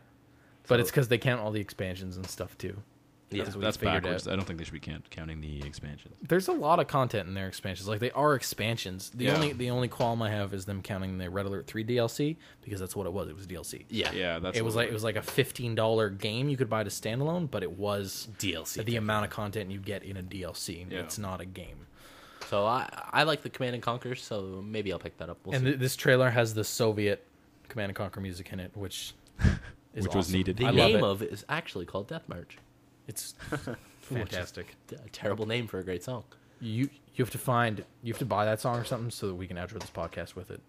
but it's because they count all the expansions and stuff too. Yeah, that's backwards. I don't think they should be counting the expansions. There's a lot of content in their expansions. Like they are expansions. The only qualm I have is them counting the Red Alert 3 DLC, because that's what it was. It was DLC. Yeah. It was like a $15 game you could buy to standalone, but it was DLC. The amount of content you get in a DLC. Yeah. It's not a game. So I like the Command & Conquer, so maybe I'll pick that up. We'll see. This trailer has the Soviet Command & Conquer music in it, which is awesome. Was needed. The name of it is actually called Death March. It's fantastic. A terrible name for a great song. You have to buy that song or something so that we can outro this podcast with it.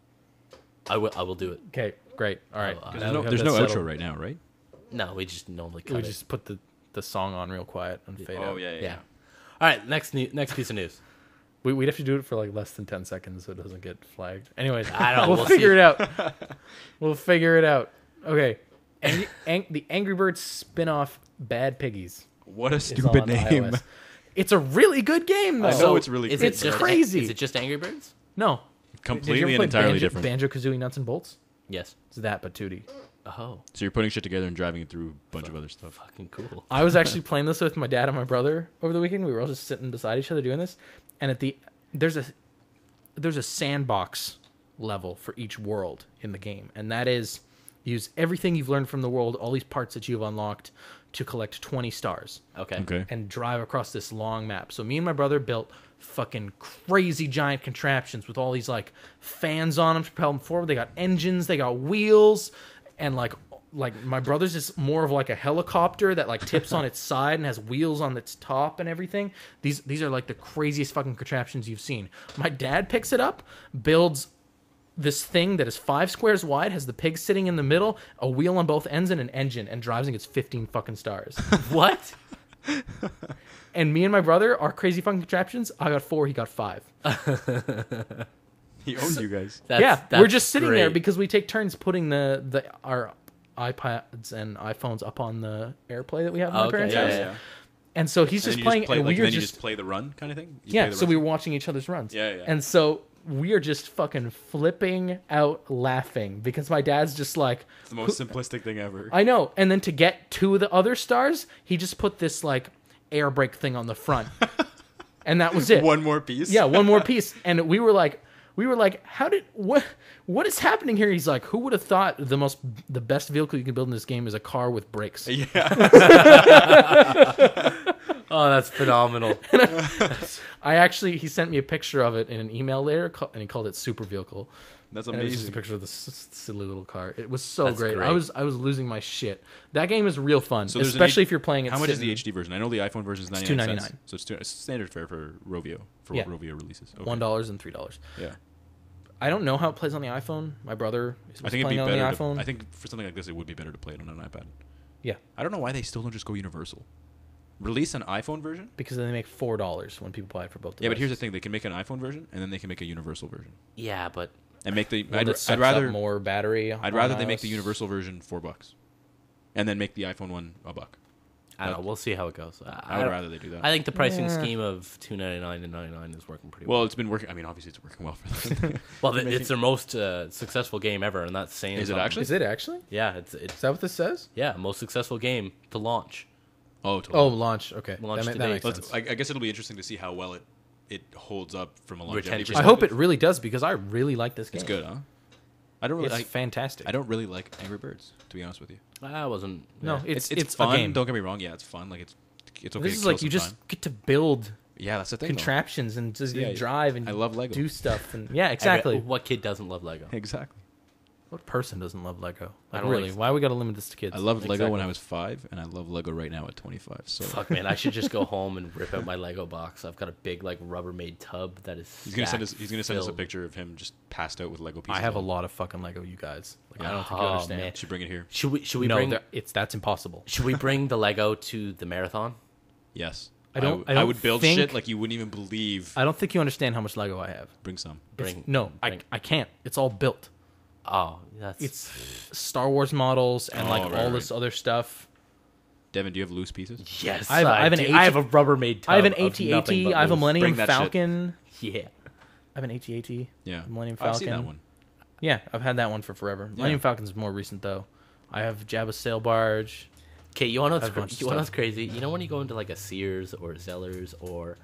I will do it. Okay, great. All right. There's no outro right now, right? No, we just normally cut we just put the song on real quiet and fade out. Oh yeah. All right, next piece of news. We'd have to do it for like less than 10 seconds so it doesn't get flagged. Anyways, I don't know. We'll figure it out. We'll figure it out. Okay. The Angry Birds spin-off Bad Piggies. What a stupid name. iOS. It's a really good game, though. I know it's really good. It's crazy. Is it just Angry Birds? No. Completely and entirely different. Banjo-Kazooie Nuts and Bolts? Yes. It's that, but 2D. Oh. So you're putting shit together and driving it through a bunch of other stuff. Fucking cool. I was actually playing this with my dad and my brother over the weekend. We were all just sitting beside each other doing this. And there's a sandbox level for each world in the game. And that is, use everything you've learned from the world, all these parts that you've unlocked, to collect 20 stars. Okay. And drive across this long map. So me and my brother built fucking crazy giant contraptions with all these like fans on them to propel them forward. They got engines, they got wheels, and like my brother's is more of like a helicopter that like tips on its side and has wheels on its top and everything. These are like the craziest fucking contraptions you've seen. My dad picks it up, builds this thing that is 5 squares wide, has the pig sitting in the middle, a wheel on both ends, and an engine, and drives and gets 15 fucking stars. What? And me and my brother, our crazy fucking contraptions, I got 4, he got 5. He owns you guys. We're just sitting there because we take turns putting our iPads and iPhones up on the AirPlay that we have in my parents' house. Yeah. And so he's And just then playing, play, and like, we are then you just just play the run kind of thing. You yeah. play the So run? we were watching each other's runs. Yeah, yeah. And so we are just fucking flipping out laughing because my dad's just like, It's the most simplistic thing ever. I know. And then to get to the other stars, he just put this like air brake thing on the front, and that was it. One more piece. Yeah, one more piece. And we were like, what is happening here? He's like, who would have thought the best vehicle you can build in this game is a car with brakes? Yeah. Oh, that's phenomenal. He sent me a picture of it in an email later, and he called it Super Vehicle. That's And it was just a amazing. picture of this silly little car. It was so That's great. great. I was losing my shit. That game is real fun, So there's an especially H- if you're playing it. How much is the sitting HD version? I know the iPhone version is 99 $2.99. cents. So it's standard fare for Rovio, for Yeah. what Rovio releases. Okay. $1 and $3. Yeah. I don't know how it plays on the iPhone. My brother is I think it'd playing be on better. the iPhone. I think for something like this, it would be better to play it on an iPad. Yeah, I don't know why they still don't just go universal. Release an iPhone version. because then they make $4 when people buy it for both. Yeah, but here's the devices. thing: they can make an iPhone version, and then they can make a universal version, Yeah, but and make the. One that sucks I'd rather up more battery. I'd rather they make the universal version $4, and then make the iPhone one $1. I don't know. We'll see how it goes. I would rather they do that. I think the pricing Yeah. scheme of $2.99 and $99 is working pretty Well, well. it's been working. I mean, obviously, it's working well for them. Well, it's their most successful game ever, and that's saying Is it something. actually? Is it actually? Yeah, it's Is that what this says? yeah, most successful game to launch. Oh, totally. Oh, launch. Okay, Launch that, today. that makes Well, sense. I guess it'll be interesting to see how well it holds up from a longevity Retention. I hope it really does because I really like this game. It's good, huh? I don't really. It's fantastic. I don't really like Angry Birds, to be honest with you. I wasn't. No, yeah. it's fun. a game. Don't get me wrong. Yeah, it's fun. Like it's okay. This to is kill like you some just time. get to build Yeah, that's the thing. though. contraptions and just Yeah, drive and I love Lego. do stuff and yeah, exactly. What kid doesn't love Lego? Exactly. What person doesn't love Lego? I Like, don't really? like- Why we got to limit this to kids? I loved Lego when Exactly. I was 5, and I love Lego right now at 25. So Fuck man, I should just go home and rip out my Lego box. I've got a big like Rubbermaid tub that is. he's gonna send us. stacked, He's gonna send us a filled. picture of him just passed out with Lego pieces. I have a on. lot of fucking Lego, you guys. Like, I don't think Oh, you understand. man. Should bring it here. Should we No, bring that's impossible. should we bring the Lego to the marathon? Yes. I don't would build think- shit like you wouldn't even believe. I don't think you understand how much Lego I have. Bring some. Bring No, bring- I can't. It's all built. Oh, that's It's Star Wars models and like Oh, all right, this other stuff. Devin, do you have loose pieces? yes. I have an I have a Rubbermaid tub. I have an of nothing AT-AT. but I have a loose. Millennium Bring that shit. Falcon. Yeah. I have an AT-AT. Yeah. Millennium I've seen that Falcon. one. Yeah, I've had that one for forever. Millennium Falcon's more recent though. I have Jabba's sail barge. Okay, you want to Have a bunch of you want stuff. crazy? You know when you go into like a Sears or Zellers or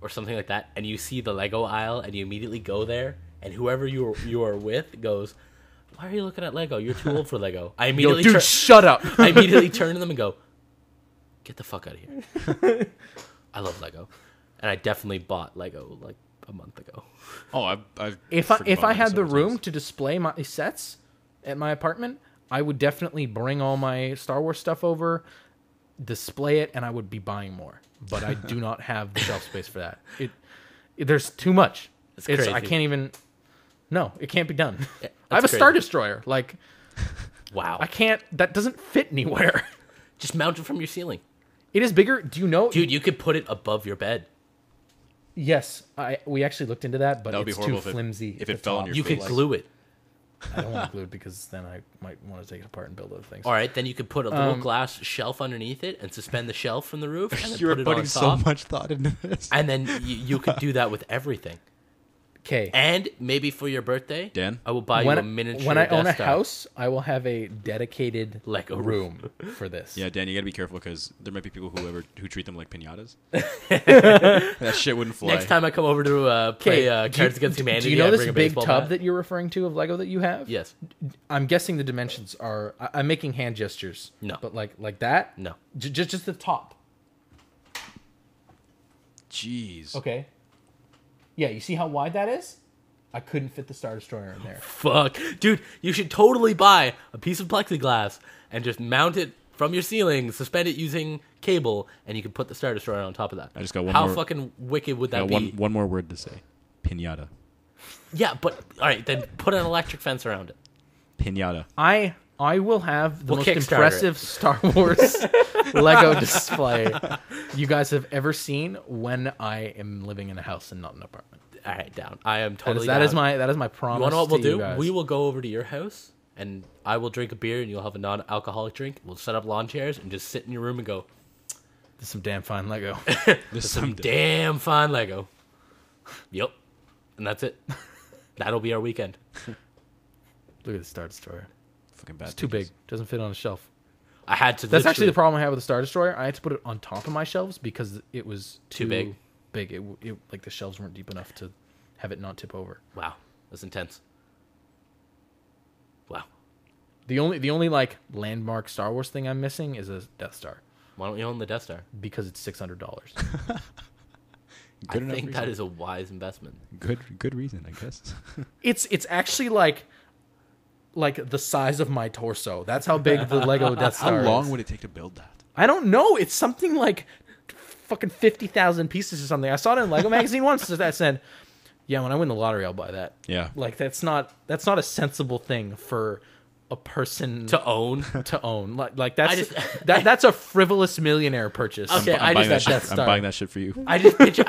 something like that, and you see the Lego aisle, and you immediately go there, and whoever you are with goes, "Why are you looking at Lego? You're too old for Lego." I Yo, immediately dude, shut up. I immediately turn to them and go, "Get the fuck out of here." I love Lego, and I definitely bought Lego like a month ago. Oh, I've. If freaking I bought had the several room times. to display my sets at my apartment, I would definitely bring all my Star Wars stuff over, display it, and I would be buying more. But I do not have the shelf space for that. There's too much. It's I crazy. can't even. No, it can't be done. I have a That's Star crazy. Destroyer. Like Wow. I can't. That doesn't fit anywhere. Just mount it from your ceiling. It is bigger. Do you know, Dude, you could put it above your bed. Yes, we actually looked into that, but That would be it's horrible too if it- flimsy. if at it the fell on top. your You feet. could glue it. I don't want to glue it because then I might want to take it apart and build other things. All right, then you could put a little glass shelf underneath it and suspend the shelf from the roof and then You're put it putting on so top. much thought into this. And then you could do that with everything. Okay. And maybe for your birthday, Dan? I will buy you a miniature when I own a Death Star. house, I will have a dedicated Lego room for this. Yeah, Dan, you gotta be careful because there might be people who treat them like pinatas. That shit wouldn't fly. Next time I come over to play Cards Against Humanity, Do you know I this bring a big baseball tub bat. that you're referring to of Lego that you have? Yes. I'm guessing the dimensions are. I'm making hand gestures. No. But like that? No. Just the top. Jeez. Okay. Yeah, you see how wide that is? I couldn't fit the Star Destroyer in there. Fuck. Dude, you should totally buy a piece of plexiglass and just mount it from your ceiling, suspend it using cable, and you can put the Star Destroyer on top of that. I just got one How more. fucking wicked would that got be? one more word to say. Pinata. Yeah, but all right, then put an electric fence around it. Pinata. I will have the We'll most Kickstarter impressive Star Wars Lego display you guys have ever seen when I am living in a house and not an apartment. All right, down. I am That totally. is, that down. is my promise. You want to know what we'll to you do? guys. We will go over to your house, and I will drink a beer, and you'll have a non-alcoholic drink. We'll set up lawn chairs and just sit in your room and go, There's some damn fine Lego. There's some damn fine Lego. Yep. And that's it. That'll be our weekend. Look at the Star Destroyer. Fucking bad. It's too big. Doesn't fit on a shelf. I had to. That's actually the problem I have with the Star Destroyer. I had to put it on top of my shelves because it was Too big? Big. It like the shelves weren't deep enough to have it not tip over. Wow, that's intense. Wow. The only like landmark Star Wars thing I'm missing is a Death Star Why don't you own the Death Star? because it's $600. I think that is a wise investment. Good reason, I guess. It's actually like the size of my torso. That's how big the Lego Death Star is. How long would it take to build that? I don't know. It's something like fucking 50,000 pieces or something. I saw it in Lego magazine once that said, "Yeah, when I win the lottery, I'll buy that." Yeah. Like that's not a sensible thing for a person To own? to own. Like that's a frivolous millionaire purchase. Okay, I'm buying that Death shit. I'm Star. buying that shit for you. I just picture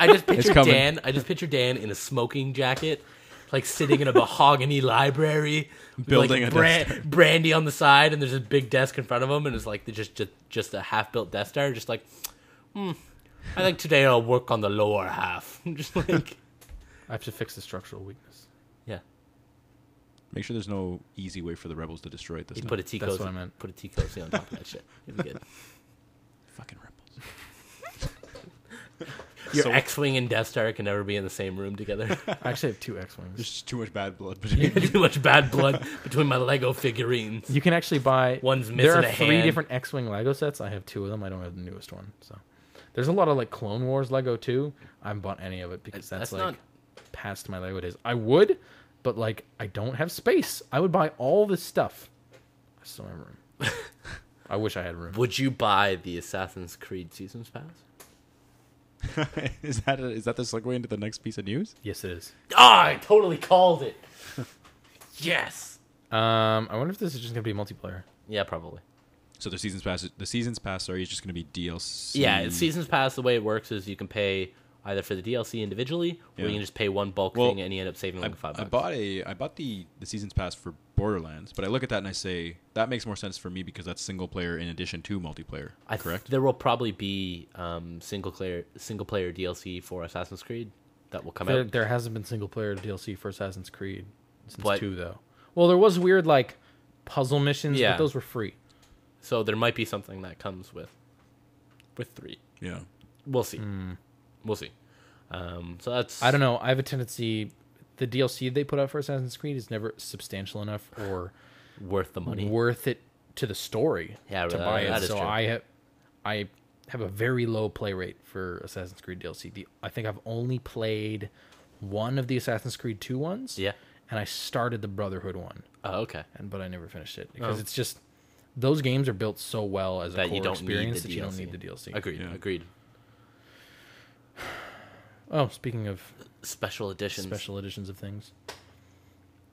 coming. Dan. I just picture Dan in a smoking jacket, like sitting in a mahogany library, with, Building like, a Death Star. brandy on the side, and there's a big desk in front of him, and it's like just a half-built Death Star. Just like, I think today I'll work on the lower half. Just like, I have to fix the structural weakness. yeah. Make sure there's no easy way for the rebels to destroy it this You time. put a That's what I meant. Put a T-cozy on top of that shit. It'll be good. Fucking rebels. Your So- X-wing and Death Star can never be in the same room together. I actually have 2 X-wings. There's just too much bad blood between Too much bad blood between my Lego figurines. You can actually buy. One's There missing are a 3 hand. different X-wing Lego sets. I have 2 of them. I don't have the newest one. So there's a lot of like Clone Wars Lego too. I haven't bought any of it because that's That's like not- past my Lego days. I would, but like I don't have space. I would buy all this stuff. I still don't have room. I wish I had room. Would you buy the Assassin's Creed Seasons Pass? Is that the segue into the next piece of news? Yes, it is. Ah, I totally called it. Yes. I wonder if this is just gonna be multiplayer. Yeah, probably. So the seasons pass is just going to be DLC. Yeah, it's Seasons Pass. The way it works is you can pay either for the DLC individually, or Yeah. you can just pay one bulk Well, thing and you end up saving like $5. I bought the seasons pass for Borderlands, but I look at that and I say that makes more sense for me because that's single player in addition to multiplayer. Correct? There will probably be single player DLC for Assassin's Creed that will come out. There hasn't been single player DLC for Assassin's Creed since But- 2 though. Well, there was weird like puzzle missions, Yeah. but those were free. So there might be something that comes with 3. Yeah. We'll see. We'll see. So that's I don't know. I have a tendency. The DLC they put out for Assassin's Creed is never substantial enough or worth the money. worth it to the story Yeah, to that- buy that it. is So true. I have a very low play rate for Assassin's Creed DLC. I think I've only played one of the Assassin's Creed 2 ones. Yeah. And I started the Brotherhood one, Oh, okay. but I never finished it because Oh. it's just those games are built so well as a That core you don't experience need the that you don't DLC. need the DLC. Agreed. Yeah. Agreed. Oh, speaking of Special editions. special editions of things.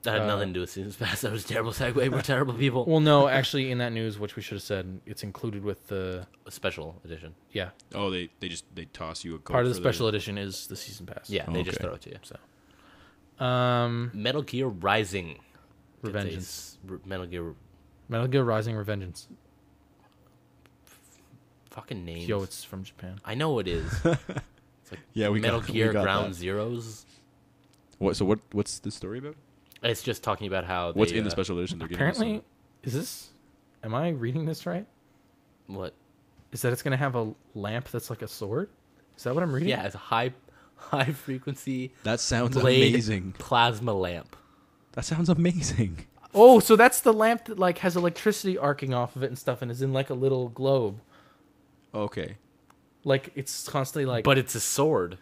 That had nothing to do with Seasons Pass. That was a terrible segue. We're terrible people. Well, no, actually, in that news, which we should have said, it's included with the A special edition. yeah. Oh, they toss you a code Part of the for special edition is the season pass. Yeah, they just Okay. throw it to you. So, Metal Gear Rising. Revengeance. Metal Gear Metal Gear Rising: Revengeance. fucking names. Yo, it's from Japan. I know it is. It's like Yeah, we Metal got- Gear we got Ground that. Zeroes. What's the story about? It's just talking about how What's they, in the special edition? They're giving us Apparently, is this? Am I reading this right? what? Is that it's going to have a lamp that's like a sword? Is that what I'm reading? Yeah, it's a high frequency That sounds blade amazing. plasma lamp. That sounds amazing. Oh, so that's the lamp that like has electricity arcing off of it and stuff, and is in like a little globe. Okay. Like it's constantly like. But it's a sword.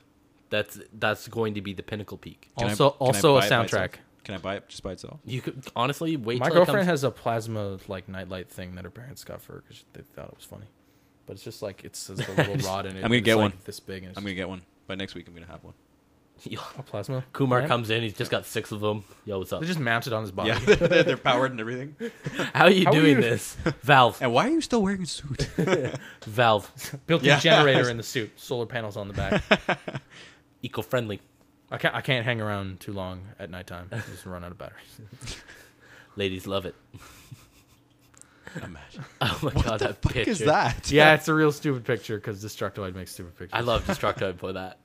That's going to be the pinnacle peak. Can I also buy a it by soundtrack. itself? Can I buy it just by itself? You could honestly wait. My till girlfriend it comes, has a plasma like nightlight thing that her parents got for her because they thought it was funny, but it's just like it's a little rod in it. I'm gonna it's, get like, one. this big. And it's I'm gonna get one by next week. I'm gonna have one. a plasma. Kumar lamp? comes in. He's just got 6 of them. Yo, what's up? They just mounted on his body. Yeah, they're powered and everything. How are you How are doing you- this? Valve. And why are you still wearing a suit? Valve. Built-in Yeah. generator in the suit. Solar panels on the back. Eco-friendly. I can't hang around too long at nighttime. I just run out of batteries. Ladies love it. Imagine. Oh my god, that What picture. is that? Yeah, it's a real stupid picture because Destructoid makes stupid pictures. I love Destructoid for that.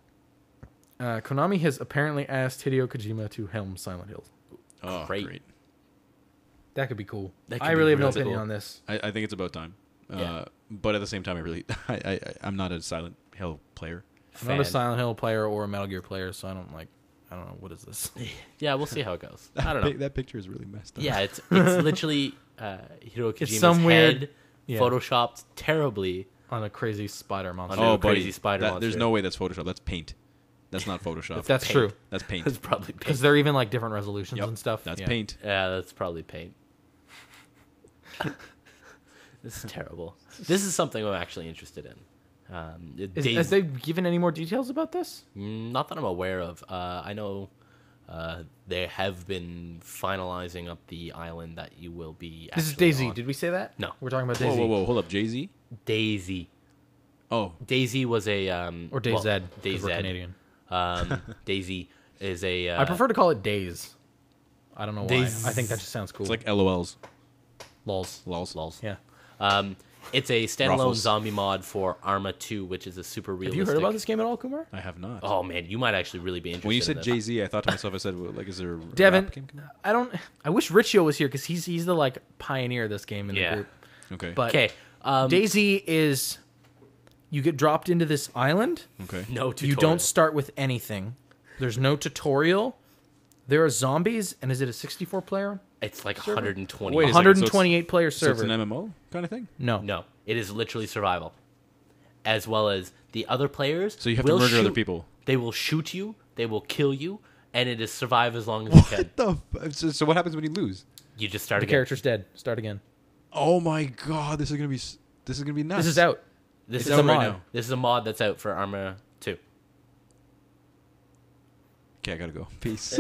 Konami has apparently asked Hideo Kojima to helm Silent Hill. Oh, Great. great. That could be cool. That could I be really have no really opinion cool. on this. I think it's about time. Yeah. But at the same time, I'm not a Silent Hill player. I'm not a Fan. Silent Hill player or a Metal Gear player, so I don't know, what is this? Yeah, we'll see how it goes. I don't know. That picture is really messed up. Yeah, it's literally Hideo Kojima's some head weird- yeah. photoshopped terribly. On a crazy spider monster. On a Oh, buddy, crazy spider monster. There's no way that's Photoshop. That's paint. That's not Photoshop. If that's paint. true. That's paint. It's probably Because paint. they're even like different resolutions Yep, and stuff. That's Yeah. paint. Yeah, that's probably paint. This is terrible. This is something I'm actually interested in. Has they given any more details about this? Not that I'm aware of. I know they have been finalizing up the island that you will be. This is actually Daisy. on. Did we say that? No. We're talking about Whoa, Daisy. whoa, whoa. Hold up. Jay-Z? Daisy. Oh. Daisy was a Or DayZ. Well, 'cause DayZ. we're Canadian. Daisy is a. I prefer to call it Days. I don't know why. Days. I think that just sounds cool. It's like LOLs. lols. Lols. yeah. It's a standalone Ruffles. zombie mod for Arma 2, which is a super Have realistic. you heard about this game at all, Kumar? I have not. Oh man, you might actually really be interested. When you in said this. Jay-Z, I thought to myself, like, is there a Devin, rap game coming out? I wish Riccio was here because he's the like pioneer of this game in the Yeah. group. Okay. But Okay, Daisy is you get dropped into this island. okay. no tutorial. You don't start with anything. There's no tutorial. There are zombies, and is it a 64 player? It's like Server? 120. Wait a second, 128 player So it's server. an MMO kind of thing? No. No, it is literally survival, as well as the other players. So you have to will murder other shoot- people. They will shoot you. They will kill you, and it is survive as long as you can. So what happens when you lose? You just start The again. character's dead. Start again. Oh my god, this is gonna be nuts. This is out. This It's is a a mod. mod. This is a mod that's out for Arma 2. Okay, I gotta go. Peace.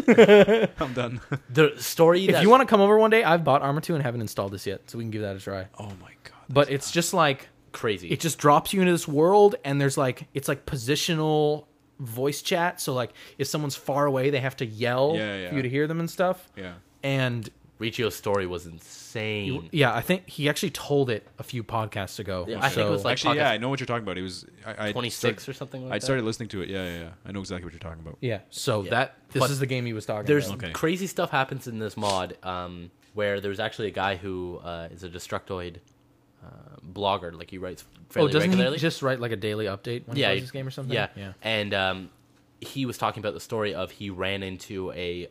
I'm done. The story. If you want to come over one day, I've bought Arma 2 and haven't installed this yet, so we can give that a try. Oh my god. But it's just like crazy. it just drops you into this world, and there's like it's like positional voice chat. So like if someone's far away, they have to yell Yeah. for you to hear them and stuff. Yeah. And Riccio's story was insane. yeah, I think he actually told it a few podcasts ago. Yeah, I think it was like Actually, podcast- yeah, I know what you're talking about. It was I 26 or something like I that. started listening to it. Yeah. I know exactly what you're talking about. yeah. So Yeah. this But is the game he was talking There's about. Okay. crazy stuff happens in this mod, where there's actually a guy who is a Destructoid blogger. Like he writes fairly Doesn't regularly. he just write like a daily update when he plays this game or something? Yeah. And he was talking about the story of he ran into a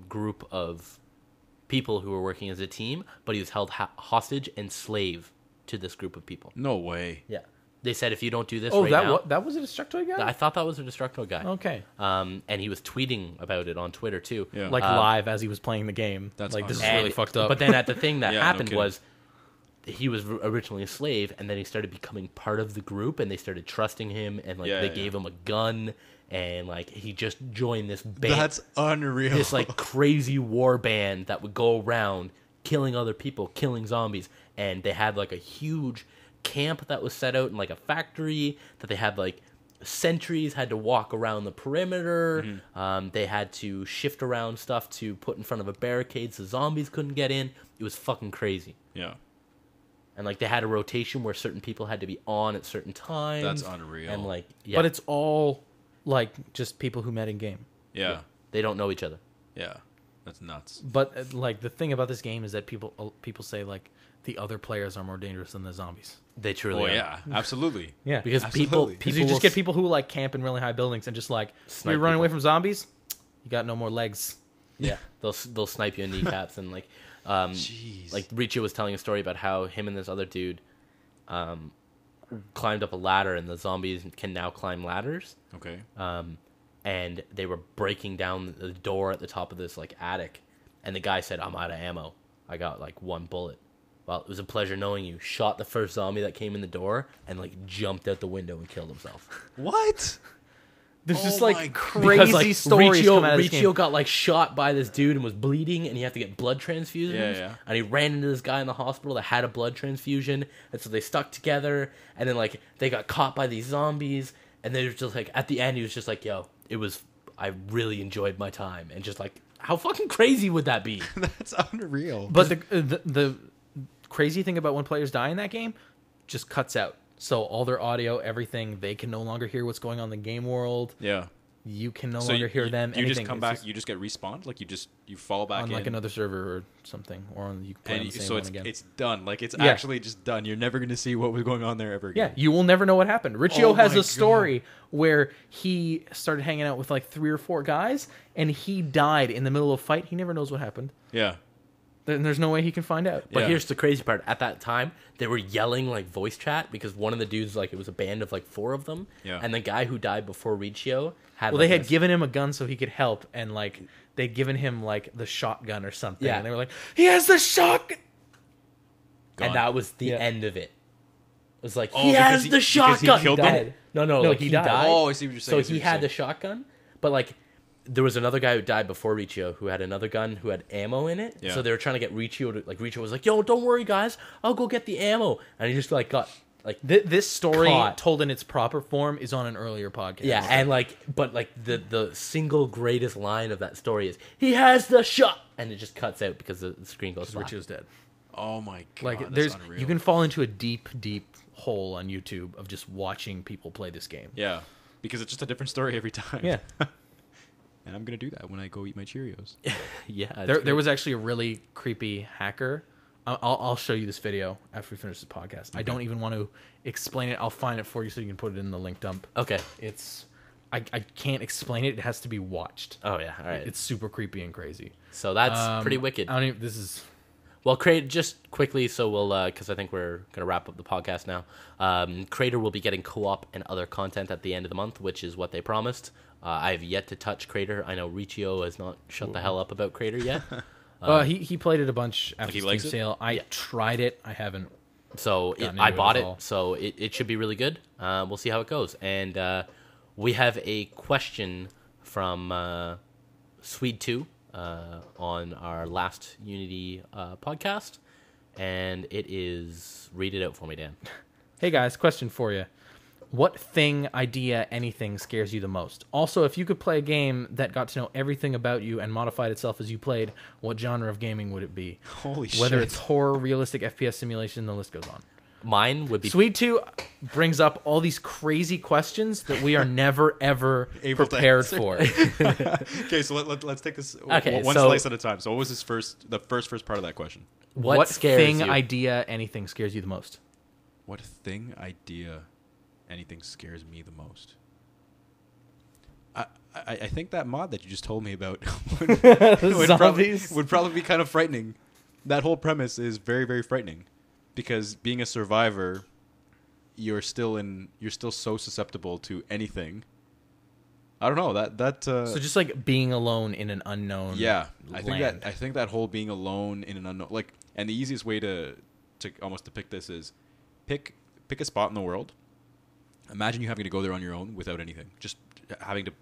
group of people who were working as a team, but he was held hostage and slave to this group of people. No way. Yeah. They said if you don't do this Oh, right that now, that was a Destructoid guy? I thought that was a Destructoid guy. Okay. And he was tweeting about it on Twitter too. Yeah. Like live as he was playing the game. That's like this is awesome. really fucked up. But then at the thing that Yeah, no happened kidding. was he was originally a slave, and then he started becoming part of the group, and they started trusting him, and like Yeah, they yeah. gave him a gun, and like he just joined this band, That's unreal. this like crazy war band that would go around killing other people, killing zombies, and they had like a huge camp that was set out in like a factory that they had like sentries had to walk around the perimeter. They had to shift around stuff to put in front of a barricade so zombies couldn't get in. It was fucking crazy. Yeah. And like they had a rotation where certain people had to be on at certain times. That's unreal. And like, yeah, But it's all like just people who met in game. Yeah. they don't know each other. Yeah. That's nuts. But like the thing about this game is that people say like the other players are more dangerous than the zombies. They truly Oh are. yeah, absolutely. Yeah, Because Absolutely. because people you will just get people who like camp in really high buildings and just like Snipe you're running people. away from zombies. You got no more legs. Yeah, they'll snipe you in kneecaps and like, Jeez. like Riccio was telling a story about how him and this other dude, climbed up a ladder, and the zombies can now climb ladders. Okay. And they were breaking down the door at the top of this like attic, and the guy said, "I'm out of ammo. I got like one bullet." Well, it was a pleasure knowing you. Shot the first zombie that came in the door and like jumped out the window and killed himself. What? There's Oh just my like God. crazy Because, like, stories come out of this Riccio game. got like shot by this dude and was bleeding, and he had to get blood transfusions. Yeah. And he ran into this guy in the hospital that had a blood transfusion, and so they stuck together. And then like they got caught by these zombies, and they were just like at the end he was just like, "Yo, it was. I really enjoyed my time," and just like how fucking crazy would that be? That's unreal. But the crazy thing about when players die in that game, just cuts out. So all their audio, everything, they can no longer hear what's going on in the game world. Yeah. You can no longer hear them. You anything. just come back. You just get respawned. Like you fall back on in. like another server or something, or you can play on the same one again. It's done. Like it's actually just done. You're never going to see what was going on there ever again. Yeah, you will never know what happened. Riccio has a story where he started hanging out with like 3 or 4 guys, and he died in the middle of a fight. He never knows what happened. Yeah. Then there's no way he can find out. But here's the crazy part. At that time, they were yelling like voice chat because one of the dudes, like, it was a band of like 4 of them. Yeah. And the guy who died before Riccio had. Well, they had given him a gun so he could help, and like they'd given him like the shotgun or something. Yeah. And they were like, he has the shotgun. And that was the end of it. It was like, Oh, he has because the shotgun. he killed them? died. No, he died. Oh, I see what you're saying. So he had the shotgun, but like there was another guy who died before Riccio who had another gun who had ammo in it. Yeah. So they were trying to get Riccio to, like, Riccio was like, "Yo, don't worry, guys, I'll go get the ammo," and he just like got like This story caught. told in its proper form is on an earlier podcast. Yeah, and like, but like the single greatest line of that story is, "He has the shot," and it just cuts out because the screen goes black. Riccio's dead. Oh my god. Like that's unreal. you can fall into a deep hole on YouTube of just watching people play this game. Yeah, because it's just a different story every time. Yeah. And I'm gonna do that when I go eat my Cheerios. Yeah, There was actually a really creepy hacker. I'll show you this video after we finish this podcast. Okay. I don't even want to explain it. I'll find it for you so you can put it in the link dump. Okay. It's I can't explain it. It has to be watched. Oh yeah, all right. It's super creepy and crazy. So that's pretty wicked. This is. Well, just quickly, so we'll, because I think we're going to wrap up the podcast now. Crater will be getting co-op and other content at the end of the month, which is what they promised. I have yet to touch Crater. I know Riccio has not shut the hell up about Crater yet. He played it a bunch after he Steam likes it? sale. I tried it. I haven't. So I bought it, so it should be really good. We'll see how it goes. And we have a question from Swede2 on our last Unity podcast, and it is, read it out for me, Dan. Hey guys, question for you. What thing, idea, anything scares you the most? Also, if you could play a game that got to know everything about you and modified itself as you played, what genre of gaming would it be? Holy shit. Whether it's horror, realistic, FPS simulation, the list goes on. Mine would be Swede 2 brings up all these crazy questions that we are never, ever prepared for. Okay, so let's take this one slice at a time. So what was the first part of that question? what scares thing, you? idea, anything scares you the most? What thing, idea, anything scares me the most? I think that mod that you just told me about would probably be kind of frightening. That whole premise is very, very frightening. Because being a survivor, you're still so susceptible to anything. I don't know So just like being alone in an unknown. Yeah, land. I think that whole being alone in an unknown, like, and the easiest way to almost depict this is pick a spot in the world. Imagine you having to go there on your own without anything, just having to.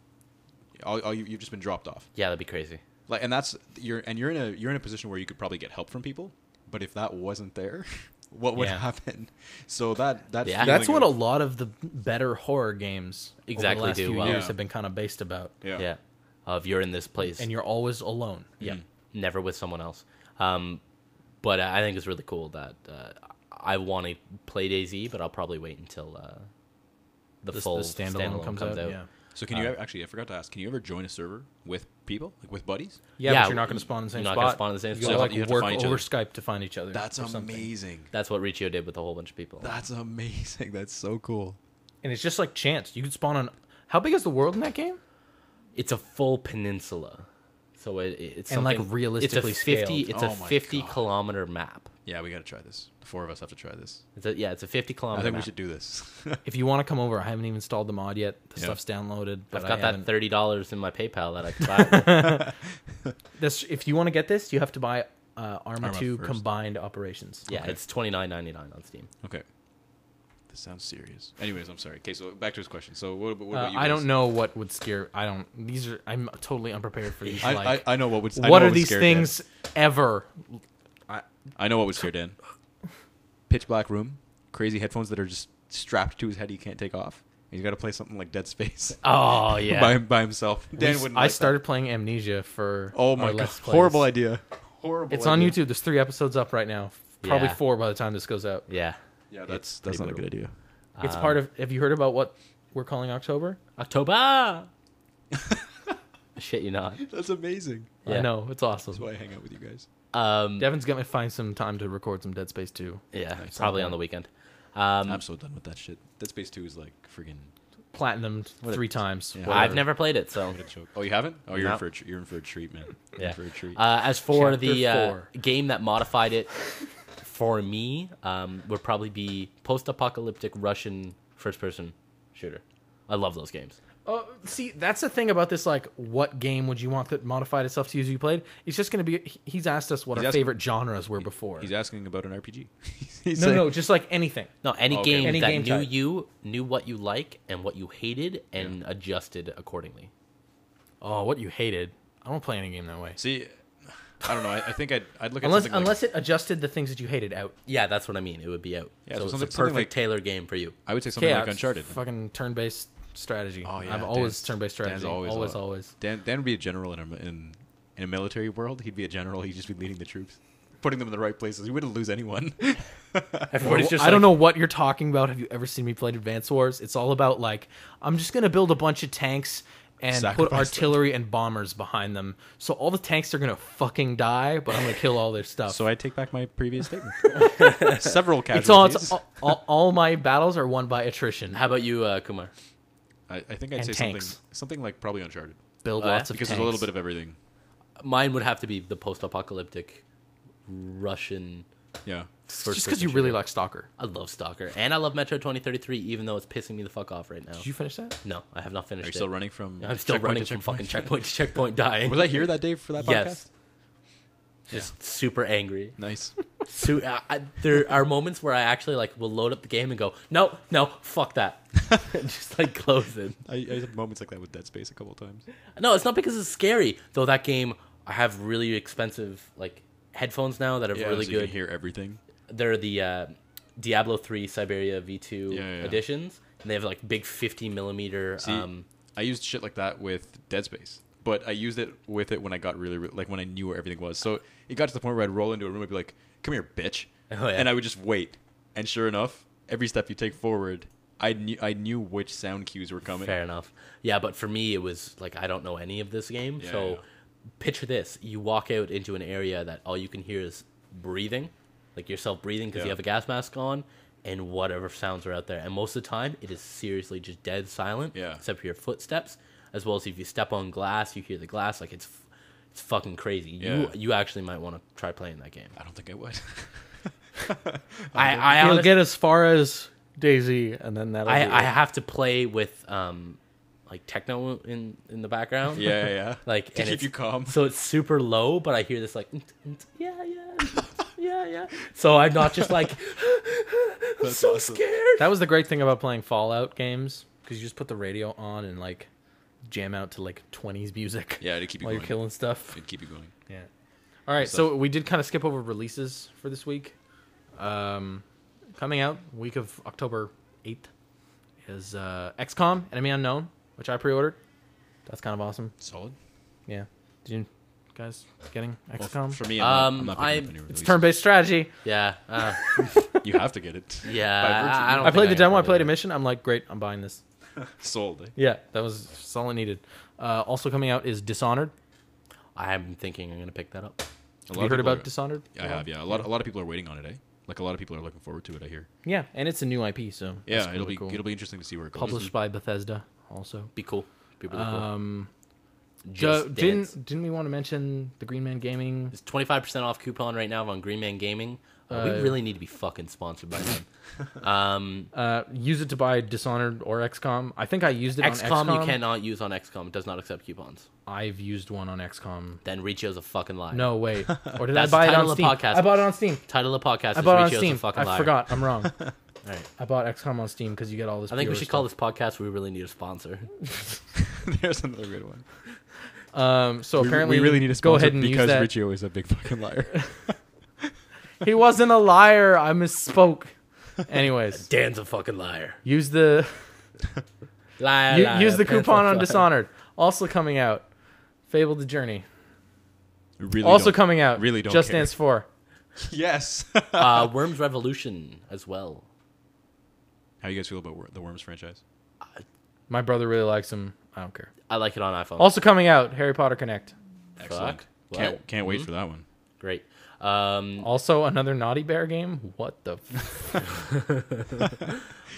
You've just been dropped off. Yeah, that'd be crazy. Like, and you're in a position where you could probably get help from people, but if that wasn't there. What would happen? So that's what a lot of the better horror games over the last few years yeah. have been kind of based about. Yeah. Of you're in this place and you're always alone. Yeah. Never with someone else. But I think it's really cool that I want to play DayZ, but I'll probably wait until the full standalone comes out. Yeah. So can you actually? I forgot to ask. Can you ever join a server with people, like with buddies? Yeah, but you're not going to spawn in the same spot. You're not going to spawn in the same You spot. got to you have to work find each over other. Skype to find each other. That's amazing. That's what Riccio did with a whole bunch of people. That's amazing. That's so cool. And it's just like chance. You could spawn on. How big is the world in that game? It's a full peninsula, so it's and like something, realistically it's a 50. scaled. It's a 50-kilometer map. Yeah, we got to try this. The 4 of us have to try this. It's a 50-kilometer. I think map. we should do this. If you want to come over, I haven't even installed the mod yet. The stuff's downloaded. But I've got that $30 in my PayPal that I can buy. If you want to get this, you have to buy Arma 2 first. Combined Operations. Yeah, it's $29.99 on Steam. Okay. This sounds serious. Anyways, I'm sorry. Okay, so back to his question. So what about you guys? I don't know what would scare. I'm totally unprepared for these. I know what would. What are these things ever? I know what would scare Dan. Pitch black room, crazy headphones that are just strapped to his head. He can't take off. And he's got to play something like Dead Space. Oh yeah, by himself. Dan wouldn't. I started playing Amnesia for. Oh my god! Horrible idea. Horrible. It's on YouTube. There's 3 episodes up right now. Probably Yeah. 4 by the time this goes out. Yeah. Yeah, that's pretty not a brutal. good idea. It's part of. Have you heard about what we're calling October? October. Shit, you not. That's amazing. Yeah. I know, it's awesome. That's why I hang out with you guys. Devin's gonna find some time to record some Dead Space 2. Yeah, Nice. probably on the weekend. I'm so done with that shit. Dead Space 2 is like friggin' Platinum 3 times. Yeah. whatever. I've never played it, so. what a joke. Oh, you haven't? Oh, you're No. in for you're in for a treat, man. You're Yeah. in for a treat. As for Chapter the 4. game that modified it for me, would probably be post-apocalyptic Russian first-person shooter. I love those games. See, that's the thing about this. Like, what game would you want that modified itself to use? You played. It's just gonna be. He's asked us what He's our asking- favorite genres were before. He's asking about an RPG. He's No, saying- no, just like anything. No, any Okay. game Any that game type. knew what you like and what you hated and adjusted accordingly. Oh, what you hated. I don't play any game that way. See, I don't know. I think I'd look at Unless something like, unless it adjusted the things that you hated out. Yeah, that's what I mean. It would be out. Yeah, so so it's a something perfect like- tailored game for you. I would say something Yeah, like Uncharted. Fucking turn-based strategy. Oh, yeah, I've always Dan's- turn-based strategy. Dan's Always. Dan would be a general in a military world. He'd be a general. He'd just be leading the troops, putting them in the right places. He wouldn't lose anyone. Everybody's just I don't know what you're talking about. Have you ever seen me play Advance Wars? It's all about like I'm just gonna build a bunch of tanks and put Sacrifice them. artillery and bombers behind them. So all the tanks are gonna fucking die, but I'm gonna kill all their stuff. So I take back my previous statement. Several it's all, casualties. all my battles are won by attrition. How about you, Kumar? I think I'd And say tanks. something like probably Uncharted Build Oh, yeah? lots of because tanks. there's a little bit of everything. Mine would have to be the post-apocalyptic Russian. Yeah. just because you really like Stalker. I love Stalker and I love Metro 2033, even though it's pissing me the fuck off right now. Did you finish that? No, I have not Are finished you it. still running from? I'm still checkpoint running to from fucking checkpoint? checkpoint to checkpoint, dying. Was I here that day for that podcast? Yes. Just super angry. Nice. So there are moments where I actually like will load up the game and go, no, fuck that, and just like close it. I had moments like that with Dead Space a couple times. No, it's not because it's scary. Though that game, I have really expensive like headphones now that are really so you good. can hear everything. They're the Diablo 3 Siberia V2 Yeah. editions, and they have like big 50 millimeter. See, I used shit like that with Dead Space, but I used it with it when I got really like when I knew where everything was. So it got to the point where I'd roll into a room and be like, "Come here, bitch," Oh, yeah. and I would just wait. And sure enough, every step you take forward, I knew which sound cues were coming. Fair enough. Yeah, but for me, it was like I don't know any of this game. Yeah, so yeah. picture this: you walk out into an area that all you can hear is breathing, like yourself breathing because Yeah. you have a gas mask on, and whatever sounds are out there. And most of the time, it is seriously just dead silent, Yeah. except for your footsteps, as well as if you step on glass, you hear the glass. Like it's fucking crazy. Yeah. You actually might want to try playing that game. I don't think I would. I He'll honestly, get as far as Daisy, and then that'll. be I it. have to play with like techno in the background. yeah. Like To and keep it's- you calm. So it's super low, but I hear this like yeah. So I'm not just like I'm That's so awesome. scared. That was the great thing about playing Fallout games because you just put the radio on and like jam out to like 20s music. Yeah, to keep you while going. you're killing stuff. It'd keep you going. Yeah. All right, Stuff. so we did kind of skip over releases for this week. Coming out week of October 8th is XCOM: Enemy Unknown, which I pre-ordered. That's kind of awesome. Solid. Yeah. Did you guys getting Well, XCOM? for me, I'm not picking I- up any It's releases. turn-based strategy. Yeah, You have to get it. yeah. By virtue. I don't. I played the think demo. I can played do a it. mission. I'm like, great. I'm buying this. Sold. Eh? Yeah, that's all I needed. Also coming out is Dishonored. I'm thinking I'm gonna pick that up. A Have you heard about Dishonored? I have. Yeah, a lot of people are waiting on it. Eh? Like a lot of people are looking forward to it. I hear. Yeah, and it's a new IP, so Yeah, that's it'll really be cool. it'll be interesting to see where it goes. Published by Bethesda, also. Be cool. Be really cool. Just Dance. didn't we want to mention the Green Man Gaming? There's 25% off coupon right now on Green Man Gaming. We really need to be fucking sponsored by them. Use it to buy Dishonored or XCOM. I think I used it on XCOM XCOM. you cannot use on XCOM. It does not accept coupons. I've used one on XCOM. Then Riccio's a fucking liar. No, wait. Or did I That's buy the it title on of the Steam? podcast. I bought it on Steam. Title of the podcast I is bought it on Riccio's a Steam. fucking I liar. forgot. I'm wrong. All right. I bought XCOM on Steam because you get all this. I think we pre-order should call stuff. this podcast We Really Need a Sponsor. There's another good one. So apparently, we really need a go sponsor ahead and use because that. Riccio is a big fucking liar. He wasn't a liar. I misspoke. Anyways, Dan's a fucking liar. use the Liar, use the pencil coupon on liar. Dishonored. Also coming out, Fable: The Journey. Really Also don't- coming out, really don't Just care. Dance 4. Yes. Worms Revolution as well. How do you guys feel about the Worms franchise? My brother really likes them. I don't care. I like it on iPhone. Also coming out, Harry Potter Connect. Excellent. Fuck. Can't wait for that one. Great. Also another Naughty Bear game. What the?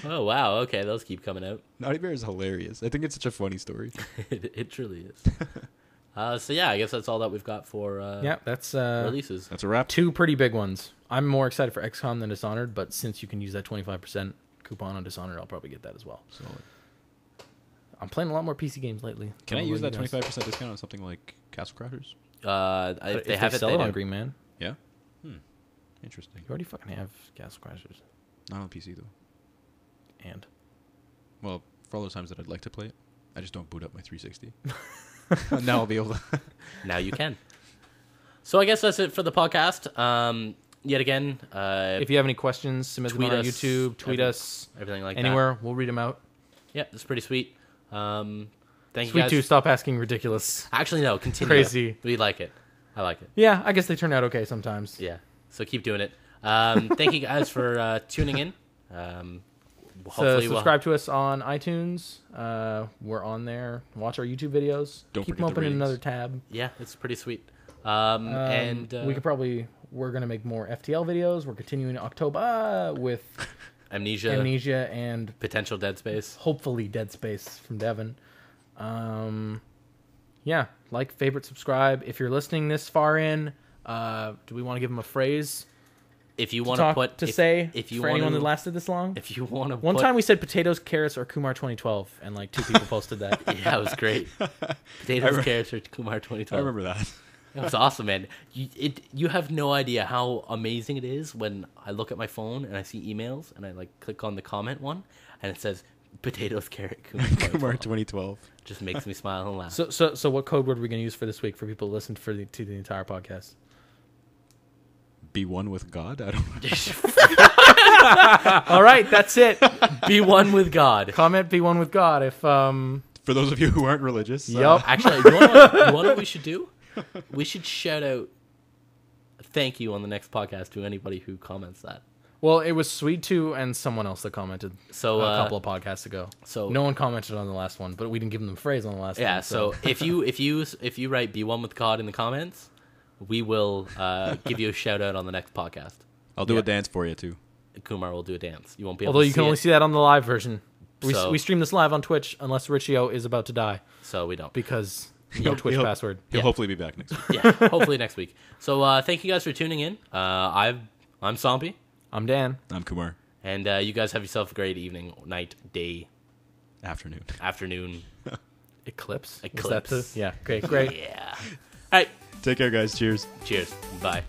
Oh wow. Okay, those keep coming out. Naughty Bear is hilarious. I think it's such a funny story. It truly is. So yeah, I guess that's all that we've got for Yeah, that's releases. That's a wrap. 2 pretty big ones. I'm more excited for XCOM than Dishonored, but since you can use that 25% coupon on Dishonored, I'll probably get that as well. So, I'm playing a lot more PC games lately. can I Don't know use that about you guys. 25% discount on something like Castle Crashers? If They they have it, sell they it on do. Green Man. Yeah. Interesting. You already fucking have Castle Crashers. Not on PC though. And Well, for all those times that I'd like to play it, I just don't boot up my 360. Now I'll be able to. Now you can. So I guess that's it for the podcast. Yet again, if you have any questions, submit them tweet on us, YouTube, tweet us everything like anywhere. We'll read them out. that. Yep, it's pretty sweet. Thank you Sweet guys. too. Stop asking ridiculous. Actually, no, continue. Crazy. We like it. I like it. Yeah, I guess they turn out okay sometimes. Yeah. So keep doing it. Thank you guys for tuning in. So Hopefully subscribe to us on iTunes. We're on there. Watch our YouTube videos. Don't Keep forget them the open in ratings. another tab. Yeah, it's pretty sweet. And we could probably. We're gonna make more FTL videos. We're continuing October with Amnesia, and potential Dead Space. hopefully Dead Space from Devin. Yeah, like, favorite, subscribe. If you're listening this far in, do we want to give them a phrase If you to want to talk put to say if you for want anyone to, that lasted this long? if you want to One time we said potatoes, carrots, or Kumar 2012, and like 2 people posted that. yeah, it was great. Potatoes, carrots, or Kumar 2012. I remember that. It was awesome, man. You have no idea how amazing it is when I look at my phone and I see emails and I like click on the comment one and it says potatoes, carrot, Kumar. Kumar 2012. 2012. Just makes me smile and laugh. So what code word are we going to use for this week for people to listen to the entire podcast? Be one with God? I don't know. All right, that's it. Be one with God. Comment be one with God if For those of you who aren't religious. Yup. Actually, you know what we should do? We should shout out thank you on the next podcast to anybody who comments that. Well, it was Sweet 2 and someone else that commented So a couple of podcasts ago. So no one commented on the last one, but we didn't give them the phrase on the last one. yeah. So if you write "be one with God" in the comments, we will give you a shout out on the next podcast. I'll do a dance for you too. Kumar will do a dance. You won't be able. Although to you can only see that on the live version. So- We stream this live on Twitch unless Riccio is about to die So we don't. because no Twitch he'll- password. He'll Yeah. hopefully be back next week. Yeah, hopefully next week. So thank you guys for tuning in. I'm Somppi, I'm Dan. I'm Kumar. and you guys have yourself a great evening, night, day, Afternoon. afternoon. Eclipse. Was Eclipse. that the- yeah. Okay. Great. Yeah. All right. Take care, guys. Cheers. Cheers. Bye.